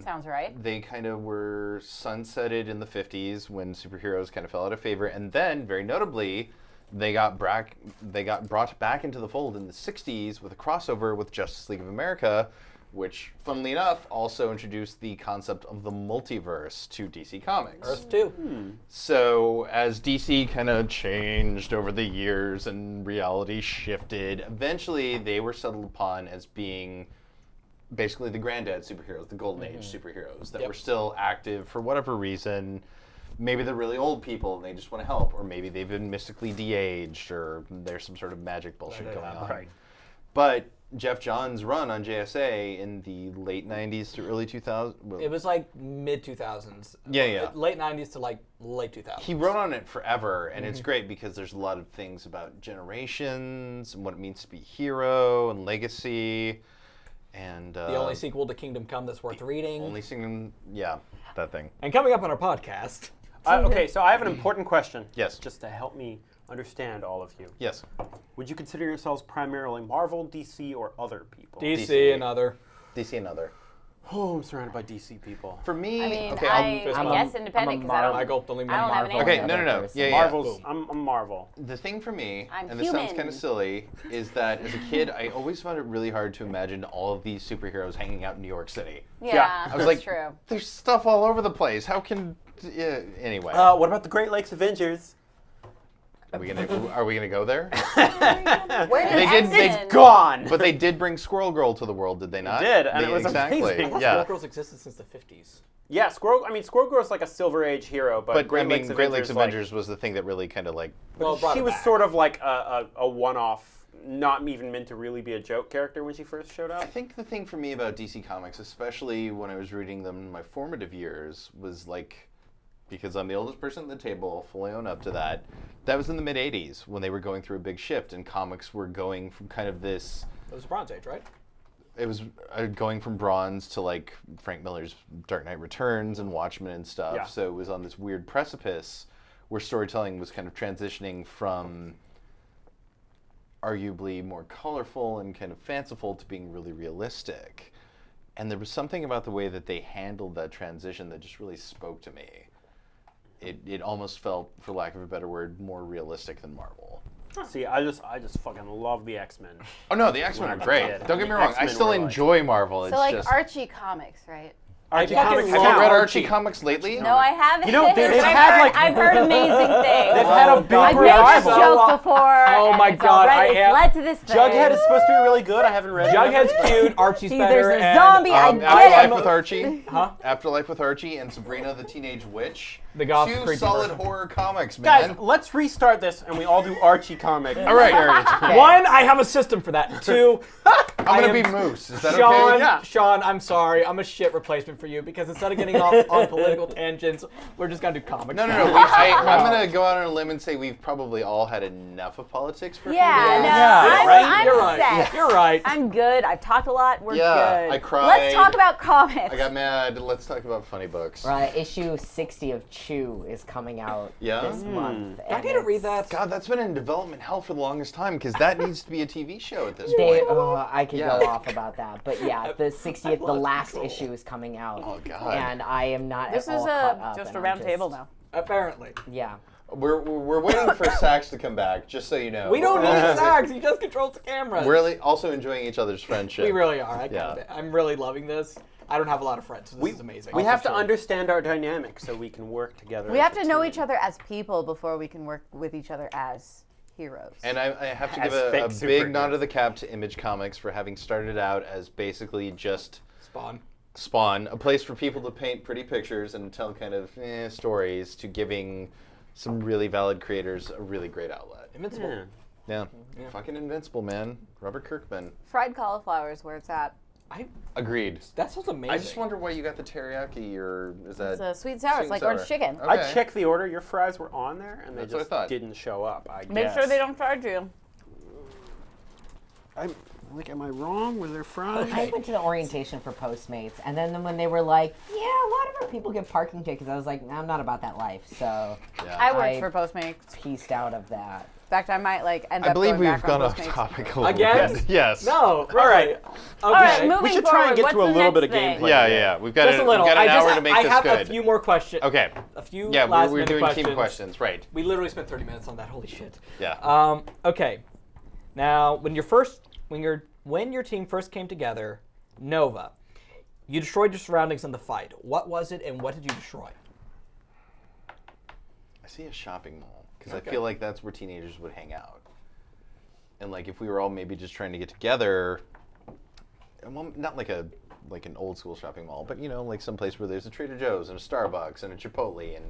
Sounds right. They kind of were sunsetted in the 50s when superheroes kind of fell out of favor, and then, very notably, they got brought back into the fold in the 60s with a crossover with Justice League of America, which, funnily enough, also introduced the concept of the multiverse to DC Comics. Earth 2. So as DC kind of changed over the years and reality shifted, eventually they were settled upon as being basically the granddad superheroes, the golden age superheroes that were still active for whatever reason. Maybe they're really old people and they just want to help, or maybe they've been mystically de-aged, or there's some sort of magic bullshit going on. Right. But Jeff Johns' run on JSA in the late 90s to early 2000s. Well, It was like mid 2000s. Yeah. Late 90s to like late 2000s. he wrote on it forever, and it's great because there's a lot of things about generations and what it means to be hero and legacy. And the only sequel to Kingdom Come that's worth reading. only singing, yeah, that thing. And coming up on our podcast. Okay, so I have an important question. Yes. Just to help me understand all of you. Yes. Would you consider yourselves primarily Marvel, DC, or other people? DC and other. DC another. Oh, I'm surrounded by DC people. For me, I mean, okay, I guess independent because I don't. Michael, don't leave me I on don't have an Marvel. answer. Okay, no. Yeah. Marvel's. I'm Marvel. The thing for me, I'm and this sounds human. kind of silly, is that as a kid, I always found it really hard to imagine all of these superheroes hanging out in New York City. Yeah, I was that's like, true. there's stuff all over the place. How can, anyway. What about the Great Lakes Avengers? Are we gonna go there? Where They did- they- X-Men? Gone. But they did bring Squirrel Girl to the world, did they not? did, and it was exactly. amazing. Squirrel Yeah. Girls existed since the 50s. Yeah, Squirrel Girl's like a Silver Age hero, but, But Great I mean, Lakes Great Avengers, Lakes Avengers was the thing that really kind of like. Well, brought she it was back. sort of like a one-off, not even meant to really be a joke character when she first showed I up. think the thing for me about DC Comics, especially when I was reading them in my formative years, was like, because I'm the oldest person at the table, I'll fully own up to that. That was in the mid '80s when they were going through a big shift, and comics were going from kind of this. It was the Bronze Age, right? It was going from Bronze to like Frank Miller's Dark Knight Returns and Watchmen and stuff. Yeah. So it was on this weird precipice where storytelling was kind of transitioning from arguably more colorful and kind of fanciful to being really realistic. And there was something about the way that they handled that transition that just really spoke to me. It almost felt, for lack of a better word, more realistic than Marvel. See, I just fucking love the X-Men. Oh no, the X-Men are great. kid. Don't get me The wrong, I X-Men still were like- enjoy Marvel. It's So like just. Archie comics, right? Archie fucking comics love Have you read Archie. Archie comics lately? No, I haven't. You know, they've But had, like- I've heard amazing things. They've had a big I've made this revival. joke before. Oh and my it's God, already- I am- It's led to this thing. Jughead is supposed to be really good. I haven't read it. Jughead's cute, Archie's See, better, there's a and zombie, I Afterlife get it. with Archie. Huh? Afterlife with Archie and Sabrina the Teenage Witch. The goth Two creepy solid version. horror comics, man. Guys, let's restart this and we all do Archie comic. All right. Okay. One, I have a system for that. Two, I'm gonna am- be Moose. Is that Sean, okay? Yeah. Sean, I'm sorry. I'm a shit replacement for you because instead of getting off on political tangents, we're just gonna do comics. No. now. I'm gonna go out on a limb and say we've probably all had enough of politics for a few Yeah, days. no, Yeah, I'm, right? I'm You're right. set. You're right. I'm good. I've talked a lot. We're Yeah, good. I cried. Let's talk about comics. I got mad. Let's talk about funny books. Right, issue 60 of Chew is coming out Yeah? this month. I and need to read it's- that. God, that's been in development hell for the longest time because that needs to be a TV show at this They, point. I could Yeah. go off about that, but yeah, the 60th, the lost last control. issue is coming out. Oh, God. And I am not This at is all caught up. just and a I'm round table just- now. Apparently. Yeah. We're waiting for Sax to come back, just so you know. We don't need Sax. He just controls the camera. We're really also enjoying each other's friendship. We really are. Yeah. I'm really loving this. I don't have a lot of friends, so this is amazing. We have to Sure. understand our dynamic so we can work together. We as have a to know team. each other as people before we can work with each other as heroes. And I have to As give fake a big superheroes. nod of the cap to Image Comics for having started out as basically just Spawn, a place for people to paint pretty pictures and tell kind of stories, to giving some really valid creators a really great outlet. Invincible. Yeah. Yeah. Fucking Invincible, man. Robert Kirkman. Fried cauliflower is where it's at. Agreed. That sounds amazing. I just wonder why you got the teriyaki, or is that... It's a sweet and sour. Sweet It's like and orange sour. chicken. Okay. I checked the order. Your fries were on there, and they That's what I just thought. didn't show up. I Make guess. sure they don't charge you. Like, am I wrong? Were there fries? I went to the orientation for Postmates, and then when they were like, yeah, a lot of our people get parking tickets, I was like, nah, I'm not about that life, so I worked for Postmates. pieced out of that. In fact, I might like end I up believe going we've back gone on off Postmates. topic a little Again? bit. Yes. No. All right. Okay. All right, moving We should try and forward, get to a what's the little bit next of thing? gameplay. Yeah. We've got, Just a little. we've got an hour to make I this have good. a few more questions. Okay. A few Yeah, last we're minute doing questions. team questions, right? We literally spent 30 minutes on that. Holy shit. Yeah. Okay. Now, when your team first came together, Nova, you destroyed your surroundings in the fight. What was it, and what did you destroy? I see a shopping mall because I feel like that's where teenagers would hang out. And like if we were all maybe just trying to get together, well, not like an old school shopping mall, but like some place where there's a Trader Joe's and a Starbucks and a Chipotle and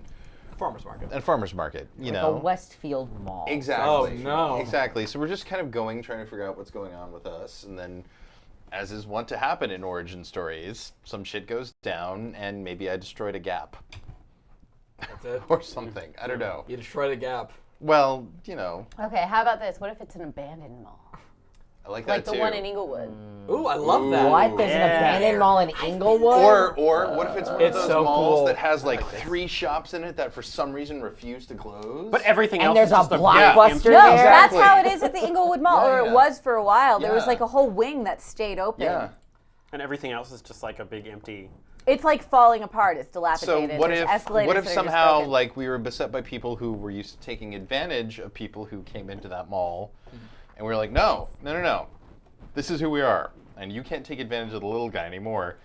Farmer's market. farmers market, Like a Westfield mall. Exactly. Oh, no. Exactly. So we're just kind of trying to figure out what's going on with us, and then, as is wont to happen in origin stories, some shit goes down, and maybe I destroyed a Gap That's it. or something. I don't know. You destroyed a Gap. Well, Okay, how about this? What if it's an abandoned mall? I like that Like the too. one in Inglewood. Ooh, I love that. What? There's an abandoned mall in Inglewood? Or what if it's one It's of those so malls cool. that has like 3 shops in it that for some reason refuse to close? But everything And else there's is a just Blockbuster empty. No, there. that's Exactly. how it is at the Inglewood Mall, Yeah, or yeah. it was for a while. There was Yeah. like a whole wing that stayed open. Yeah. And everything else is just like a big empty. It's like falling apart. It's So dilapidated. what There's if escalators what if that are just somehow broken. like we were beset by people who were used to taking advantage of people who came into that mall, and we were like, no, this is who we are, and you can't take advantage of the little guy anymore,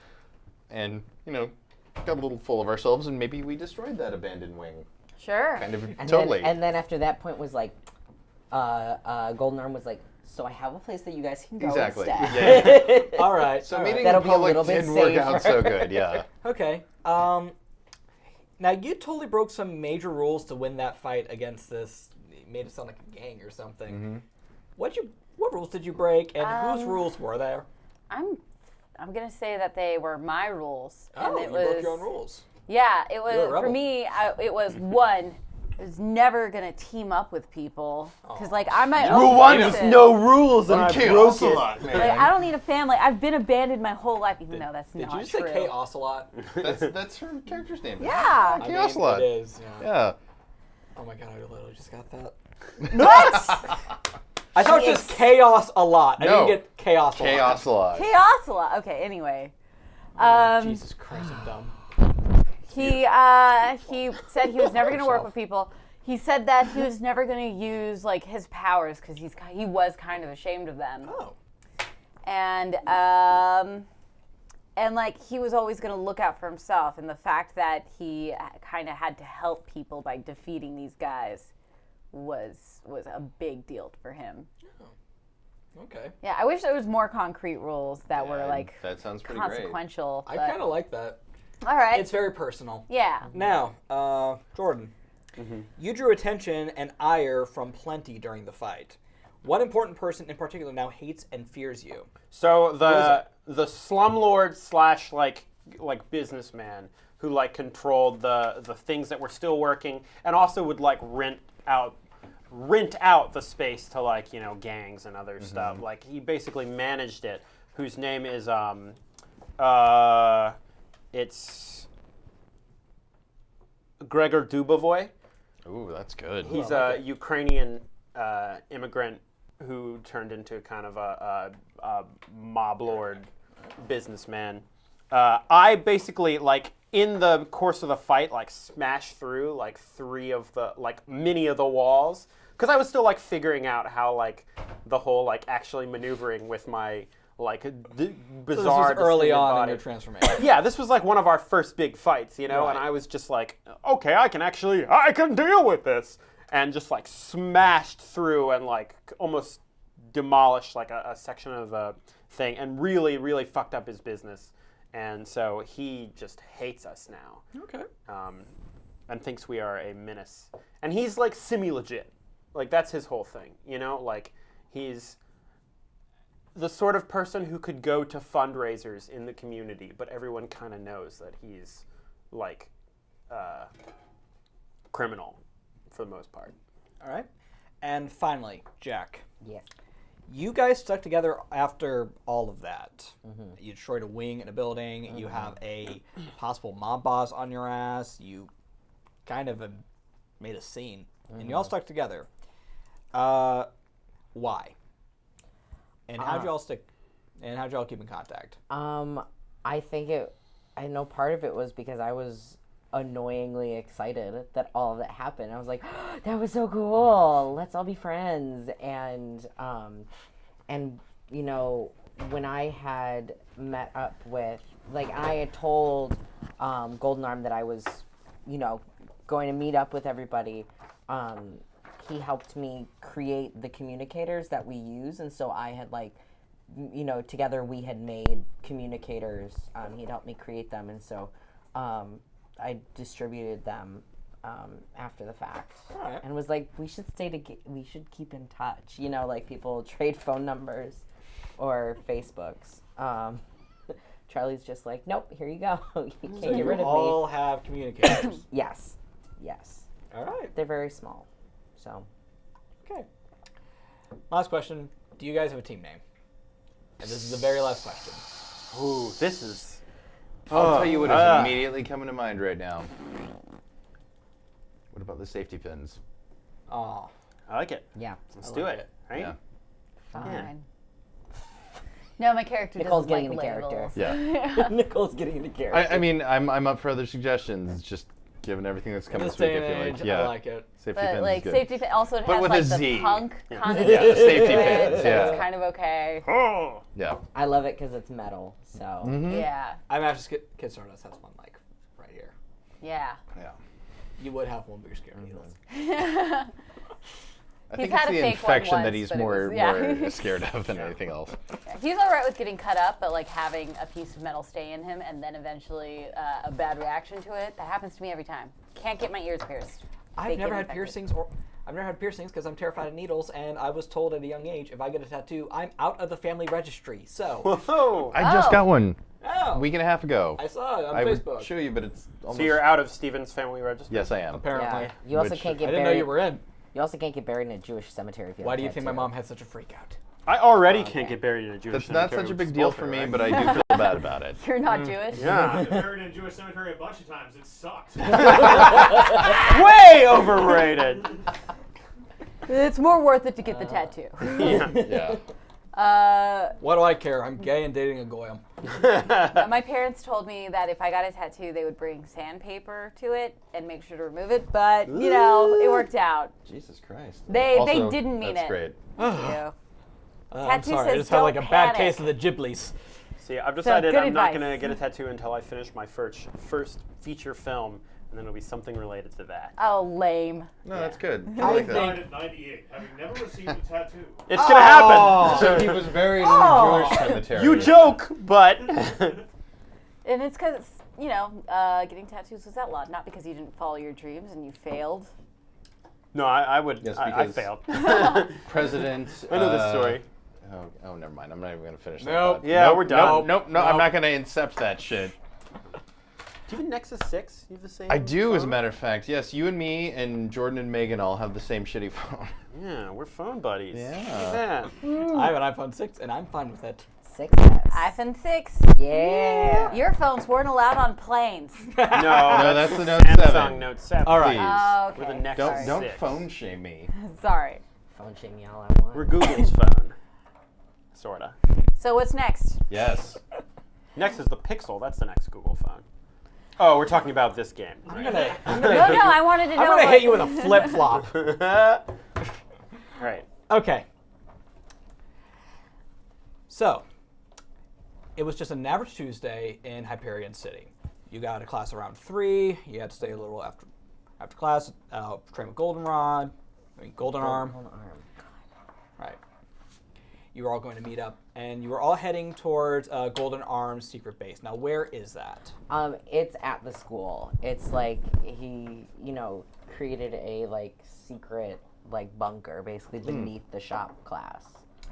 and got a little full of ourselves, and maybe we destroyed that abandoned wing, Sure. kind of And totally. Then, and then after that point was like, Golden Arm was like, so I have a place that you guys can go Exactly. instead. Yeah. All right. So all right. meeting That'll the be a little public bit didn't work out so safer. good. Yeah. Okay. Now you totally broke some major rules to win that fight against this. It made it sound like a gang or something. Mm-hmm. What rules did you break, and whose rules were there? I'm gonna say that they were my rules, and Oh, it you was broke your own rules. Yeah, it You're a was rebel. for me. It was one. I was never gonna team up with people because like I'm my own person. rules, I'm chaos a lot, man. Like, I don't need a family. I've been abandoned my whole life, even though that's Did not you just true. say chaos a lot? That's her character's name. Yeah. I Chaos mean, a lot. It is. Yeah. Yeah. Oh my god, I literally just got that. I thought it was just chaos a lot. I No. didn't get chaos a lot. Chaos a lot. Chaos a lot. Okay. Anyway, Jesus Christ, I'm dumb. he said he was never going to work with people. He said that he was never going to use like his powers because he was kind of ashamed of them. Oh. And like he was always going to look out for himself, and the fact that he kind of had to help people by defeating these guys was a big deal for him. Okay. Yeah, I wish there was more concrete rules that were Yeah, like that sounds pretty great. consequential. I but- kind of like that. all right. It's very personal. Yeah. Now, Jordan, you drew attention and ire from plenty during the fight. What important person in particular now hates and fears you? So the slumlord slash like businessman who like controlled the things that were still working and also would like rent out the space to like gangs and other stuff. Like he basically managed it. Whose name is it's Gregor Dubovoi. Ooh, that's good. He's a Ukrainian immigrant who turned into kind of a mob lord businessman. I basically like in the course of the fight like smashed through like many of the walls because I was still like figuring out how like the whole like actually maneuvering with my like bizarre. So this was early distorted on body. in your transformation. Yeah, this was like one of our first big fights, Right. and I was just like, okay, I can deal with this, and just like smashed through and like almost demolished like a section of a thing, and really, really fucked up his business, and so he just hates us now, Okay. and thinks we are a menace, and he's like semi-legit, like that's his whole thing, like he's the sort of person who could go to fundraisers in the community, but everyone kind of knows that he's like criminal for the most part. All right. And finally, Jack. Yeah. You guys stuck together after all of that. You destroyed a wing in a building. You have a possible mob boss on your ass. You kind of made a scene, and you all stuck together. Why? And how'd y'all stick? And how'd y'all keep in contact? I know part of it was because I was annoyingly excited that all of that happened. I was like, oh, that was so cool. Let's all be friends. And you know, when I had met up with, like, I had told Golden Arm that I was, you know, going to meet up with everybody. He helped me create the communicators that we use, and so I had, like, you know, together we had made communicators. He'd helped me create them, and so I distributed them after the fact, and was like, we should we should keep in touch. You know, like, people trade phone numbers or Facebooks. Charlie's just like, nope, here you go. You can't get rid of me. All have communicators. Yes. All right. They're very small, so. Okay. Last question. Do you guys have a team name? And this is the very last question. Ooh, this is. I'll tell you what is immediately coming to mind right now. What about the safety pins? Oh, I like it. Yeah. Let's I do like it. Right? Yeah. Fine. No, my character Nicole's doesn't getting like into character. labels. Yeah. Nicole's getting into character. I mean, I'm up for other suggestions. It's just given everything that's coming this this week, day I feel and like, age, yeah. I like it. Safety But pins like is good. safety pin also it But has with like a the Z. punk Yeah. connotation Yeah, safety to it, pins, so yeah. it's kind of okay. Oh. Yeah. I love it because it's metal, so. Yeah. I'm actually Kid Stardust has one like right here. Yeah. Yeah. You would have one, but you're scared of needles. I He's think it's had a the fake one infection that once, he's but it more was- yeah. more scared of than anything else. He's all right with getting cut up, but like having a piece of metal stay in him and then eventually a bad reaction to it, that happens to me every time. Can't get my ears pierced. They I've get never had infected. piercings I've never had piercings because I'm terrified of needles, and I was told at a young age if I get a tattoo, I'm out of the family registry. So, Whoa. I just got one oh, a week and a half ago. I saw it on I Facebook. would show you, but it's almost... So you're out of Steven's family register? Yes, I am. Apparently, Yeah. You also Which- can't I get didn't know buried. you were in. You also can't get buried in a Jewish cemetery if you have Why a do you think my tattoo. mom had such a freak out? I already Okay. can't get buried in a Jewish That's cemetery. not such a which big is deal bullshit, for me, right? but I do feel bad about it. You're not Jewish? Yeah. I've been buried in a Jewish cemetery a bunch of times. It sucked. Way overrated. It's more worth it to get the tattoo. Yeah. Yeah. What do I care? I'm gay and dating a goyim. My parents told me that if I got a tattoo, they would bring sandpaper to it and make sure to remove it, but, you know, it worked out. Jesus Christ. They Also, didn't mean that's it. great. Yeah. I'm Tattoo sorry, I says just had like a don't bad panic. case of the Ghiblies. See, I've decided good I'm not advice. going to get a tattoo until I finish my first feature film, and then it'll be something related to that. Oh, lame. No, that's good. I I like Died that. at 98, having never received a tattoo. It's going to happen! So he was buried in a Jewish cemetery. You joke, but... And it's because, you know, getting tattoos was outlawed, not because you didn't follow your dreams and you failed. No, I would. Yes, I because- failed. President. I know this story. Oh, never mind. I'm not even going to finish that. Nope. thought. Yeah, Nope, we're done. Nope. I'm not going to incept that shit. Do you have a Nexus 6? You have the same I do, as a phone? matter of fact. Yes, you and me and Jordan and Megan all have the same shitty phone. Yeah, we're phone buddies. Yeah. Look at that. I have an iPhone 6, and I'm fine with it. 6S. iPhone 6. Yeah. Your phones weren't allowed on planes. No, that's the Note Samsung 7. Note 7. All right. Oh, We're the okay. Nexus Sorry. Don't 6. phone shame me. Sorry. Phone shame y'all I want. We're Google's phone. Sorta. So what's next? Yes. Next is the Pixel. That's the next Google phone. Oh, we're talking about this game. I'm right? gonna No, I wanted to know. I'm gonna what- hit you with a flip flop. Right. Okay. So, it was just an average Tuesday in Hyperion City. You got a class around 3. You had to stay a little after class. Train with Golden Arm. Hold on. Right. You were all going to meet up, and you were all heading towards Golden Arm's secret base. Now, where is that? It's at the school. It's like he, you know, created a like secret like bunker basically beneath the shop class.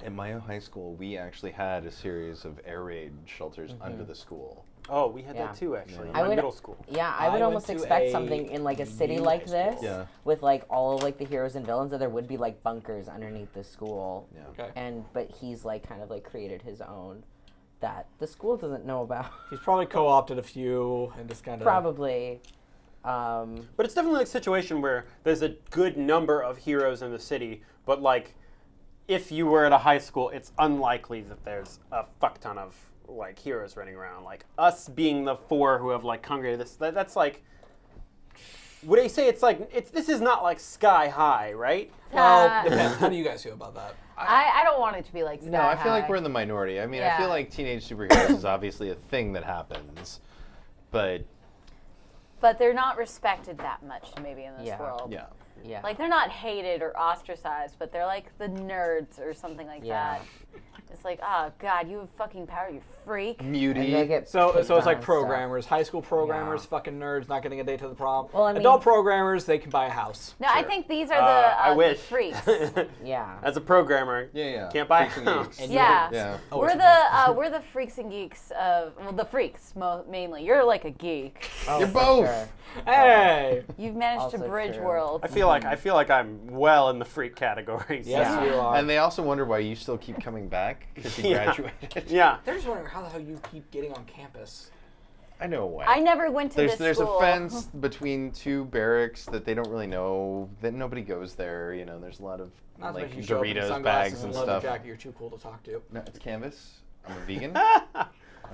At my high school, we actually had a series of air raid shelters under the school. Oh, we had Yeah. that too, actually. I In would- middle school. Yeah, I I would went almost to expect a something in like a city new like high this, school. Yeah. with like all of like the heroes and villains, that there would be like bunkers underneath the school. Yeah. Okay. But he's like kind of like created his own that the school doesn't know about. He's probably co-opted a few and just kind of Probably. But it's definitely like a situation where there's a good number of heroes in the city, but like if you were at a high school, it's unlikely that there's a fuck ton of like heroes running around. Like us being the 4 who have like congregated that's like, would I say it's like this is not like sky high, right? Well, depends. How do you guys feel about that? I don't want it to be like Sky No, I feel like High. we're in the minority. I mean, I Yeah. feel like teenage superheroes is obviously a thing that happens, but But they're not respected that much maybe in this Yeah. world. yeah. Yeah. Like they're not hated or ostracized, but they're like the nerds or something like Yeah. that. It's like, oh god, you have fucking power, you freak. and they Muty. get So picked it's like on and stuff. programmers, high school programmers, Yeah. fucking nerds, not getting a date to the prom. Well, I mean- Adult programmers, they can buy a house. No, I Sure. think these are I the wish. freaks. Yeah. As a programmer, Yeah. can't buy a Freaks and house. geeks. And Yeah. Yeah. Oh, We're it's- we're the freaks and geeks of the freaks mainly. You're like a geek. Oh, You're for both. sure. Hey! You've managed to Also bridge true. worlds. I feel like I'm well in the freak category. so- Yes, Yeah. you are. And they also wonder why you still keep coming back because you Yeah. graduated. Yeah. They're just wondering how the hell you keep getting on campus. I know why. I never went to this There's school. a fence between 2 barracks that they don't really know, that nobody goes there. You know, there's a lot of Not to like mention you show up in Doritos sunglasses bags and leather stuff. jacket, you're too cool to talk to. No, it's canvas. I'm a vegan. Of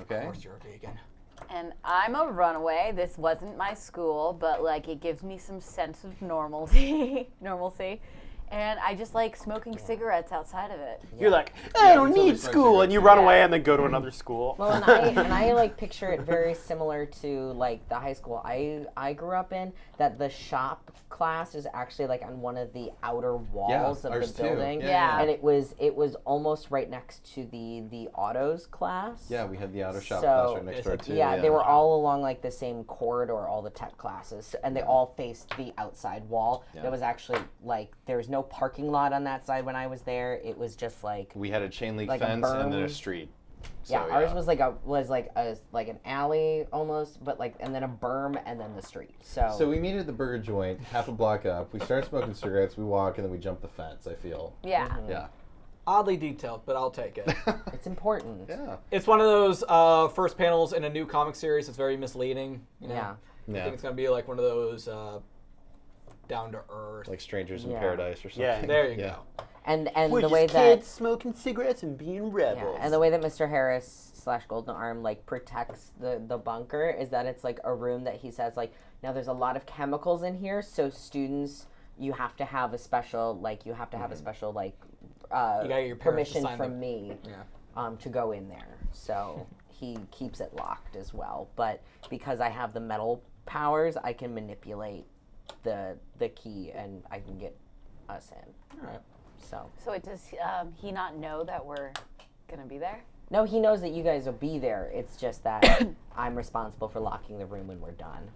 Okay. course you're a vegan. And I'm a runaway. This wasn't my school, but like it gives me some sense of normalcy. And I just like smoking cigarettes outside of it. You're like, I don't until need they start school, and you cigarettes. run Yeah. away and then go to another school. Well, and I like picture it very similar to like the high school I grew up in. That the shop class is actually like on one of the outer walls of ours the too. building. Yeah. And it was almost right next to the autos class. Yeah, we had the auto shop So- class right next It's door like- too. Yeah, they were all along like the same corridor, all the tech classes, and they all faced the outside wall. Yeah. There was actually like there was no parking lot on that side when I was there. It was just like We had a chain link Like a fence and then a berm. street. yeah, So, ours was like an alley almost, but like and then a berm and then the street. So we meet at the burger joint, half a block up. We start smoking cigarettes. We walk and then we jump the fence. I feel. Yeah. Yeah. Oddly detailed, but I'll take it. it's important. Yeah. It's one of those first panels in a new comic series that's very misleading. You know? Yeah. I Yeah. think it's going to be like one of those down to earth. Like strangers in Yeah. paradise or something. Yeah. There you Yeah. go. And We're the just way kids that smoking cigarettes and being yeah, rebels. and the way that Mr. Harris / Golden Arm like protects the bunker is that it's like a room that he says like now there's a lot of chemicals in here, so students you have to have a special like You gotta get your parents to permission sign from the- me Yeah. to go in there. So he keeps it locked as well. But because I have the metal powers, I can manipulate the key and I can get us in. All right. So does he not know that we're gonna be there? No, he knows that you guys will be there. It's just that I'm responsible for locking the room when we're done.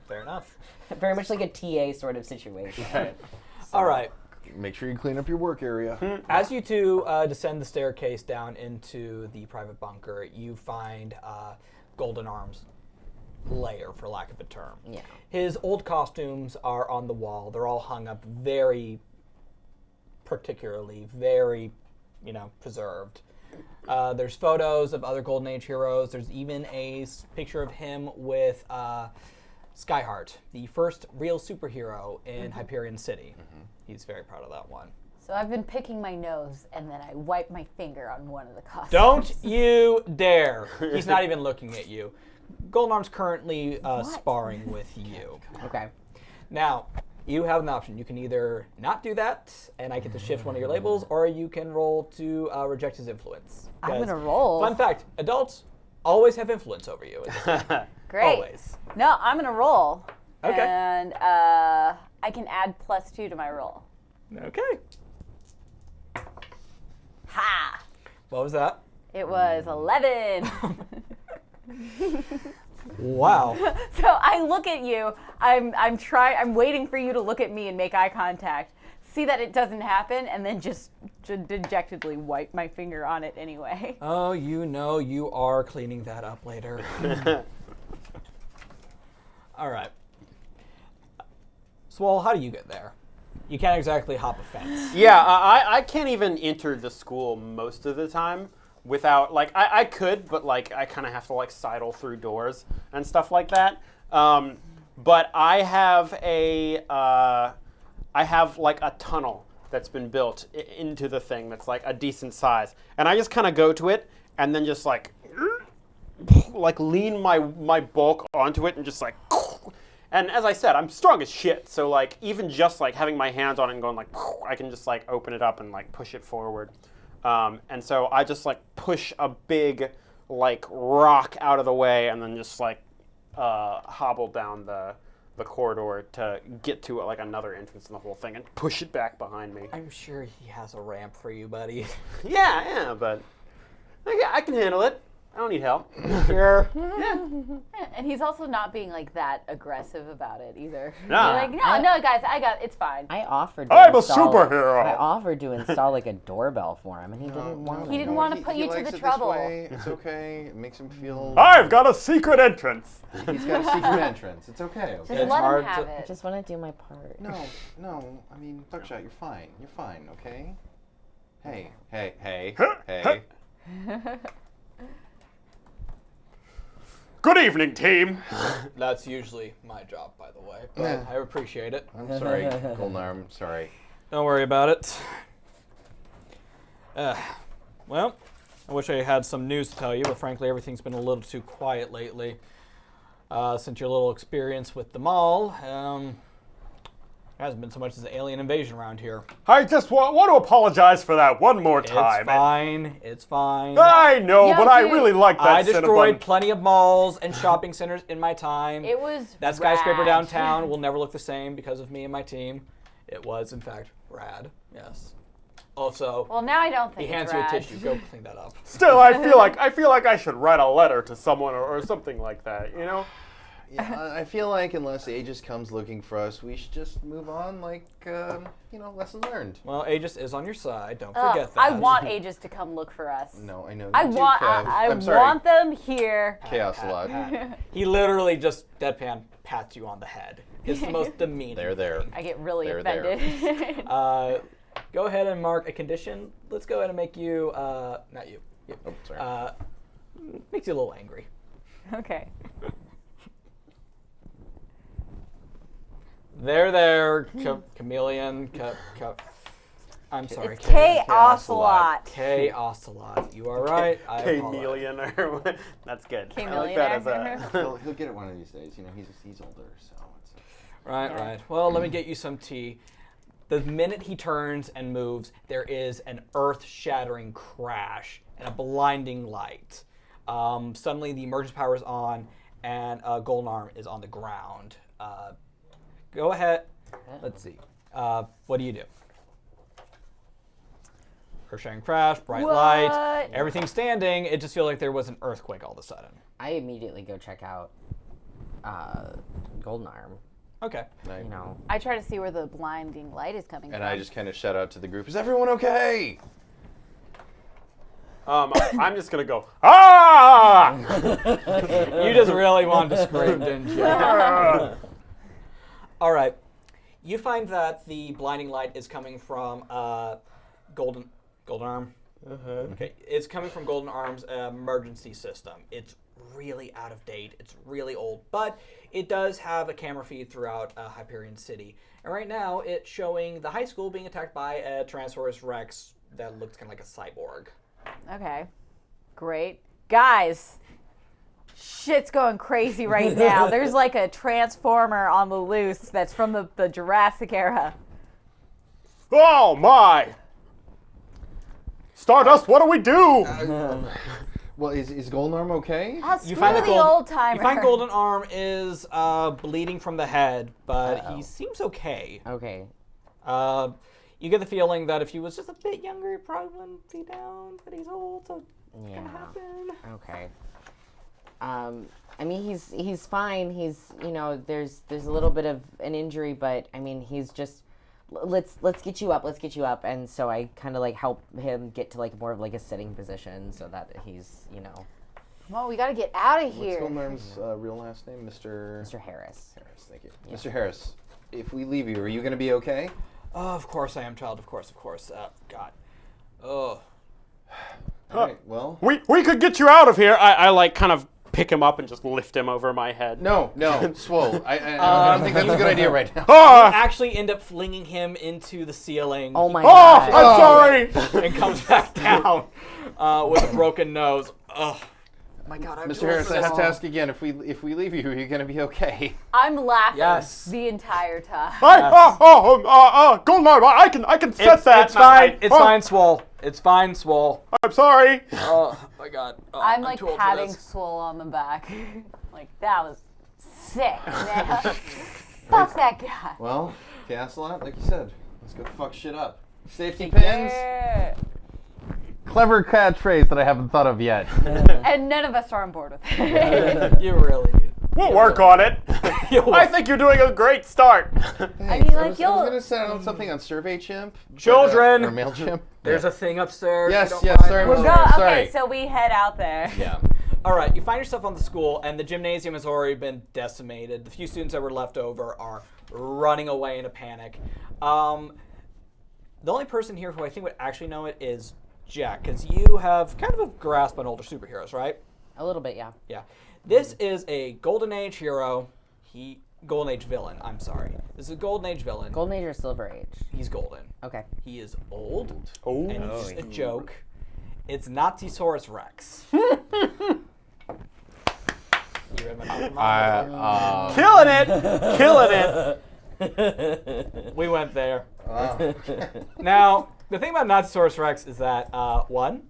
Fair enough. Very much like a TA sort of situation. All right. Make sure you clean up your work area. As you two descend the staircase down into the private bunker, you find Golden Arm's lair, for lack of a term. Yeah. His old costumes are on the wall. They're all hung up very particularly, very, preserved. There's photos of other Golden Age heroes. There's even a picture of him with Skyheart, the first real superhero in Hyperion City. He's very proud of that one. So I've been picking my nose and then I wipe my finger on one of the costumes. Don't you dare. He's not even looking at you. Golden Arm's currently sparring with you. Okay. Now, you have an option. You can either not do that, and I get to shift one of your labels, or you can roll to reject his influence. I'm 'Cause, gonna roll. Fun fact, adults always have influence over you. Great. Always. No, I'm gonna roll. Okay. And I can add +2 to my roll. Okay. Ha! What was that? It was 11. Wow. So I look at you. I'm waiting for you to look at me and make eye contact. see that it doesn't happen, and then just dejectedly wipe my finger on it anyway. Oh, you are cleaning that up later. All right. Swole, how do you get there? You can't exactly hop a fence. Yeah, I can't even enter the school most of the time without, like, I could, but, like, I kind of have to, like, sidle through doors and stuff like that. But I have like, a tunnel that's been built into the thing that's, like, a decent size. And I just kind of go to it and then just, like lean my bulk onto it and just, like, and as I said, I'm strong as shit, so, like, even just, like, having my hands on it and going, like, I can just, like, open it up and, like, push it forward. And so I just, like, push a big, like, rock out of the way and then just, like, hobble down the corridor to get to, like, another entrance in the whole thing and push it back behind me. I'm sure he has a ramp for you, buddy. Yeah, but I can handle it. I don't need help. Sure. And he's also not being like that aggressive about it either. No. Like, no, guys, it's fine. I offered. I'm a superhero. I offered to install like a doorbell for him, and he didn't want it. He didn't want to put you to the trouble. It's okay. It makes him feel. I've got a secret entrance. He's got a secret entrance. It's okay. Just It's let hard him have to- I it. just want to do my part. No. I mean, Buckshot, you're fine. You're fine. Okay. Hey. Good evening, team. That's usually my job, by the way. But Yeah. I appreciate it. I'm sorry, Golden Arm. Sorry. Don't worry about it. Well, I wish I had some news to tell you, but frankly, everything's been a little too quiet lately. Since your little experience with the mall, there hasn't been so much as an alien invasion around here. I just want to apologize for that one more time. It's fine. I know, Yeah, but I dude. really like that I destroyed Cinnabon. plenty of malls and shopping centers in my time. It was That skyscraper rad. downtown will never look the same because of me and my team. It was, in fact, rad. Yes. Also, Well, now I don't he think hands it's you a rad. tissue. Go clean that up. Still, I feel like I should write a letter to someone or something like that, you know? Yeah, I feel like unless Aegis comes looking for us, we should just move on. Like, lesson learned. Well, Aegis is on your side. Don't Ugh, forget that. I want Aegis to come look for us. No, I know. I you too, want Kev. I I'm sorry. want them here. Chaos a lot. He literally just deadpan pats you on the head. It's the most demeaning. There. I get really They're there. offended. Go ahead and mark a condition. Let's go ahead and make you, not you. Oh, sorry. Makes you a little angry. Okay. There, chameleon, I'm sorry. It's K-Ocelot. K-Ocelot. You are right. I apologize. K-million or that's good. I like K-millionaire. that as a... He'll get it one of these days. You know, he's older, so. Right. Well, let me get you some tea. The minute he turns and moves, there is an earth-shattering crash and a blinding light. Suddenly, the emergency power is on, and Golden Arm is on the ground. Go ahead. Let's see. What do you do? Earth-shattering crash, bright light, What? everything standing. It just feels like there was an earthquake all of a sudden. I immediately go check out Golden Arm. Okay. You know, I try to see where the blinding light is coming And from. I just kind of shout out to the group, is everyone okay? I'm just gonna go, ah! You just really wanted to scream, didn't you? All right. You find that the blinding light is coming from Golden Arm. Okay. It's coming from Golden Arm's emergency system. It's really out of date. It's really old, but it does have a camera feed throughout Hyperion City. And right now, it's showing the high school being attacked by a Tyrannosaurus Rex that looks kind of like a cyborg. Okay. Great. Guys, shit's going crazy right now. There's like a transformer on the loose that's from the Jurassic era. Oh my! Stardust, what do we do? Well, is Golden Arm okay? You find the old timer. You find Golden Arm is bleeding from the head, but he seems okay. okay. You get the feeling that if he was just a bit younger, he probably wouldn't be down, but he's old, so it's Yeah. gonna happen. Okay. I mean, he's fine. He's, you know, there's a little bit of an injury, but I mean, he's just let's get you up. And so I kind of like help him get to like more of like a sitting position so that he's, you know. Come on, we gotta get out of What's here. Goldmarm's real last name? Mr. Harris. Harris, thank you. Mr. Harris, if we leave you, are you going to be okay? Of course I am, child. Of course. God. Oh. All right, well. We could get you out of here. I like kind of pick him up and just lift him over my head. No, Swole. I don't think that's a good idea right now. Ah! Actually end up flinging him into the ceiling. Oh my Oh, god. I'm sorry. And comes back down with a broken nose. Oh my God! Mr. Harris, I have to ask again, if we leave you, are you going to be okay? I'm laughing Yes. the entire time. Goldmar, I can set that. It's fine. It's fine, Swole. It's fine, Swole. I'm sorry. Oh my God. Oh, I'm like too old for patting this. Swole on the back. Like, that was sick, man. Fuck that guy. Well, Castlot, like you said, let's go fuck shit up. Safety pins. Yeah. Clever catchphrase that I haven't thought of yet. And none of us are on board with it. You really do. We'll work on it. I think you're doing a great start. I mean, like, I was going to send out something on SurveyChimp. Children. Or MailChimp. There's a thing upstairs. Yes, if you yes, don't sorry, mind. We'll Sorry, go. sorry. Okay, so we head out there. Yeah. All right, you find yourself on the school, and the gymnasium has already been decimated. The few students that were left over are running away in a panic. The only person here who I think would actually know it is Jack, because you have kind of a grasp on older superheroes, right? A little bit, yeah. Yeah. This is a Golden Age hero. Golden Age villain, I'm sorry. This is a Golden Age villain. Golden Age or Silver Age? He's golden. Okay. He is old, Oh. and he's just a joke. It's Nazisaurus Rex. You read my mind? Killing it. We went there. Now, the thing about Nazisaurus Rex is that, one,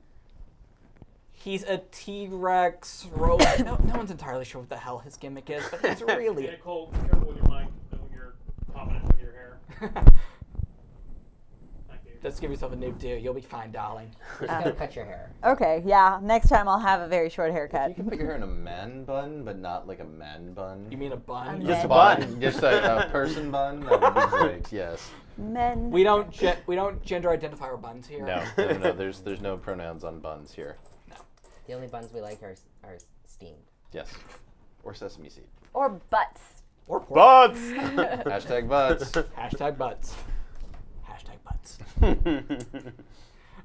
he's a T-Rex robot. No one's entirely sure what the hell his gimmick is, but he's really... Hey, Nicole, be careful with your mic and when you're popping it with your hair. Thank you. Just give yourself a new do. You'll be fine, darling. Just gotta cut your hair. Okay, yeah. Next time I'll have a very short You haircut. can put your hair in a man bun, but not like a man bun. You mean a bun? A Just a man bun. Just a person bun? That would be great, yes. Men. We don't gender identify our buns here. No, there's no pronouns on buns here. The only buns we like are steamed. Yes. Or sesame seed. Or butts. Or pork. Butts. Hashtag butts. Hashtag butts. Hashtag butts.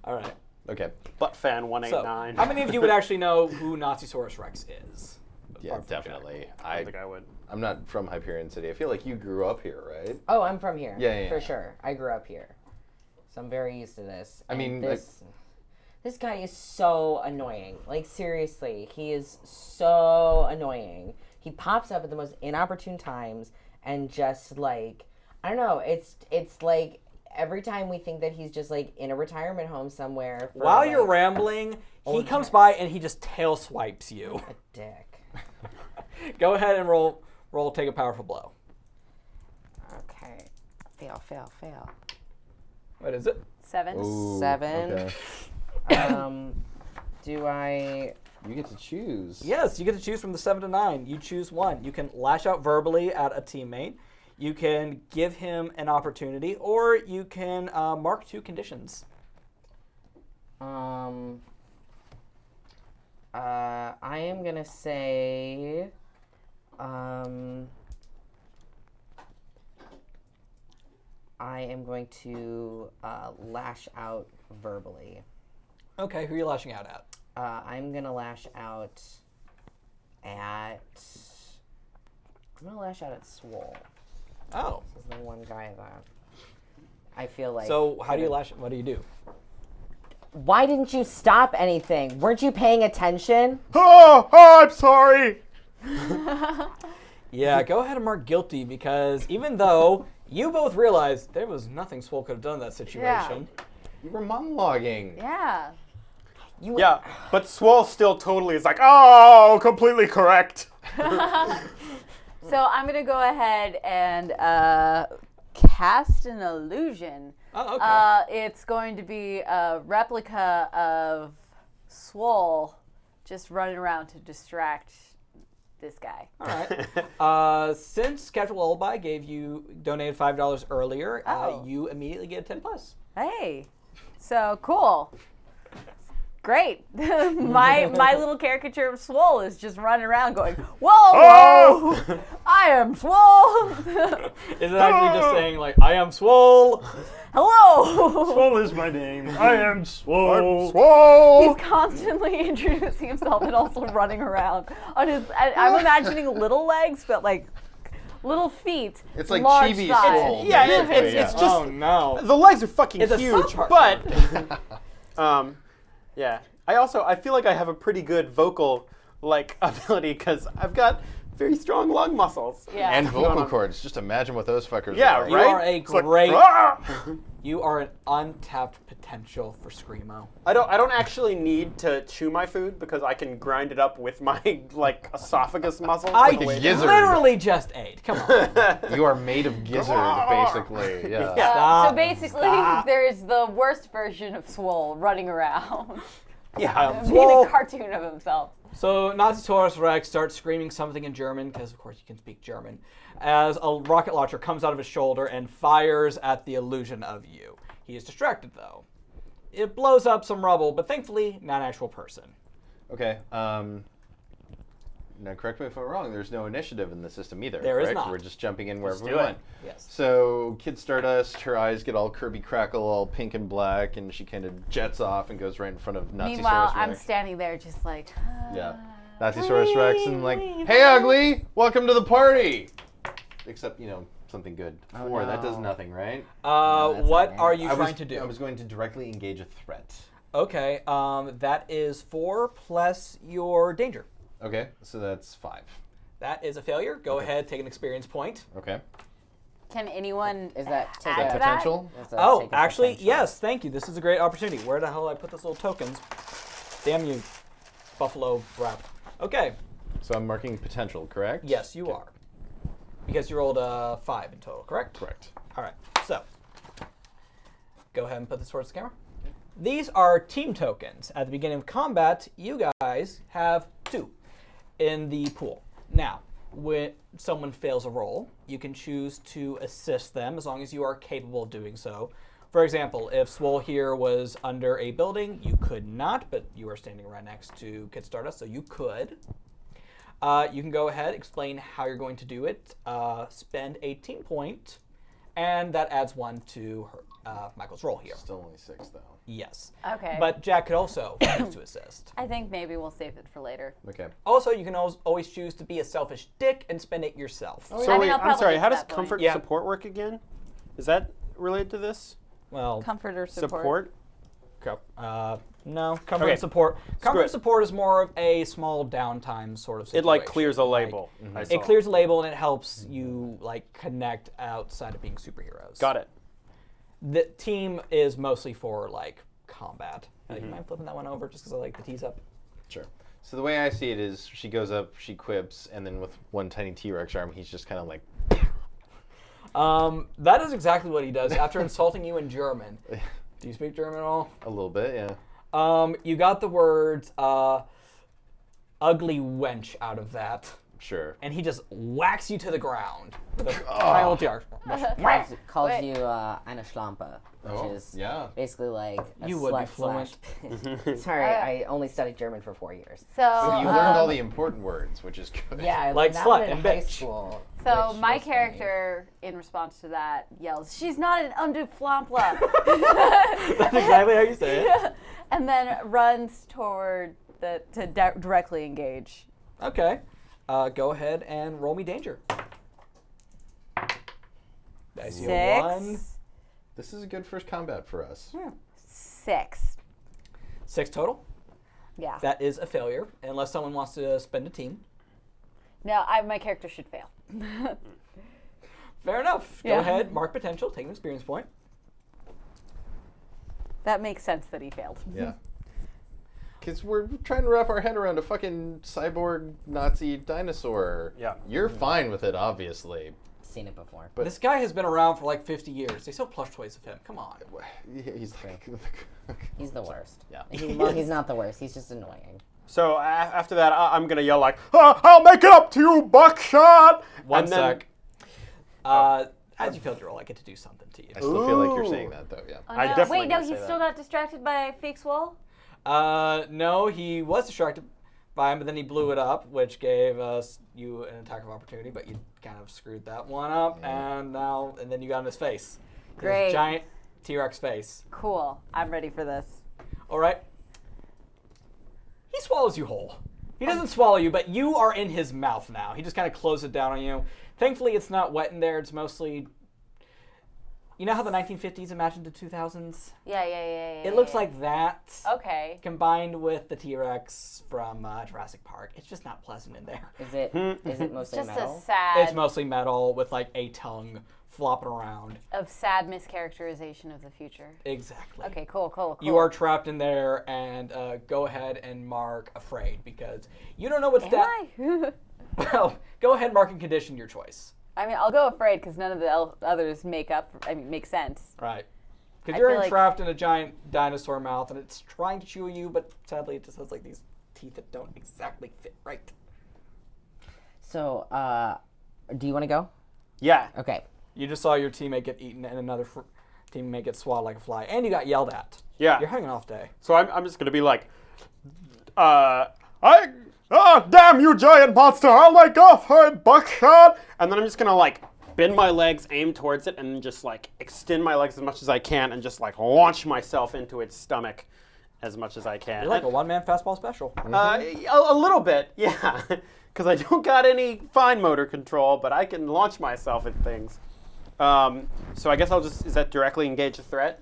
All right. Okay. Butt fan So, 189. how many of you would actually know who Nazisaurus Rex is? Yeah, Apart from definitely. I think I would. I'm not from Hyperion City. I feel like you grew up here, right? Oh, I'm from here. Yeah. For sure. I grew up here. So I'm very used to this. I mean, this guy is so annoying. Like, seriously, he is so annoying. He pops up at the most inopportune times and just, like, I don't know, it's like every time we think that he's just, like, in a retirement home somewhere. For, While like, you're rambling, he old comes Jack. by and he just tail swipes you. a dick. Go ahead and roll, take a powerful blow. Okay. Fail. What is it? 7. Ooh, 7. Okay. Do I... You get to choose. Yes, you get to choose from the 7 to 9. You choose one. You can lash out verbally at a teammate. You can give him an opportunity, or you can mark 2 conditions. I am gonna say, I am going to lash out verbally. Okay, who are you lashing out at? I'm gonna lash out at. I'm gonna lash out at Swole. Oh. This is the one guy that I feel like. So how do you lash? What do you do? Why didn't you stop anything? Weren't you paying attention? Oh, I'm sorry. Yeah, go ahead and mark guilty, because even though you both realized there was nothing Swole could have done in that situation. You were monologuing. Yeah. Yeah, but Swole still totally is like, oh, completely correct. So I'm going to go ahead and cast an illusion. Oh, okay. It's going to be a replica of Swole just running around to distract this guy. All right. Since Casual Lullaby donated $5 earlier, you immediately get a 10+. Hey, so cool. Great. my little caricature of Swole is just running around going, whoa, whoa, I am Swole. Is it actually just saying, like, I am Swole? Hello. Swole is my name. I am Swole. He's constantly introducing himself and also running around on his. I'm imagining little legs, but like little feet. It's like large chibi thighs. Swole. Yeah, basically, it's yeah. just Oh, no. the legs are fucking It's a huge, South Park but yeah. I feel like I have a pretty good vocal ability because I've got very strong lung muscles. Yeah. And vocal cords. Just imagine what those fuckers Yeah, are. You right? are a It's like, great. "Ah!" You are an untapped potential for Screamo. I don't actually need to chew my food because I can grind it up with my esophagus muscles. I on the way gizzard. down. literally just ate. Come on. You are made of gizzard, basically. Yeah. Stop. So basically, there's the worst version of Swole running around, Yeah. being a cartoon of himself. So Nazi-Taurus Rex starts screaming something in German, because of course you can speak German, as a rocket launcher comes out of his shoulder and fires at the illusion of you. He is distracted though. It blows up some rubble, but thankfully not an actual person. Okay. Now, correct me if I'm wrong. There's no initiative in the system either. There is correct? not. We're just jumping in wherever we do it. want. Yes. So, Kid Stardust, her eyes get all Kirby Crackle, all pink and black, and she kind of jets off and goes right in front of Nazi-Saurus Meanwhile, I'm Rex. standing there just like, Yeah. Nazi-Saurus Rex and like, hey, ugly, welcome to the party. Except, something good. Oh, 4, that does no. nothing, right? that's What not are nice. you trying to do? I was going to directly engage a threat. Okay, that is 4 plus your danger. Okay, so that's 5. That is a failure. Go ahead, take an experience point. Okay. can anyone Is that take add a to Potential? Is that Oh, take a actually, potential? yes, thank you. This is a great opportunity. Where the hell did I put those little tokens? Damn you, Buffalo Brat. Okay, So I'm marking potential, correct? yes, you are. Because you rolled a 5 in total, correct? Correct. All right, so go ahead and put this towards the camera. These are team tokens. At the beginning of combat, you guys have 2 in the pool. Now, when someone fails a roll, you can choose to assist them as long as you are capable of doing so. For example, if Swole here was under a building, you could not, but you are standing right next to Kid Stardust, so you could. You can go ahead, explain how you're going to do it, spend a team point, and that adds 1 to Michael's roll here. Still only 6, though. Yes. Okay. But Jack could also choose to assist. I think maybe we'll save it for later. Okay. Also, you can always choose to be a selfish dick and spend it yourself. So I mean, wait, I'll I'm probably sorry. get How to does that point. comfort Yeah. support work again? Is that related to this? Well, Comfort or support? Support? no. Comfort Okay. and support. Comfort it. and support is more of a small downtime sort of It situation. clears a label. I saw. It clears a label and it helps you connect outside of being superheroes. Got it. The team is mostly for combat. You mind flipping that one over just because I like the tease up? Sure. So the way I see it is she goes up, she quips, and then with one tiny T-Rex arm, he's just kind of like... That is exactly what he does after insulting you in German. Do you speak German at all? A little bit, yeah. You got the words ugly wench out of that. Sure. And he just whacks you to the ground with a triangle TR. Calls Wait. you eine Schlampe, which Oh, is yeah. basically like a You would be slut fluent. slash- Sorry, I only studied German for 4 years. So, You learned all the important words, which is good. Yeah, I Like learned that slut one in and high bitch. school. so which my was funny. character, in response to that, yells, "She's not an unduflampla," That's exactly how you say it. and then runs toward to directly engage. Okay. Go ahead and roll me danger. I see a 1. 6. This is a good first combat for us. 6. 6 total. Yeah. That is a failure, unless someone wants to spend a team. No, my character should fail. Fair enough. Go Yeah. ahead, mark potential, take an experience point. That makes sense that he failed. Yeah. Because we're trying to wrap our head around a fucking cyborg Nazi dinosaur. Yeah. You're fine with it, obviously. Seen it before. But This guy has been around for 50 years. They sell plush toys of him. Come on. he's like... He's the worst. Yeah. Well, he's not the worst. He's just annoying. So after that, I'm gonna yell like, "I'll make it up to you, Buckshot!" One And then- sec. As you failed your roll, I get to do something to you. I still feel like you're saying that though. Yeah. Oh, I no. definitely Wait, no, gonna say he's that. still not distracted by Fake's wall? No, he was distracted by him, but then he blew it up, which gave you an attack of opportunity, but you kind of screwed that one up, and then you got in his face. His Great. giant T-Rex face. Cool. I'm ready for this. All right. He swallows you whole. He doesn't swallow you, but you are in his mouth now. He just kind of closed it down on you. Thankfully, it's not wet in there. It's mostly... You know how the 1950s imagined the 2000s? Yeah. It looks like that. Okay. Combined with the T-Rex from Jurassic Park. It's just not pleasant in there. Is it mostly Just metal? a sad, It's mostly metal with like a tongue flopping around. of sad mischaracterization of the future. Exactly. Okay, cool. You are trapped in there, and go ahead and mark afraid because you don't know what's Am that. I? Well, go ahead and mark and condition your choice. I mean, I'll go afraid because none of the others make sense. Right. I Because you're feel like- trapped in a giant dinosaur mouth, and it's trying to chew you, but sadly it just has like these teeth that don't exactly fit right. So, do you want to go? Yeah. Okay. You just saw your teammate get eaten and another teammate get swatted like a fly, and you got yelled at. Yeah. You're having an off day. So I'm just gonna be like, damn you, giant monster! I'll let go for it, Buckshot! And then I'm just gonna like bend my legs, aim towards it, and just like extend my legs as much as I can, and just like launch myself into its stomach as much as I can. You're like a one-man fastball special. A little bit, yeah, because I don't got any fine motor control, but I can launch myself at things. So I guess is that directly engage a threat?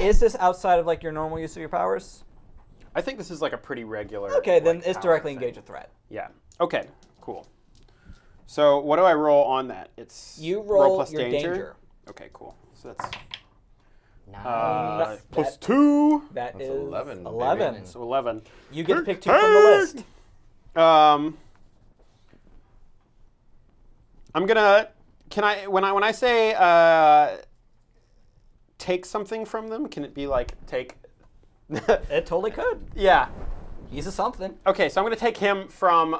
Is this outside of like your normal use of your powers? I think this is like a pretty regular. Okay, then like, it's power directly thing. engage a threat. Yeah. Okay. Cool. So what do I roll on that? It's You roll plus your danger. Okay. Cool. So that's Nice. plus 2. That That's is 11, 11. baby. So 11. You get to pick 2 from the list. I'm gonna. Can I when I say take something from them? Can it be like take? It totally could. Yeah. He's a something. Okay, so I'm gonna take him from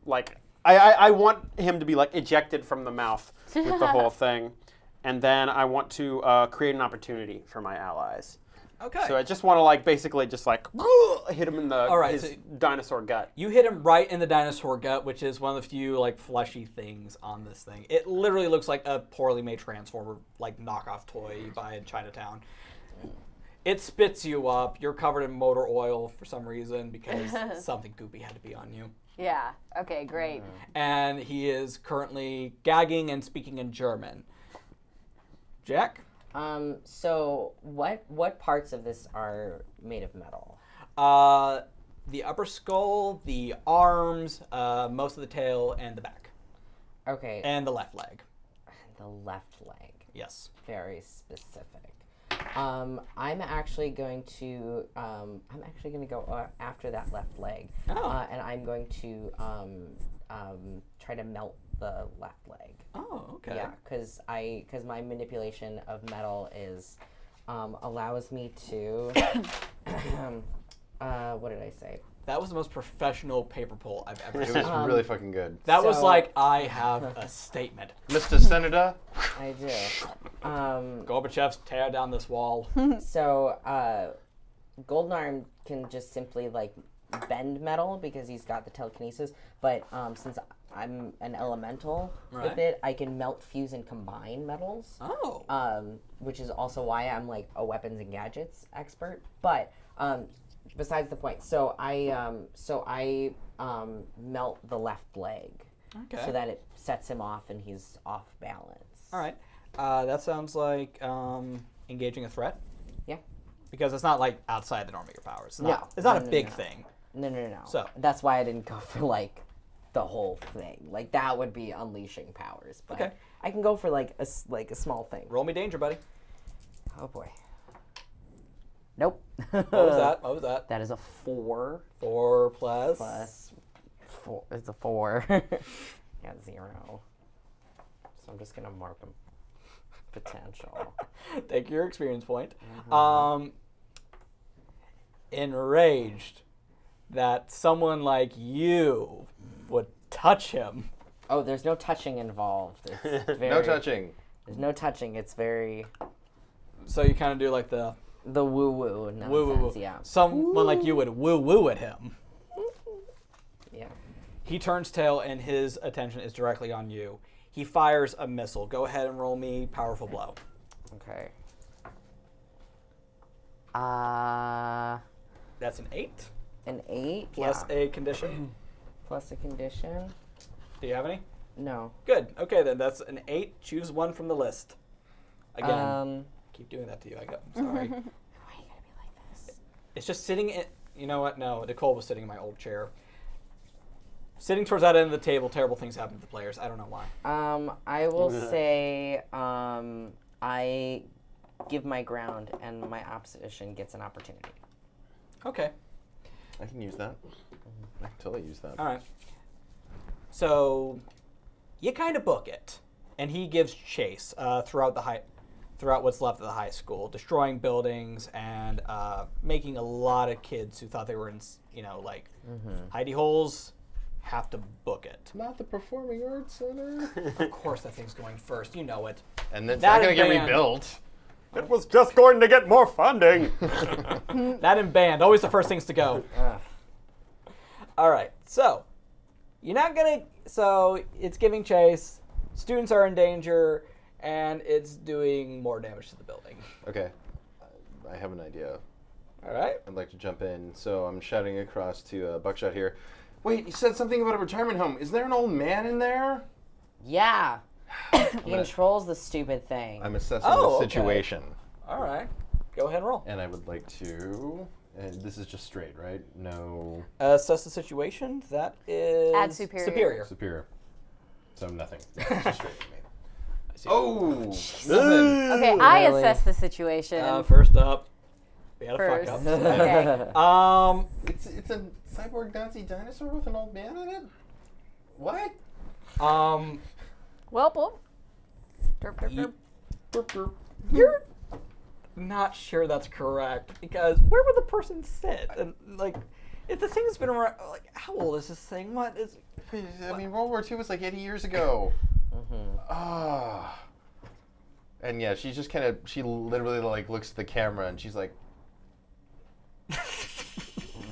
like I want him to be like ejected from the mouth with the whole thing, and then I want to create an opportunity for my allies. Okay. So I just want to like basically just like hit him in the his so- dinosaur gut. You hit him right in the dinosaur gut, which is one of the few like fleshy things on this thing. It literally looks like a poorly made Transformer, like knockoff toy you buy in Chinatown. It spits you up. You're covered in motor oil for some reason because something goopy had to be on you. Yeah. Okay, great. And he is currently gagging and speaking in German. Jack? So what parts of this are made of metal? The upper skull, the arms, most of the tail, and the back. Okay. And the left leg. The left leg. Yes. Very specific. I'm actually going to go after that left leg. Oh. And I'm going to try to melt the left leg. Oh, okay. Yeah, because my manipulation of metal is allows me to what did I say? That was the most professional paper pull I've ever It seen. was really fucking good. That was So- like, I have a statement. Mr. Senator. I do. Gorbachev's tear down this wall. So Golden Arm can just simply like bend metal because he's got the telekinesis, but since I'm an elemental Right. with it, I can melt, fuse, and combine metals. Oh. Which is also why I'm like a weapons and gadgets expert. But besides the point, so I melt the left leg Okay. so that it sets him off and he's off balance. All right. That sounds like engaging a threat. Yeah. Because it's not like outside the norm of your powers. No. It's not No, a big no. thing. No. So- that's why I didn't go for like the whole thing. Like that would be unleashing powers. But Okay. I can go for like a small thing. Roll me danger, buddy. Oh boy. Nope. What was that? What was that? That is a 4 4 plus. plus 4. It's a 4. Got 0. So I'm just gonna mark them. Potential. Take your experience point. enraged that someone like you would touch him. Oh, there's no touching involved. It's very, No touching. There's no touching. It's very So you kind of do like the woo-woo nonsense. woo. Yeah. Someone like you would woo at him. Yeah. He turns tail and his attention is directly on you. He fires a missile. Go ahead and roll me powerful blow. Okay. That's an 8 An 8 plus a condition. plus a condition. Do you have any? No. Good. Okay, then that's an 8. Choose one from the list. Again, keep doing that to you. I'm sorry. Why are you gonna be like this? It's just sitting in. You know what? No, Nicole was sitting in my old chair. Sitting towards that end of the table, terrible things happen to the players. I don't know why. I will say, I give my ground, and my opposition gets an opportunity. Okay. I can use that. I can totally use that. All right. So, you kind of book it, and he gives chase throughout what's left of the high school, destroying buildings and making a lot of kids who thought they were in, hidey holes have to book it. Not the Performing Arts Center. Of course, that thing's going first. You know it. And then it's That not going to and get band. rebuilt. It was just going to get more funding. That and band, always the first things to go. All right, so you're not gonna. So it's giving chase. Students are in danger, and it's doing more damage to the building. Okay. I have an idea. All right. I'd like to jump in. So I'm shouting across to Buckshot here. Wait, you said something about a retirement home. Is there an old man in there? Yeah. He controls the stupid thing. I'm assessing Oh, the okay. situation. All right. Go ahead and roll. And I would like to... And this is just straight, right? No Assess the situation. That is Add superior. superior. So nothing. It's just straight for me. I see. Oh! Nothing. Okay, I Really? assess the situation First up, we had a first. fuck up. Okay. It's a cyborg Nazi dinosaur with an old man in it? What? Well. Derp, derp, Ye- derp. You're not sure that's correct because where would the person sit? And if the thing's been around, how old is this thing? What is? I mean, World War II was like 80 years ago. Ah. And yeah, she just she literally looks at the camera and she's like,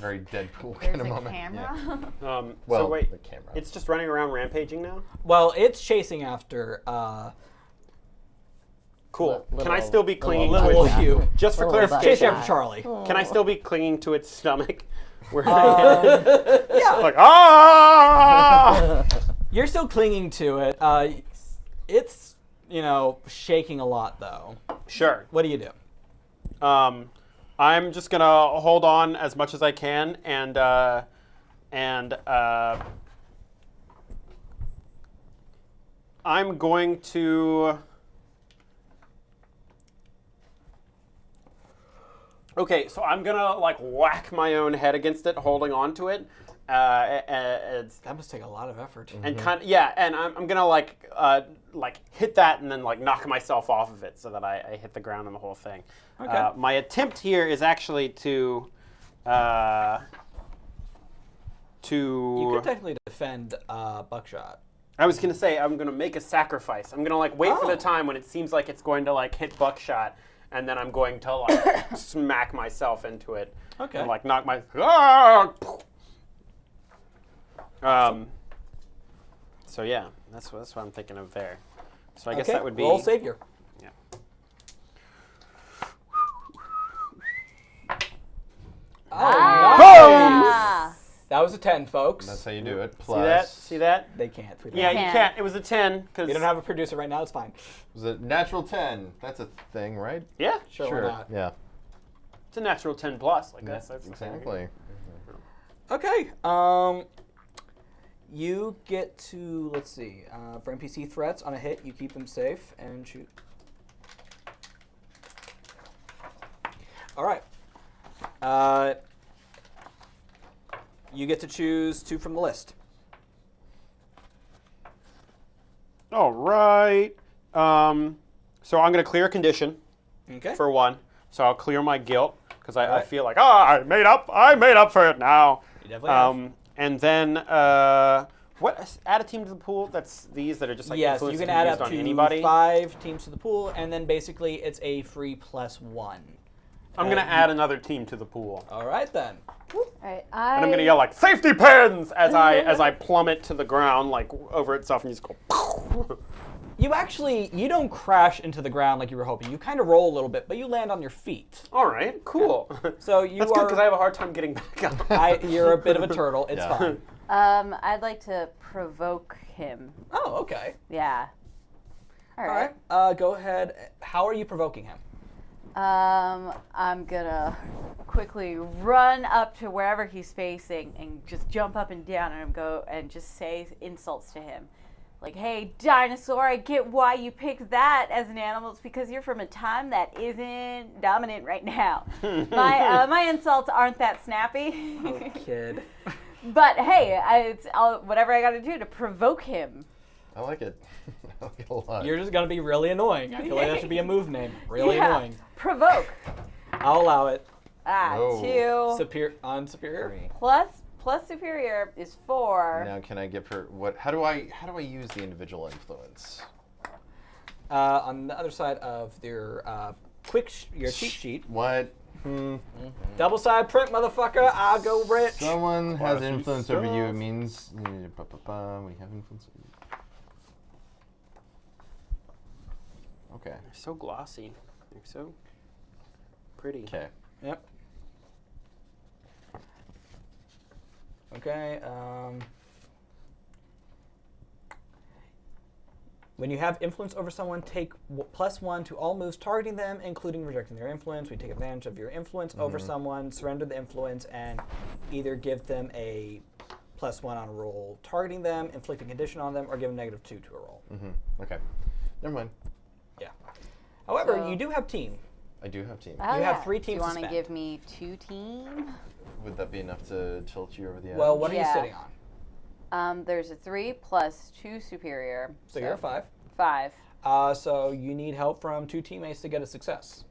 very Deadpool kind There's of a moment. camera. Yeah. So Well, wait, the camera. it's just running around rampaging now? Well, it's chasing after Cool. Little- Can I still be clinging to little its... Hugh. Just for Little butt Chasing clarification, after Charlie. can I still be clinging to its stomach? Where Yeah, like, ah! you're still clinging to it. It's shaking a lot though. Sure. What do you do? I'm just gonna hold on as much as I can, and I'm going to. Okay, so I'm gonna whack my own head against it, holding on to it. That must take a lot of effort. And and I'm gonna hit that and then knock myself off of it so that I hit the ground on the whole thing. Okay. My attempt here is actually to You could technically defend Buckshot. I was gonna say I'm gonna make a sacrifice. I'm gonna wait for Oh. the time when it seems like it's going to hit Buckshot, and then I'm going to smack myself into it. Okay. And knock my. Ah! So yeah, that's what I'm thinking of there. So I guess that would be. Roll savior. Yeah. Ah. That was a 10, folks. That's how you do it. See Plus, that? See that? They can't. We don't Yeah, have- you can't. can't. It was a 10 because We don't have a producer right now. It's fine. was it natural 10? That's a thing, right? Yeah, Sure. Why not? Yeah. it's a natural 10 plus. That's Exactly. Okay. You get to, let's see, for NPC threats on a hit, you keep them safe and shoot. All right. You get to choose 2 from the list. All right. So I'm gonna clear a condition Okay. for one. So I'll clear my guilt because I feel like, I made up for it now. You definitely have. And then add a team to the pool. That's these that are just like Yes, you influence can can be add used up on to anybody. 5 teams to the pool, and then basically it's a free +1. I'm gonna add another team to the pool, All right then. All right, and I'm gonna yell like safety pins as I plummet to the ground like over itself, and you just go. You don't crash into the ground like you were hoping. You kind of roll a little bit, but you land on your feet. All right, cool. So you That's good because I have a hard time getting back up. You're a bit of a turtle. It's fine. I'd like to provoke him. Oh, okay. Yeah. All All right. right. Go ahead. How are you provoking him? I'm gonna quickly run up to wherever he's facing and just jump up and down and go and just say insults to him. Like, hey, dinosaur, I get why you picked that as an animal. It's because you're from a time that isn't dominant right now. My insults aren't that snappy. Oh, kid. But hey, it's whatever I got to do to provoke him. I like it. I like it a lot. You're just gonna be really annoying. I feel like that should be a move name. Really annoying. Provoke. I'll allow it. Oh. 2 On superior. plus superior is 4. Now, can I give her what? How do I use the individual influence? On the other side of your your cheat sheet, What? double side print, motherfucker. I'll go rich. Someone has Classy influence over you. It stuff. means when you have influence. Okay. They're so glossy. They're so pretty. Okay. Yep. Okay. When you have influence over someone, take +1 to all moves targeting them, including rejecting their influence. We take advantage of your influence over someone, surrender the influence, and either give them a +1 on a roll targeting them, inflict a condition on them, or give them -2 to a roll. Okay. Never mind. Yeah. However, So- you do have team. I do have team. Oh, You have yeah. 3 Do teams you to want to spend. give me 2 team? Would that be enough to tilt you over the edge? Well, what are you Yeah. sitting on? There's a 3 plus 2 superior. So you're a 5. 5. So you need help from 2 teammates to get a success.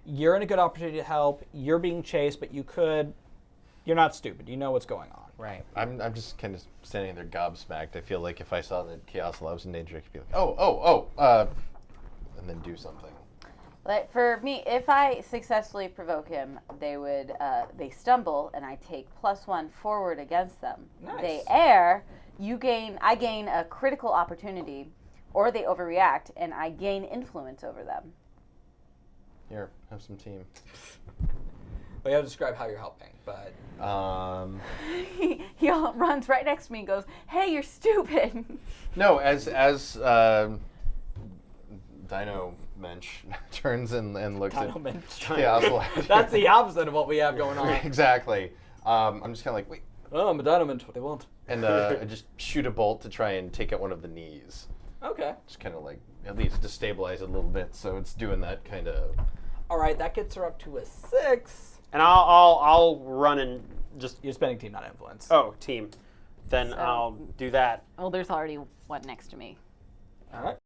You're in a good opportunity to help. You're being chased, but you're not stupid. You know what's going on. Right. I'm just kind of standing there gobsmacked. I feel like if I saw that Chaos Loves in danger, I could be like, and then do something. Like for me, if I successfully provoke him, they stumble, and I take +1 forward against them. Nice. They err, I gain a critical opportunity, or they overreact, and I gain influence over them. Here, have some team. Well, you have to describe how you're helping, but He runs right next to me and goes, "Hey, you're stupid." No, as Dino Mensch turns and looks Dino at Mensch. Chaos Loves. that's the opposite of what we have going on. Exactly. I'm just kind of like, wait. Oh, I'm a dynamite. What they want? And I just shoot a bolt to try and take out one of the knees. Okay. Just kind of like, at least destabilize it a little bit, so it's doing that kind of... All right, that gets her up to a 6. And I'll run and just You're spending team, not influence. team. Then So- I'll do that. Oh, there's already one next to me. All right.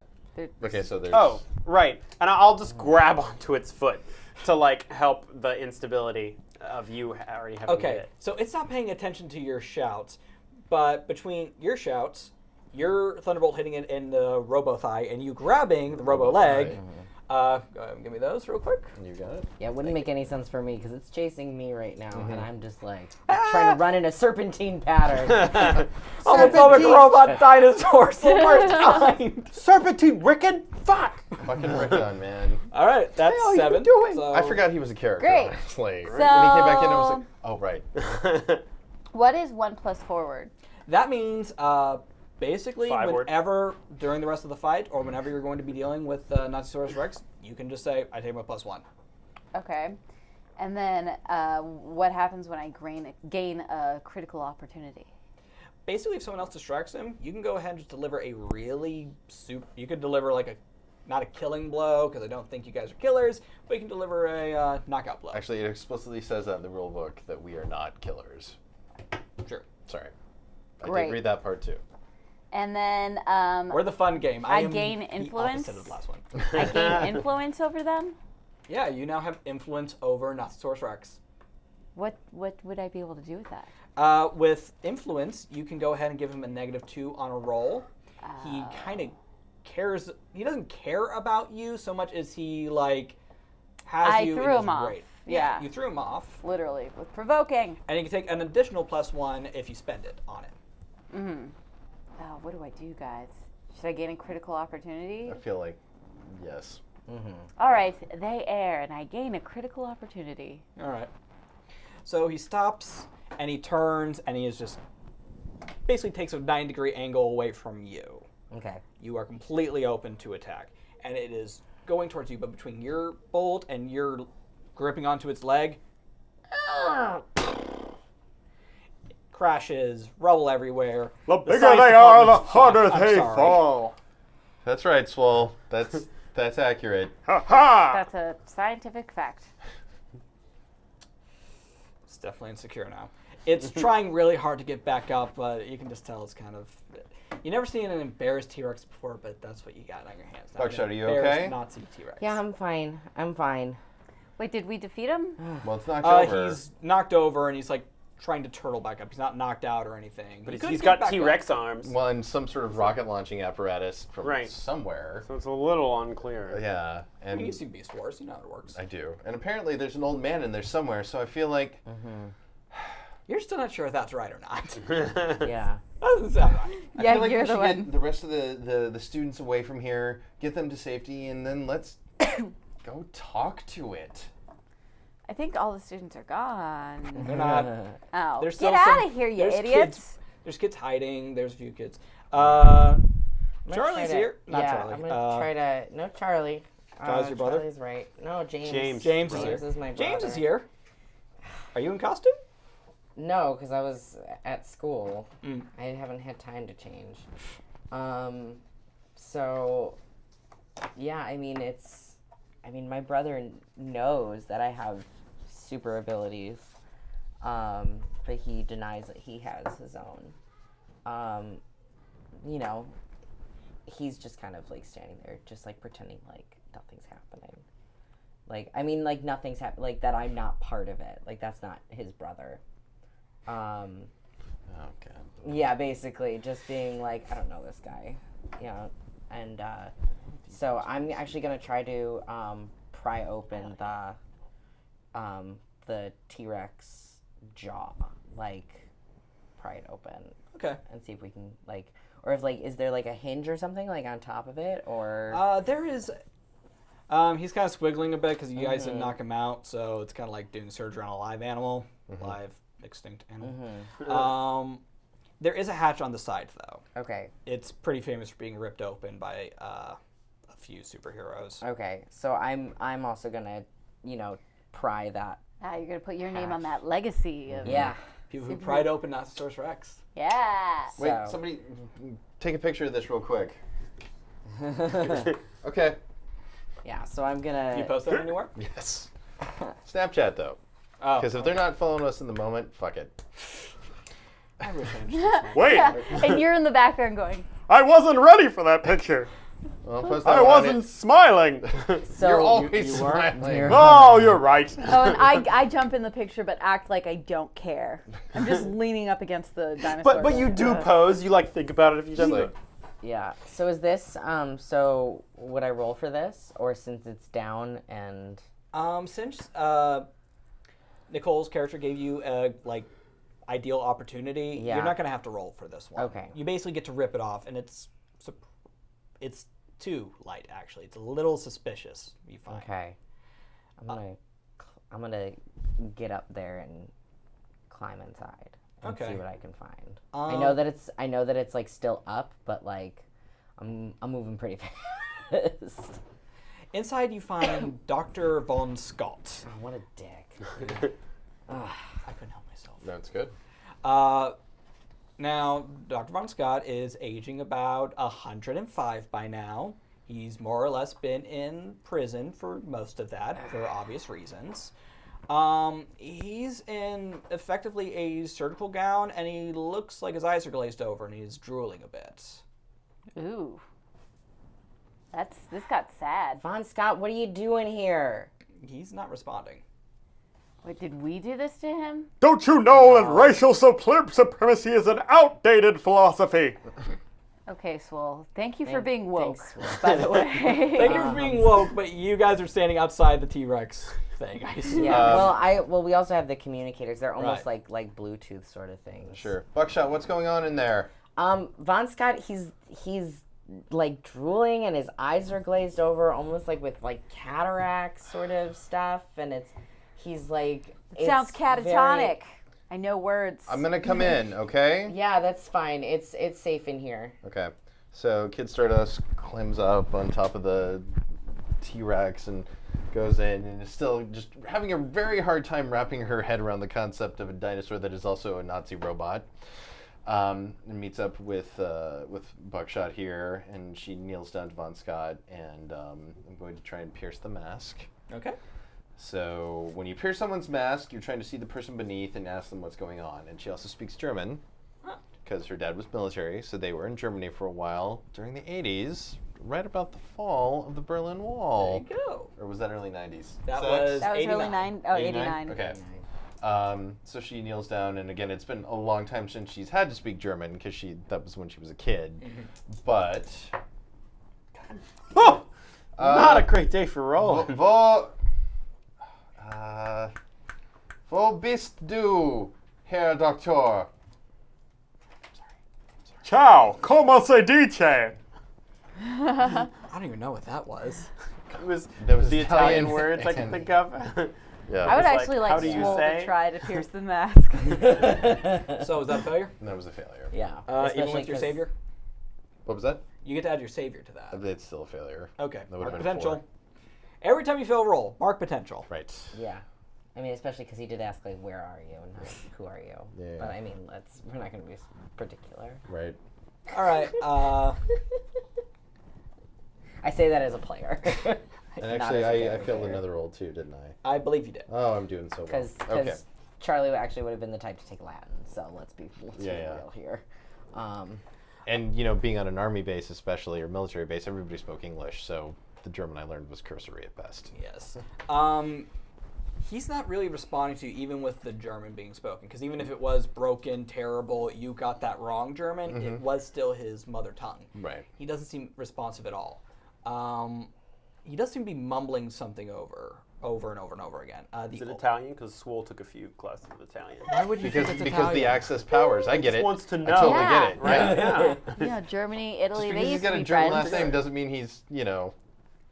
Okay, so there's... Oh, right. And I'll just grab onto its foot to like help the instability of you already having hit Okay, it. so it's not paying attention to your shouts, but between your shouts, your Thunderbolt hitting it in the robo thigh, and you grabbing the robo leg, go ahead and give me those real quick. You got it? Yeah, it wouldn't make any sense for me because it's chasing me right now, and I'm just like trying to run in a serpentine pattern. Homophobic robot dinosaurs, the worst kind. Serpentine Rickon? Fuck! Fucking Rickon, man. All right, that's What the hell 7. you doing? So I forgot he was a character, Great. honestly. So- When he came back in, I was like, oh, right. What is 1 plus forward? That means basically 5 word. whenever during the rest of the fight or whenever you're going to be dealing with Nazisaurus Rex, you can just say, I take my +1. Okay. And then what happens when I gain a critical opportunity? Basically, if someone else distracts him, you can go ahead and just deliver a really you could deliver like not a killing blow, because I don't think you guys are killers, but you can deliver a knockout blow. Actually, it explicitly says that in the rule book that we are not killers. Sure. Sorry. I Great. did read that part, too. And then We're the fun game. I am gain the influence? opposite of the last one. I gain influence over them? Yeah, you now have influence over Nothosaurus Rex. What would I be able to do with that? With influence, you can go ahead and give him a -2 on a roll. He kind of cares. He doesn't care about you so much as he has I you. threw in his him off. rate. Yeah. You threw him off, Literally, with provoking. and you can take an additional +1 if you spend it on it. Oh, what do I do, guys? Should I gain a critical opportunity? I feel like, yes. All right, they err, and I gain a critical opportunity. All right. So he stops and he turns and he is just basically takes a 90-degree angle away from you. Okay. You are completely open to attack, and it is going towards you. But between your bolt and your gripping onto its leg, crashes, rubble everywhere. The bigger science they are, the department's harder shocked. I'm they sorry. fall. That's right, Swole. That's accurate. Ha ha! That's a scientific fact. It's definitely insecure now. It's trying really hard to get back up, but you can just tell it's kind of. You never seen an embarrassed T-Rex before, but that's what you got on your hands. Now, Buckshot, an are you embarrassed okay? Nazi T-Rex. Yeah, I'm fine. I'm fine. Wait, did we defeat him? Well, it's knocked over. He's knocked over and he's trying to turtle back up. He's not knocked out or anything. But He could he's get got back up. T-Rex arms. Well, and some sort of rocket launching apparatus from Right. somewhere. So it's a little unclear. Yeah, and You see Beast Wars, you know how it works. I do. And apparently there's an old man in there somewhere, so I feel like You're still not sure if that's right or not. Yeah. That doesn't sound right. I Yeah, feel like you're we the should one. get the rest of the students away from here, get them to safety, and then let's go talk to it. I think all the students are gone. They're not. Oh, There's get still out some- of here, you there's idiots! Kids, there's kids hiding. There's a few kids. I'm gonna Charlie's try to- here. Not yeah, Charlie. I'm gonna try to. No, Charlie. Charlie's your brother? Charlie's right. No, James. James. James is James here. is my James is brother. here. Are you in costume? No, because I was at school. Mm. I haven't had time to change. So, yeah, I mean, my brother knows that I have super abilities, but he denies that he has his own. You know, he's just kind of standing there, just pretending like nothing's happening. Nothing's happening, that I'm not part of it. That's not his brother. Oh god. Yeah, basically, just being I don't know this guy, and so I'm actually gonna try to pry open the T-Rex jaw, pry it open Okay. and see if we can or if is there a hinge or something on top of it, or There is. He's kind of squiggling a bit because you guys didn't knock him out, so it's kind of like doing surgery on a live animal, live extinct animal. There is a hatch on the side though. okay, It's pretty famous for being ripped open by a few superheroes. okay. So I'm also gonna pry that. You're gonna put your name on that legacy of Yeah. People who pried open Nothosaurus Rex. yeah. Wait, So- somebody take a picture of this real quick. Okay. Yeah. So I'm gonna. Can you post that anywhere? Yes. Snapchat though. Oh, Because if they're not following us in the moment, fuck it. I wish I understood. Wait, And you're in the background going, I wasn't ready for that picture. Well, post that I one on wasn't it. smiling. So You're always you weren't? smiling. Oh, you're right. oh, and I jump in the picture but act like I don't care. I'm just leaning up against the dinosaur. But you do pose. You think about it if you Just do. like, Yeah. So is this so would I roll for this, or since it's down and Since Nicole's character gave you a ideal opportunity, Yeah. you're not gonna have to roll for this one. Okay. You basically get to rip it off, and it's too light actually. It's a little suspicious. You find. okay, I'm gonna get up there and climb inside and Okay. see what I can find. I know that it's still up, but I'm moving pretty fast. Inside, you find Dr. Von Scott. Oh, what a dick. I couldn't help myself. no, it's good. Now, Dr. Von Scott is aging about 105 by now. He's more or less been in prison for most of that, for obvious reasons. He's in effectively a surgical gown, and he looks like his eyes are glazed over, and he's drooling a bit. Ooh. This got sad. Von Scott, what are you doing here? He's not responding. Wait, did we do this to him? Don't you know that racial supremacy is an outdated philosophy? Okay, Swole. Thank you for being woke, thanks, by the way. Thank you for being woke, but you guys are standing outside the T-Rex thing. I see. Yeah. Well, we also have the communicators. They're almost Right. like Bluetooth sort of things. Sure. Buckshot, what's going on in there? Von Scott, he's like drooling and his eyes are glazed over, almost like with like cataracts sort of stuff, and he's like. It sounds it's catatonic. I know words. I'm gonna come in, okay? Yeah, that's fine. It's safe in here. Okay. So Kid Stardust climbs up on top of the T-Rex and goes in and is still just having a very hard time wrapping her head around the concept of a dinosaur that is also a Nazi robot. And meets up with Buckshot here, and she kneels down to Von Scott, and I'm going to try and pierce the mask. Okay. So when you pierce someone's mask, you're trying to see the person beneath and ask them what's going on. And she also speaks German, because her dad was military, so they were in Germany for a while during the 80s, right about the fall of the Berlin Wall. There you go. Or was that early 90s? That Sex? was that was 89. early 89. Okay. So she kneels down, and again, it's been a long time since she's had to speak German, because that was when she was a kid. But... Oh! Not a great day for rolling. Wo bist du, Herr Doktor? Ciao, como se dice? I don't even know what that was. It was That was the Italian Italian words I can think of. Yeah. I would like, actually how like do you Swole say? to try to pierce the mask. So is that a failure? That was a failure. Yeah. Even especially with your 'cause- savior? What was that? You get to add your savior to that. It's still a failure. Okay. That would've Mark been potential. 4. Every time you fail a roll, mark potential. Right. Yeah. I mean, especially because he did ask, like, where are you and not who are you? Yeah. But I mean, we're not going to be particular. Right. All right. I say that as a player. And actually, I failed another roll too, didn't I? I believe you did. Oh, I'm doing so well. Because Okay. Charlie actually would have been the type to take Latin. So let's be Yeah. real here. And, being on an army base especially, or military base, everybody spoke English, so the German I learned was cursory at best. Yes. He's not really responding to you, even with the German being spoken, because even if it was broken, terrible, you got that wrong German, it was still his mother tongue. Right. He doesn't seem responsive at all. He does seem to be mumbling something over and over again. Is it Italian? Because Swole took a few classes of Italian. Why would you Because think it's the Italian? Access powers, I get Just it. wants to I know. totally Yeah. get it. Right. Yeah. Yeah, Germany, Just Italy, because they he's used got to a be German friends. last name doesn't mean he's,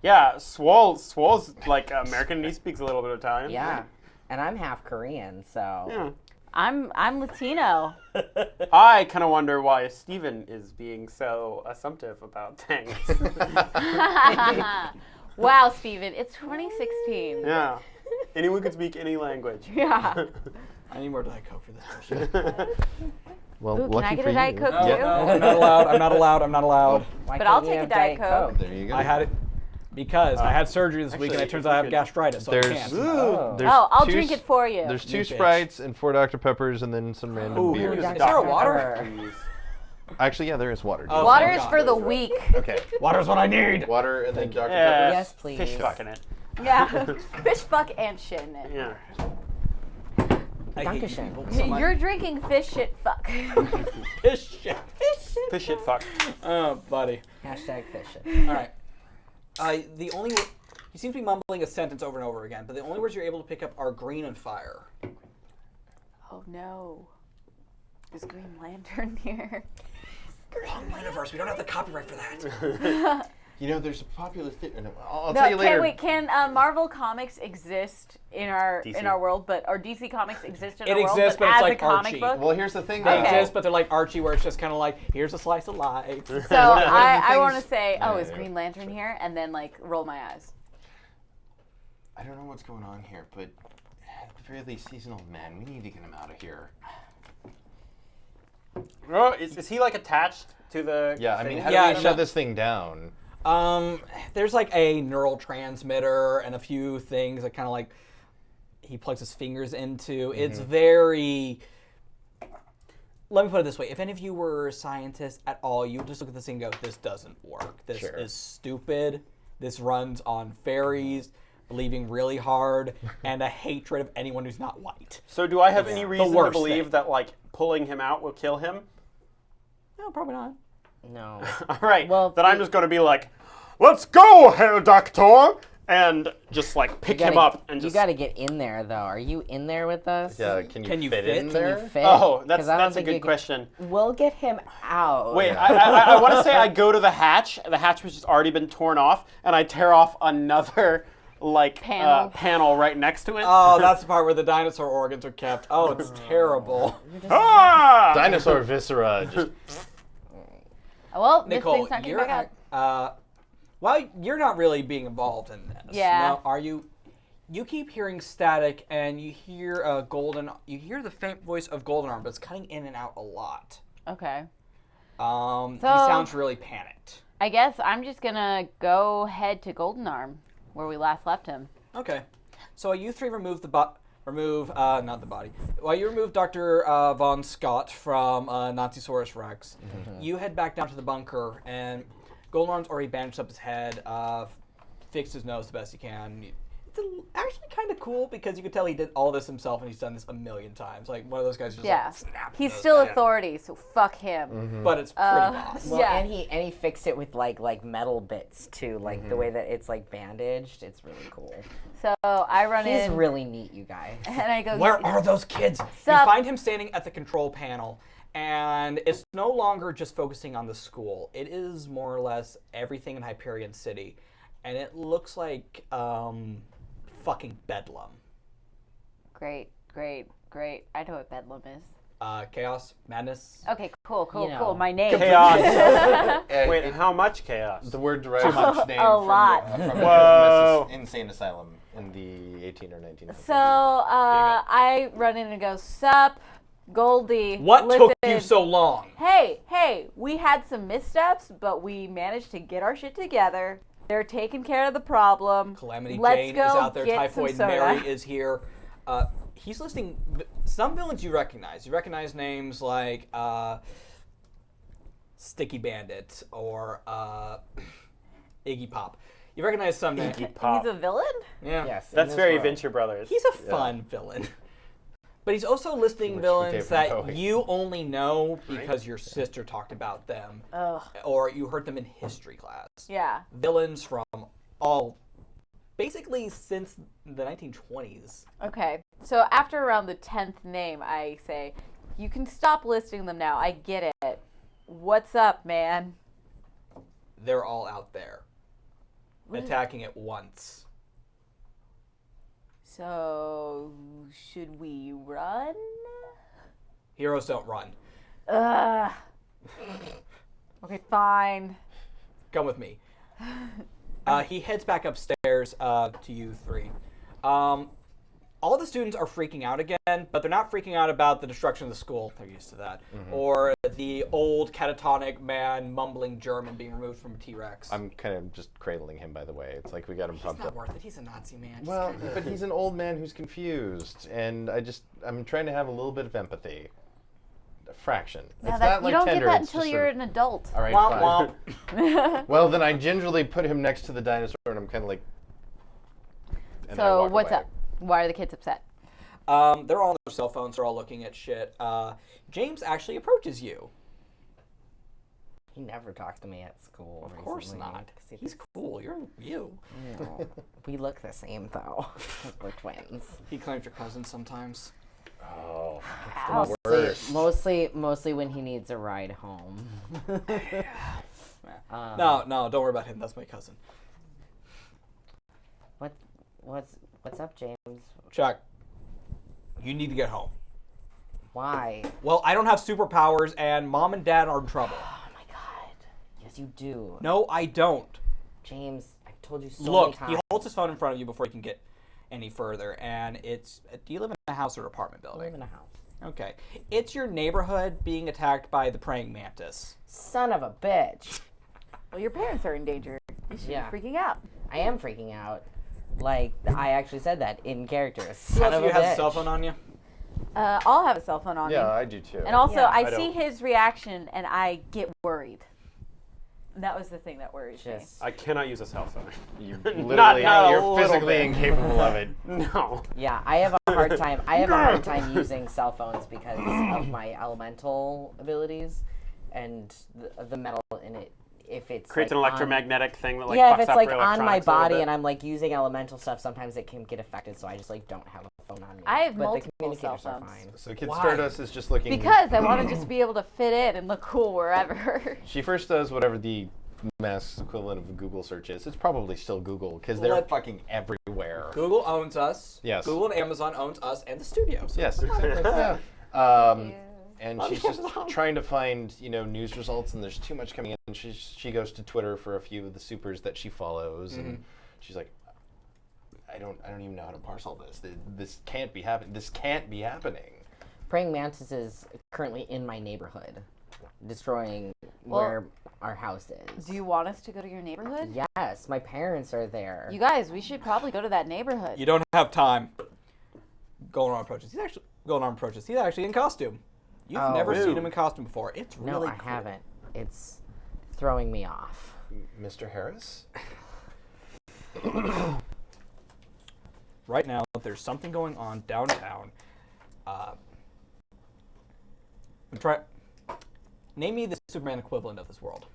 Yeah, Swole's like American and he speaks a little bit of Italian. Yeah. And I'm half Korean, so. Yeah. I'm Latino. I kind of wonder why Steven is being so assumptive about things. Wow, Steven, it's 2016. Yeah. Anyone can speak any language. Yeah. I need more Diet Coke for this bullshit. Well, Ooh, can lucky I get for a Diet you. Coke No, too? no, I'm not allowed. I'm not allowed. Why But I'll can't you take a have Diet Coke. There you go. I had it because I had surgery this week and it actually, turns if out I you have could- gastritis, so I There's, can't. there's Oh, I'll two drink s- it for you. There's You 2 bitch. Sprites and 4 Dr. Peppers and then some random Ooh, beers. here's Dr. Is there a water? Pepper. Jeez. Actually, yeah, there is water. Oh, Water thank is God. for the weak. Okay. Water's what I need. Water and then Dr. Yeah. Pepper. Yes, please. Fish fucking it. Yeah. Fish fuck and shit in it. Yeah. I hate you Dankeschön. people so much. You're drinking fish shit fuck. Fish shit. Fish shit fuck. Oh, buddy. Hashtag fishing. All right. The only you seem to be mumbling a sentence over and over again, but the only words you're able to pick up are green and fire. Oh no. Is Green Lantern here? Wrong universe. We don't have the copyright for that. There's a popular theory. I'll No, tell you later. Can Marvel Comics exist in our DC. world, or DC Comics exist in It our world, exists, but as it's a like comic Archie. book? Well, here's the thing. They though. Okay. exist, but they're like Archie, where it's just kind of like, here's a slice of life. So One of the I want to things- say, Yeah, is yeah. Green Lantern here? And then like roll my eyes. I don't know what's going on here, but at the very least, he's an old man. We need to get him out of here. Oh, is he like attached to the? Yeah, I thing? mean, how Yeah, do we no. shut this thing down? There's like a neural transmitter and a few things that kind of like he plugs his fingers into. It's very. Let me put it this way: if any of you were scientists at all, you would just look at this thing and go, "This doesn't work. This Sure. is stupid. This runs on fairies. believing really hard, and a hatred of anyone who's not white. So do I have any reason to worst believe thing. that like pulling him out will kill him? No, probably not. No. All right. Well, then I'm just going to be like, let's go, Herr Doctor, and just like pick him up and You just. gotta get in there though. Are you in there with us? Yeah, Can can you you fit fit? in Can there? You fit? Oh, 'Cause that's I don't a think you good can- question. We'll get him out. Wait, I want to say I go to the hatch. The hatch was just already been torn off, and I tear off another like panel right next to it. Oh, that's the part where the dinosaur organs are kept. Oh, it's terrible. Ah! Dinosaur viscera. Just Well, this Nicole, thing's not coming you're back up. well, you're not really being involved in this. Yeah. No, are you? You keep hearing static, and you hear You hear the faint voice of Goldenarm, but it's cutting in and out a lot. Okay. He So- sounds really panicked. I guess I'm just gonna go head to Golden Arm, where we last left him. Okay. So you three remove not the body. While you remove Dr. Von Scott from Nazisaurus Rex, you head back down to the bunker, and Goldenarm's already bandaged up his head, fixed his nose the best he can. It's actually kind of cool because you can tell he did all this himself, and he's done this a million times. Like one of those guys who's just Yeah. like snap. He's nose still back. authority, so fuck him. But it's pretty boss. Well, Yeah. and he fixed it with like metal bits too, like the way that it's like bandaged. It's really cool. So I run He's in really neat, you guys. and I go, Where are those kids? You Sup? find him standing at the control panel, and it's no longer just focusing on the school. It is more or less everything in Hyperion City, and it looks like fucking bedlam. Great. I know what Bedlam is. Chaos, madness. Okay, cool. You know. My name. Chaos. Wait, how much chaos? the word derives its name A from lot. The, from Whoa. the insane asylum in the 18 or 1900s. So I run in and go, sup, Goldie. What listen. took you so long? Hey, we had some missteps, but we managed to get our shit together. They're taking care of the problem. Calamity Let's Jane go is out there. get some Typhoid soda. Mary is here. He's listing some villains you recognize. You recognize names like Sticky Bandit or Iggy Pop. You recognize some names. Pop. He's a villain? Yeah. Yes, in That's this very world. Venture Brothers. He's a fun villain. But he's also listing Which villains became that Bowie. you only know because your sister talked about them. Ugh. Or you heard them in history class. Yeah. Villains from basically since the 1920s. Okay. So after around the 10th name, I say, you can stop listing them now. I get it. What's up, man? They're all out there. Attacking at once. So, should we run? Heroes don't run. Ugh. Okay, fine. Come with me. He heads back upstairs to you three. All the students are freaking out again, but they're not freaking out about the destruction of the school. They're used to that. Or the old catatonic man mumbling German being removed from a T-Rex. I'm kind of just cradling him, by the way. It's like we got him He's pumped not up. worth it. He's a Nazi man. Just Well, kinda- but he's an old man who's confused, and I'm trying to have a little bit of empathy. A fraction. Now It's that, not like you don't tender, get that it's until just you're sort of- an adult. All right, Womp fine. womp. Well, then I gingerly put him next to the dinosaur, and I'm kind of like. and I So, walk what's away. up? Why are the kids upset? They're all on their cell phones. They're all looking at shit. James actually approaches you. He never talked to me at school. Of course recently, not. 'cause He's cool. You're you. No. We look the same though. We're twins. He claims your cousin sometimes. Oh, Ow. worse. Mostly when he needs a ride home. No, don't worry about him. That's my cousin. What's up, James? Chuck, you need to get home. Why? Well, I don't have superpowers, and Mom and Dad are in trouble. Oh my God. Yes, you do. No, I don't. James, I've told you so many Look, times. he holds his phone in front of you before you can get any further, and it's. Do you live in a house or apartment I building? live in a house. Okay. It's your neighborhood being attacked by the praying mantis. Son of a bitch. Well, your parents are in danger. You should Yeah. be freaking out. I am freaking out. Like, I actually said that in character. Who Son else of of a you has bitch. a cell phone on you? I'll have a cell phone on me. Yeah, I do too. And also, Yeah. I I see don't. his reaction and I get worried. That was the thing that worries me. Just I cannot use a cell phone. You Not literally, a you're little physically bit. incapable of it. No. yeah, I have a hard time. I have a hard time using cell phones because of my elemental abilities and the metal in it. If it's Creates like an electromagnetic thing that like yeah, fucks if it's up like your on my electronics a little body bit. and I'm like using elemental stuff, sometimes it can get affected. So I just like don't have a phone on me. I have but multiple the communicators cell are phones. fine. So Kid Why? Stardust is just looking. Because I want to just be able to fit in and look cool wherever. She first does whatever the mass equivalent of a Google search is. It's probably still Google because they're Let- fucking everywhere. Google owns us. Yes. Google and Amazon owns us and the studios. Yes, exactly. Yeah. And she's just trying to find, news results, and there's too much coming in. She goes to Twitter for a few of the supers that she follows, and she's like, I don't even know how to parse all this. This can't be happening. This can't be happening. Praying mantis is currently in my neighborhood, destroying Well, where our house is. Do you want us to go to your neighborhood? Yes, my parents are there. You guys, we should probably go to that neighborhood. You don't have time. Golden Arm approaches. He's actually in costume. You've Oh. never seen Ooh. him in costume before. It's No, really I cool. haven't. It's throwing me off. Mr. Harris? Right now, there's something going on downtown. Name me the Superman equivalent of this world.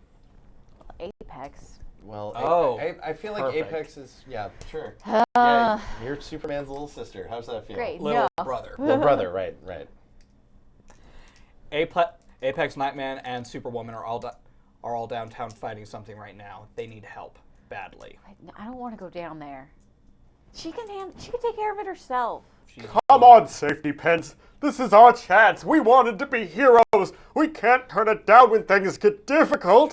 Apex. Well, Oh, I feel like perfect. Apex is, sure. Yeah, you're Superman's little sister. How's that feel? Great. Little No. brother. Little brother, right. Apex, Nightman, and Superwoman are all downtown fighting something right now. They need help badly. I don't want to go down there. She can take care of it herself. Come on, safety pins. This is our chance. We wanted to be heroes. We can't turn it down when things get difficult.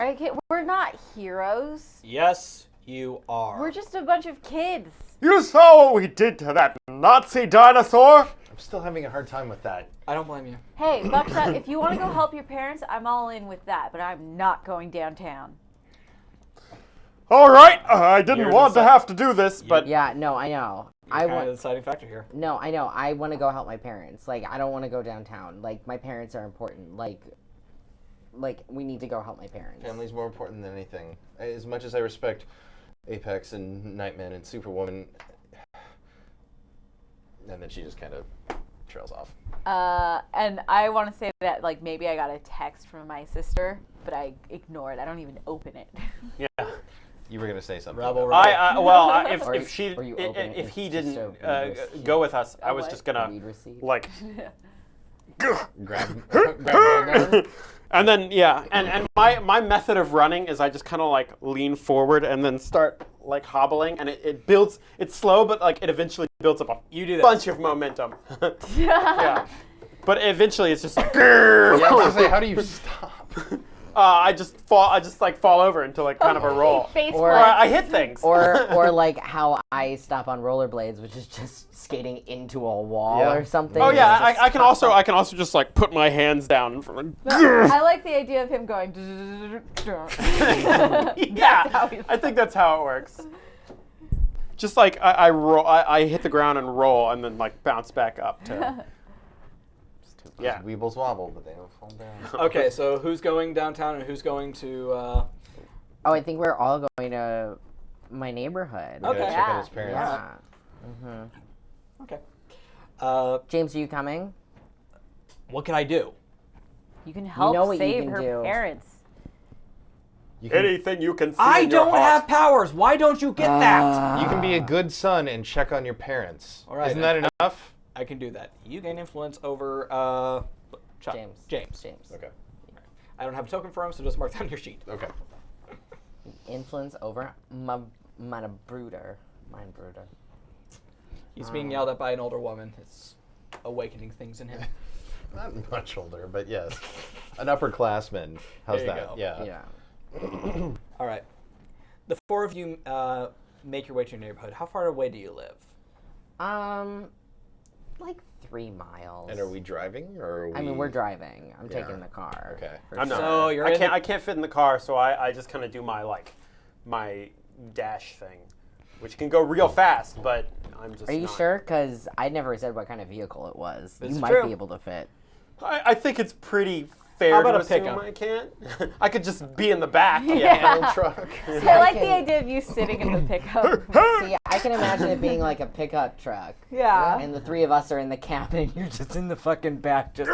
We're not heroes. Yes, you are. We're just a bunch of kids. You saw what we did to that Nazi dinosaur? I'm still having a hard time with that. I don't blame you. Hey, Buckshot, if you want to go help your parents, I'm all in with that, but I'm not going downtown. All right, I didn't You're want to decide- have to do this, but Yeah, no, I know. I Kind of want. the deciding factor here. No, I know. I want to go help my parents. Like, I don't want to go downtown. Like, my parents are important. Like, we need to go help my parents. Family's more important than anything. As much as I respect Apex and Nightman and Superwoman, and then she just kind of trails off. And I want to say that, like, maybe I got a text from my sister, but I ignore it. I don't even open it. yeah. You were gonna say something. Rebel, about rebel. If Or- if she or you open it, if it's he just didn't a read receipt. go with us, I was what? just gonna Read receipt. like grab gun. and then and my method of running is I just kind of like lean forward and then start like hobbling, and it builds. It's slow, but like it eventually builds up a You do this. bunch of momentum. Yeah, but eventually it's just like Yeah, I was gonna say, how do you stop? I just fall over into like kind of a roll, Face Or- or plant. I hit things. or like how I stop on rollerblades, which is just skating into a wall Yeah. or something. Oh yeah, It's just I can also just like put my hands down. I like the idea of him going. Yeah, I think that's how it works. Just like I roll, I hit the ground and roll, and then like bounce back up to. Yeah. Weebles wobble, but they don't fall down. Okay, so who's going downtown and who's going to? Oh, I think we're all going to my neighborhood. We gotta Okay. check on Yeah. his parents. Yeah. Okay. James, are you coming? What can I do? You can help know what you save can her do. parents. You can, Anything you can see I in your don't heart. have powers. Why don't you get that? you can be a good son and check on your parents. All right, Isn't that enough? I can do that. You gain influence over Chuck. James. James. Okay. I don't have a token for him, so just mark that on your sheet. Okay. Influence over my brooder. Mind brooder. He's being yelled at by an older woman. It's awakening things in him. Not much older, but yes. An upperclassman. How's There you that? go. Yeah. Yeah. All right. The four of you make your way to your neighborhood. How far away do you live? Like 3 miles. And are we driving, or are we? I mean, we're driving. I'm Yeah. taking the car. Okay. for I'm not. sure. So you're I in can't. the- I can't fit in the car, so I just kind of do my dash thing, which can go real fast. But I'm just. Are you not. sure? Because I never said what kind of vehicle it was. This you is might true. be able to fit. I think it's pretty fair How about to a assume pickup? I can't. I could just be in the back. Panel truck. I like the idea of you sitting in the pickup. See, I can imagine it being like a pickup truck. Yeah. And the three of us are in the cabin and you're just in the fucking back, just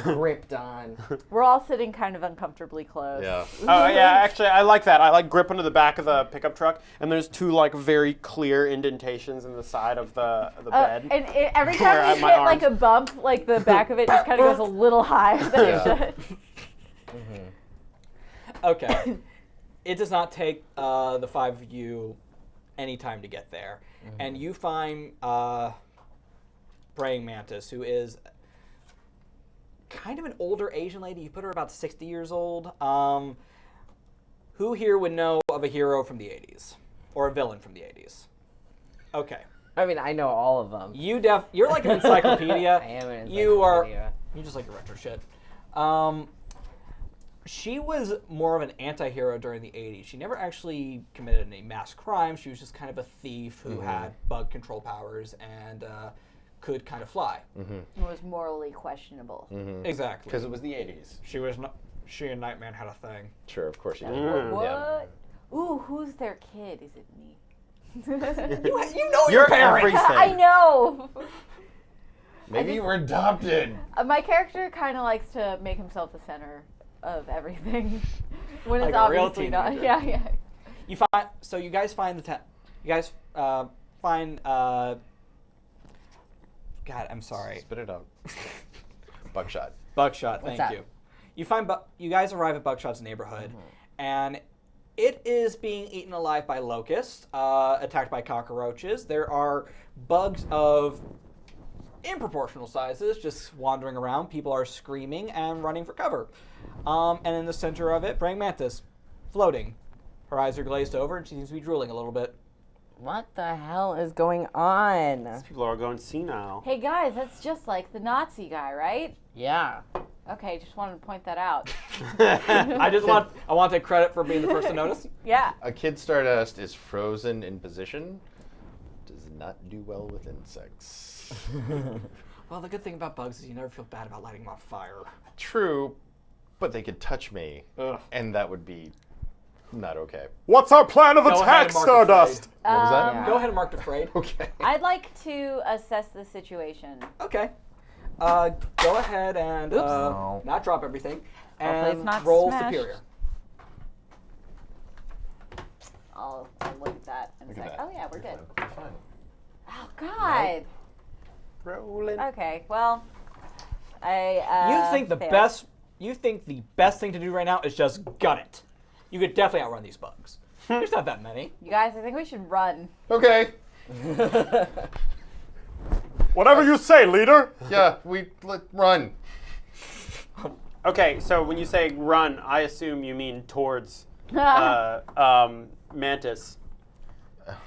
gripped on. We're all sitting kind of uncomfortably close. Yeah. Oh yeah, actually, I like that. I like grip into the back of the pickup truck, and there's two like very clear indentations in the side of the bed. And every Where time you my hit arms- like a bump, like the back of it just kind of goes a little higher than it should. Okay. It does not take the five of you any time to get there. And you find Praying Mantis, who is kind of an older Asian lady. You put her about 60 years old. Who here would know of a hero from the 80s? Or a villain from the 80s? Okay. I mean, I know all of them. You're like an encyclopedia. I am an You are. encyclopedia. You just like your retro shit. She was more of an anti-hero during the 80s. She never actually committed any mass crimes. She was just kind of a thief who had bug control powers and could kind of fly. It was morally questionable. Exactly. Because it was the 80s. She and Nightman had a thing. Sure, of course you did. What? Yeah. Ooh, who's their kid? Is it me? You know You're parent. everything. I know. Maybe you were adopted. My character kind of likes to make himself the center of everything when Like it's a real obviously not. teenager. Yeah. You find so you guys find you guys find God, I'm sorry. Spit it out. Buckshot. Buckshot, What's thank that? you. You guys arrive at Buckshot's neighborhood, and it is being eaten alive by locusts, attacked by cockroaches. There are bugs of improportional sizes just wandering around. People are screaming and running for cover. And in the center of it, Praying Mantis, floating. Her eyes are glazed over, and she seems to be drooling a little bit. What the hell is going on? People are going senile. Hey guys, that's just like the Nazi guy, right? Yeah. Okay, just wanted to point that out. I want to take credit for being the first to notice. Yeah. A kid Stardust is frozen in position. Does not do well with insects. Well, the good thing about bugs is you never feel bad about lighting them on fire. True, but they could touch me, and that would be not okay. What's our plan of Go ahead attack, and mark Stardust? What was that? Yeah. Go ahead and mark Afraid. Okay. I'd like to assess the situation. Okay. Go ahead and No. not drop everything Hopefully it's and not roll smashed. superior. I'll look at that and Look say, at that. oh yeah, we're good. You're fine. Oh God. Rolling. Okay, well, I You think the best thing to do right now is just gut it. You could definitely outrun these bugs. There's not that many. You guys, I think we should run. Okay. Whatever you say, leader. Yeah, run. Okay, so when you say run, I assume you mean towards Mantis.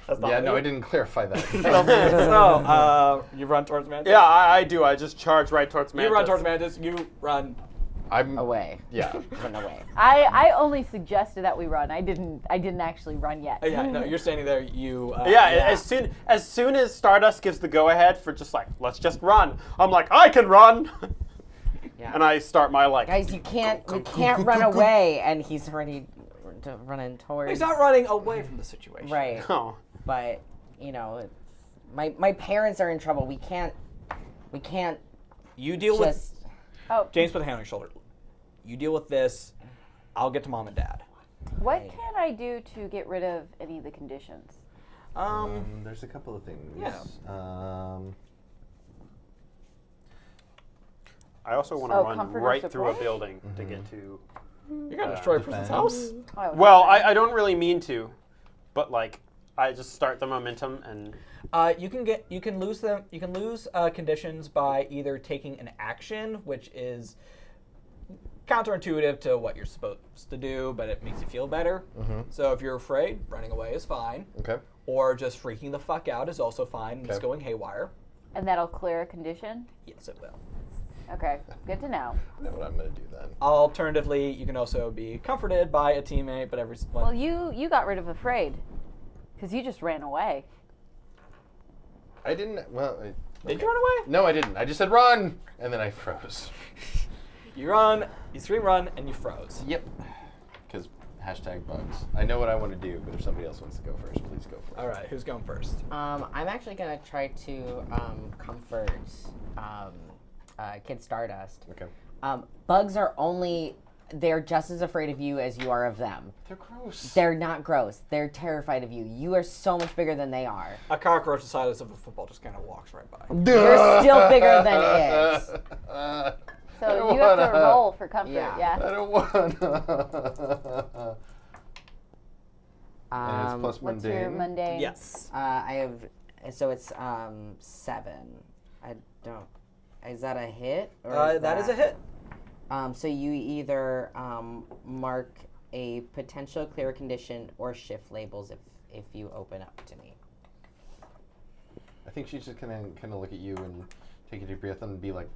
That's not Yeah, what no, you- I didn't clarify that. So, you run towards Mantis? Yeah, I do. I just charge right towards Mantis. You run towards Mantis, you run. I'm Away. Yeah. Run away. I only suggested that we run. I didn't actually run yet. Yeah, no, you're standing there, you... Yeah, as soon as Stardust gives the go-ahead for just like, let's just run, I'm like, I can run! Yeah. And I start my like... Guys, you can't run away, and he's already running towards. He's not running away from the situation. Right. Oh. But it's, my parents are in trouble. We can't You deal with... just. Oh, James put a hand on your shoulder. You deal with this. I'll get to mom and dad. what can I do to get rid of any of the conditions? There's a couple of things. Yeah. I also want to Oh, run comfort or right through a support? building to get to... You're going to destroy a person's house? Oh, Well, I don't really mean to, but like, I just start the momentum and... You can lose conditions by either taking an action, which is counterintuitive to what you're supposed to do, but it makes you feel better. So if you're afraid, running away is fine. Okay. Or just freaking the fuck out is also fine. It's Okay. going haywire. and that'll clear a condition? Yes, it will. Okay, good to know. I know what I'm gonna do then. Alternatively, you can also be comforted by a teammate, but Well, you got rid of afraid, because you just ran away. I didn't. Well, Did you run away? no, I didn't. I just said run, and then I froze. You run, you scream run, and you froze. Yep. Because #bugs. I know what I want to do, but if somebody else wants to go first, please go first. All right, who's going first? I'm actually gonna try to comfort Kid Stardust. Okay. Bugs are they're just as afraid of you as you are of them. They're gross. They're not gross. They're terrified of you. You are so much bigger than they are. A cockroach the size of a football just kind of walks right by. You're still bigger than it. So you have to roll for comfort, Yeah. yeah. I don't want. And it's plus What's mundane. your mundane? Yes. I have, so it's 7. I don't. Is that a hit? Or That is a hit. So you either mark a potential clear condition or shift labels if you open up to me. I think she's just gonna kind of look at you and take a deep breath and be like,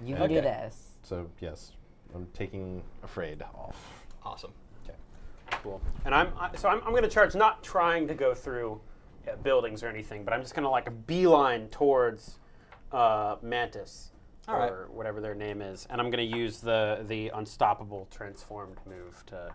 You can do Okay. this. so yes, I'm taking afraid off. Awesome. Cool. And I'm going to charge, not trying to go through buildings or anything, but I'm just going to like a beeline towards Mantis All or right. whatever their name is, and I'm going to use the unstoppable transformed move to.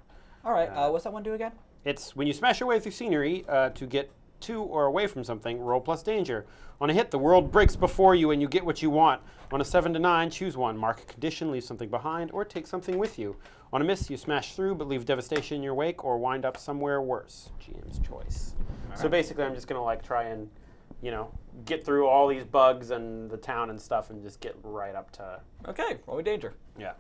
All right, what's that one do again? It's when you smash your way through scenery to get to or away from something, roll plus danger. On a hit, the world breaks before you and you get what you want. On a 7 to 9, choose one. Mark a condition, leave something behind, or take something with you. On a miss, you smash through but leave devastation in your wake or wind up somewhere worse. GM's choice. So basically, I'm just going to like try and, get through all these bugs and the town and stuff and just get right up to, Okay, roll with danger. yeah.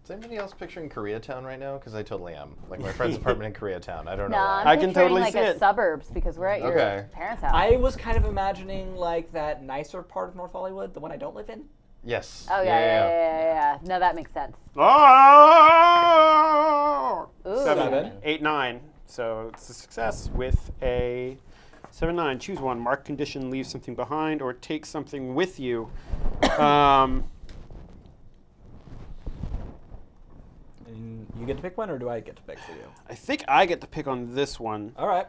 Is anybody else picturing Koreatown right now? Because I totally am. Like my friend's apartment in Koreatown. I don't know No, why. I'm I can picturing totally like see a it. suburbs because we're at your Okay. parents' house. I was kind of imagining like that nicer part of North Hollywood, the one I don't live in. Yes. Oh yeah. No, that makes sense. Oh! Ooh. 7. 8, 9. So it's a success with a 7, 9. Choose one. Mark condition, leave something behind, or take something with you. And you get to pick one, or do I get to pick for you? I think I get to pick on this one. All right.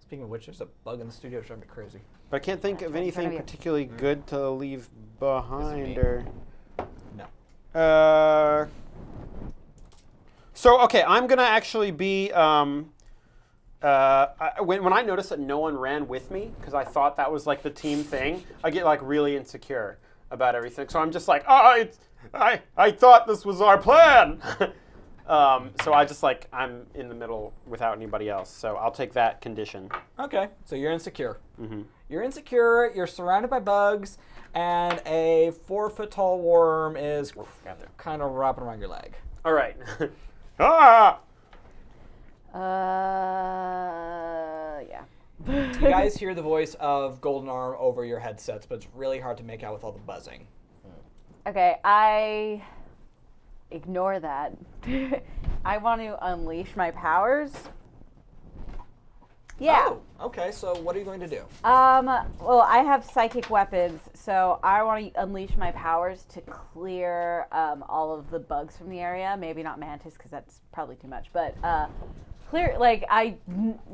Speaking of which, there's a bug in the studio driving me crazy. But I can't think of anything you. particularly good to leave behind. Or No. So okay, I'm gonna actually be. When I notice that no one ran with me, because I thought that was like the team thing, I get like really insecure about everything. So I'm just like, I thought this was our plan. So I just like I'm in the middle without anybody else. So I'll take that condition. Okay, so you're insecure. Mm-hmm. You're insecure, you're surrounded by bugs, and a 4-foot-tall worm is kind of wrapping around your leg. All right. Ah! Yeah. You guys hear the voice of Golden Arm over your headsets, but it's really hard to make out with all the buzzing. Okay, I ignore that. I want to unleash my powers. Yeah. Oh, okay, so what are you going to do? Well, I have psychic weapons, so I want to unleash my powers to clear all of the bugs from the area. Maybe not Mantis, because that's probably too much, but clear. Like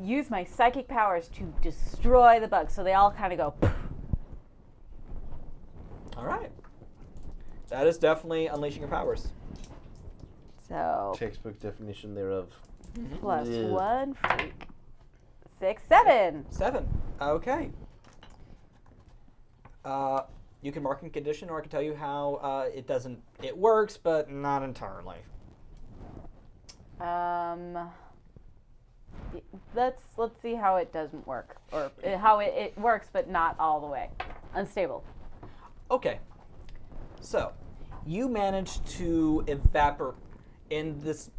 use my psychic powers to destroy the bugs, so they all kind of go. All right. That is definitely unleashing your powers. So Textbook definition thereof. plus Yeah. 1 freak. 6, 7. 7. Okay. You can mark in condition, or I can tell you how it works, but not entirely. Let's see how it doesn't work, or how it works, but not all the way. Unstable. Okay. So, you manage to evaporate in this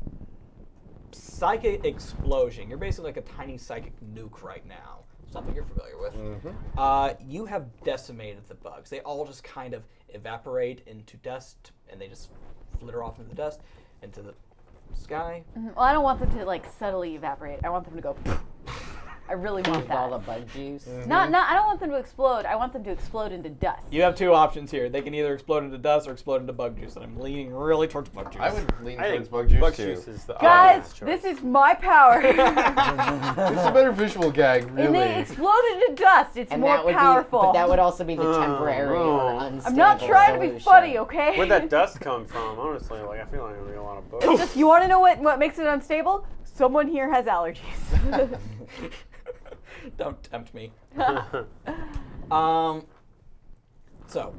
psychic explosion. You're basically like a tiny psychic nuke right now. Something you're familiar with. Mm-hmm. You have decimated the bugs. They all just kind of evaporate into dust, and they just flitter off into the dust, into the sky. Well, I don't want them to like subtly evaporate. I want them to go. I really want With all the that. bug juice. Not. I don't want them to explode. I want them to explode into dust. You have two options here. They can either explode into dust or explode into bug juice, and I'm leaning really towards bug juice. I would lean I towards think bug juice bug too. juice is the Guys, obvious choice. this is my power. It's a better visual gag, really. And they explode into dust. It's And more that would powerful. be, but that would also be the temporary or unstable I'm not trying to be solution. funny, okay? Where'd that dust come from? Honestly, like I feel like there'd be a lot of bugs. It's just, you want to know what makes it unstable? Someone here has allergies. Don't tempt me. So,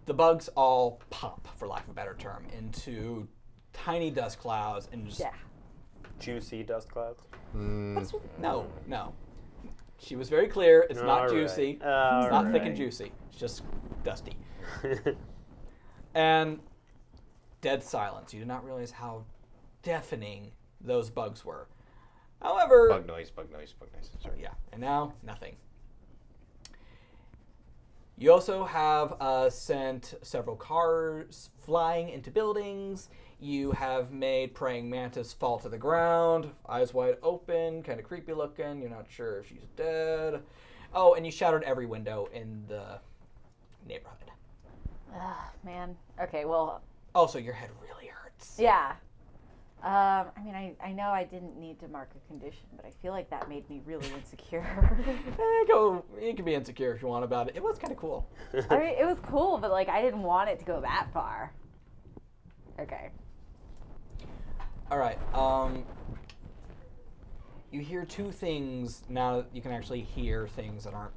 the bugs all pop, for lack of a better term, into tiny dust clouds and just Yeah. Juicy dust clouds. no. She was very clear. It's not All juicy. right. It's not thick and right. juicy. It's just dusty. And dead silence. You did not realize how deafening those bugs were. However, Bug noise. Sorry. yeah, and now nothing. You also have sent several cars flying into buildings. You have made praying mantis fall to the ground, eyes wide open, kind of creepy looking. You're not sure if she's dead. Oh, and you shattered every window in the neighborhood. Man. Okay, well, Also, your head really hurts. yeah. I mean, I know I didn't need to mark a condition, but I feel like that made me really insecure. You can be insecure if you want about it. It was kind of cool. I mean, it was cool, but like I didn't want it to go that far. Okay. All right. You hear two things now that you can actually hear things that aren't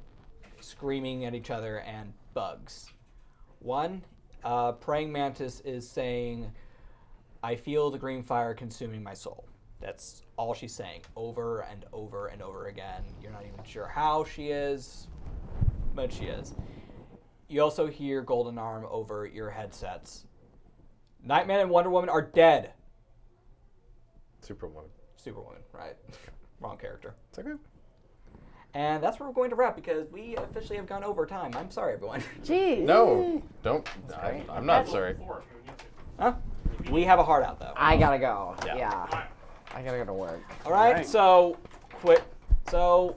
screaming at each other and bugs. One, praying mantis is saying, "I feel the green fire consuming my soul." That's all she's saying over and over and over again. You're not even sure how she is, but she is. You also hear Golden Arm over your headsets. Nightman and Wonder Woman are dead. Superwoman. Superwoman, right? Wrong character. It's okay. And that's where we're going to wrap because we officially have gone over time. I'm sorry, everyone. Jeez. No, don't. I'm not sorry. Four, if you need to. Huh? We have a heart out, though. I gotta go. Yeah. Yeah. I gotta go to work. All right, Right. so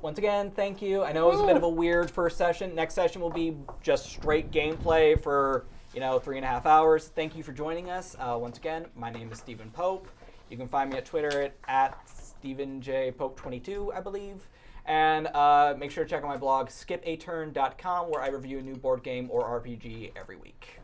once again, thank you. I know it was a bit of a weird first session. Next session will be just straight gameplay for 3.5 hours. Thank you for joining us. Once again, my name is Stephen Pope. You can find me at Twitter at StephenJPope22, I believe. And make sure to check out my blog, skipaturn.com, where I review a new board game or RPG every week.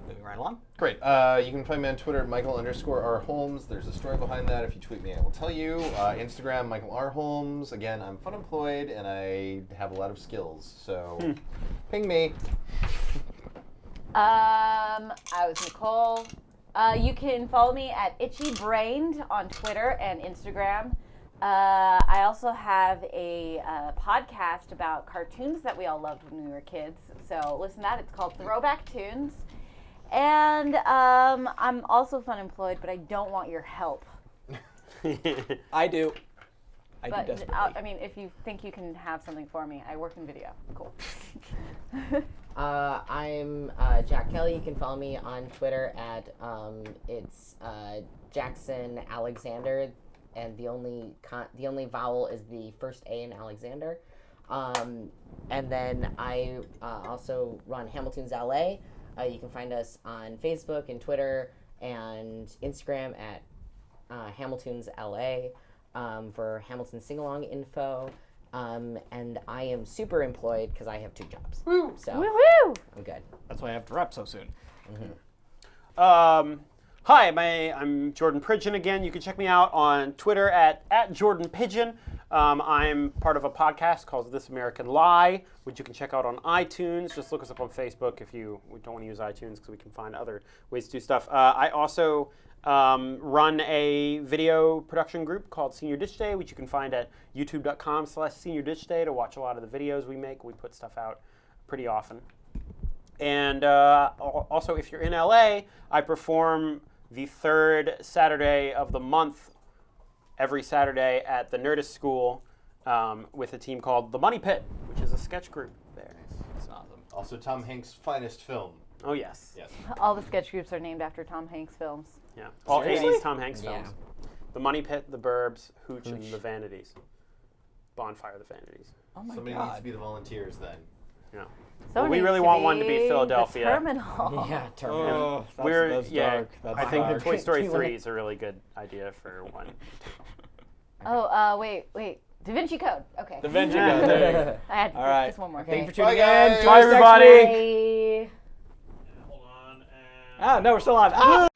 Moving right along. Great. You can find me on Twitter at Michael_R Holmes. There's a story behind that. If you tweet me, I will tell you. Instagram, Michael R. Holmes. Again, I'm fun employed and I have a lot of skills. So ping me. I was Nicole. You can follow me at Itchy Brained on Twitter and Instagram. I also have a podcast about cartoons that we all loved when we were kids. So listen to that. It's called Throwback Tunes. And I'm also fun employed, but I don't want your help. I do. I do But desperately. I mean, if you think you can have something for me, I work in video. Cool. I'm Jack Kelly. You can follow me on Twitter at it's Jackson Alexander, and the only vowel is the first A in Alexander. And then I also run Hamilton's LA. You can find us on Facebook and Twitter and Instagram at Hamilton's LA for Hamilton sing-along info. And I am super employed because I have 2 jobs. Woo! So Woohoo! I'm good. That's why I have to wrap so soon. Hi, I'm Jordan Pridgeon again. You can check me out on Twitter at Jordan Pidgeon. I'm part of a podcast called This American Lie, which you can check out on iTunes. Just look us up on Facebook if you don't want to use iTunes because we can find other ways to do stuff. I also run a video production group called Senior Ditch Day, which you can find at youtube.com/Senior Ditch Day to watch a lot of the videos we make. We put stuff out pretty often. And also, if you're in LA, I perform the 3rd Saturday of the month every Saturday at the Nerdist School with a team called The Money Pit, which is a sketch group there. It's awesome. Also, Tom Hanks' finest film. Oh, yes. Yes. All the sketch groups are named after Tom Hanks films. Yeah. All Seriously? 80s Tom Hanks Yeah. films. The Money Pit, the Burbs, Hooch, and the Vanities. Bonfire of the Vanities. Oh my Somebody needs to be the volunteers then. Yeah. Someone we needs really to want one to be the Philadelphia. Terminal. Yeah, Terminal. We're that's yeah. dark. That's I think dark. Toy Story Do you wanna- 3 is a really good idea for one. Wait. Da Vinci Code. Okay. Da Vinci Code. There you go. I had All right. just one more. Thank you for Bye, tuning in. guys. Join us next everybody. week. Bye. Hold on. And Ah, no, we're still on. Ah!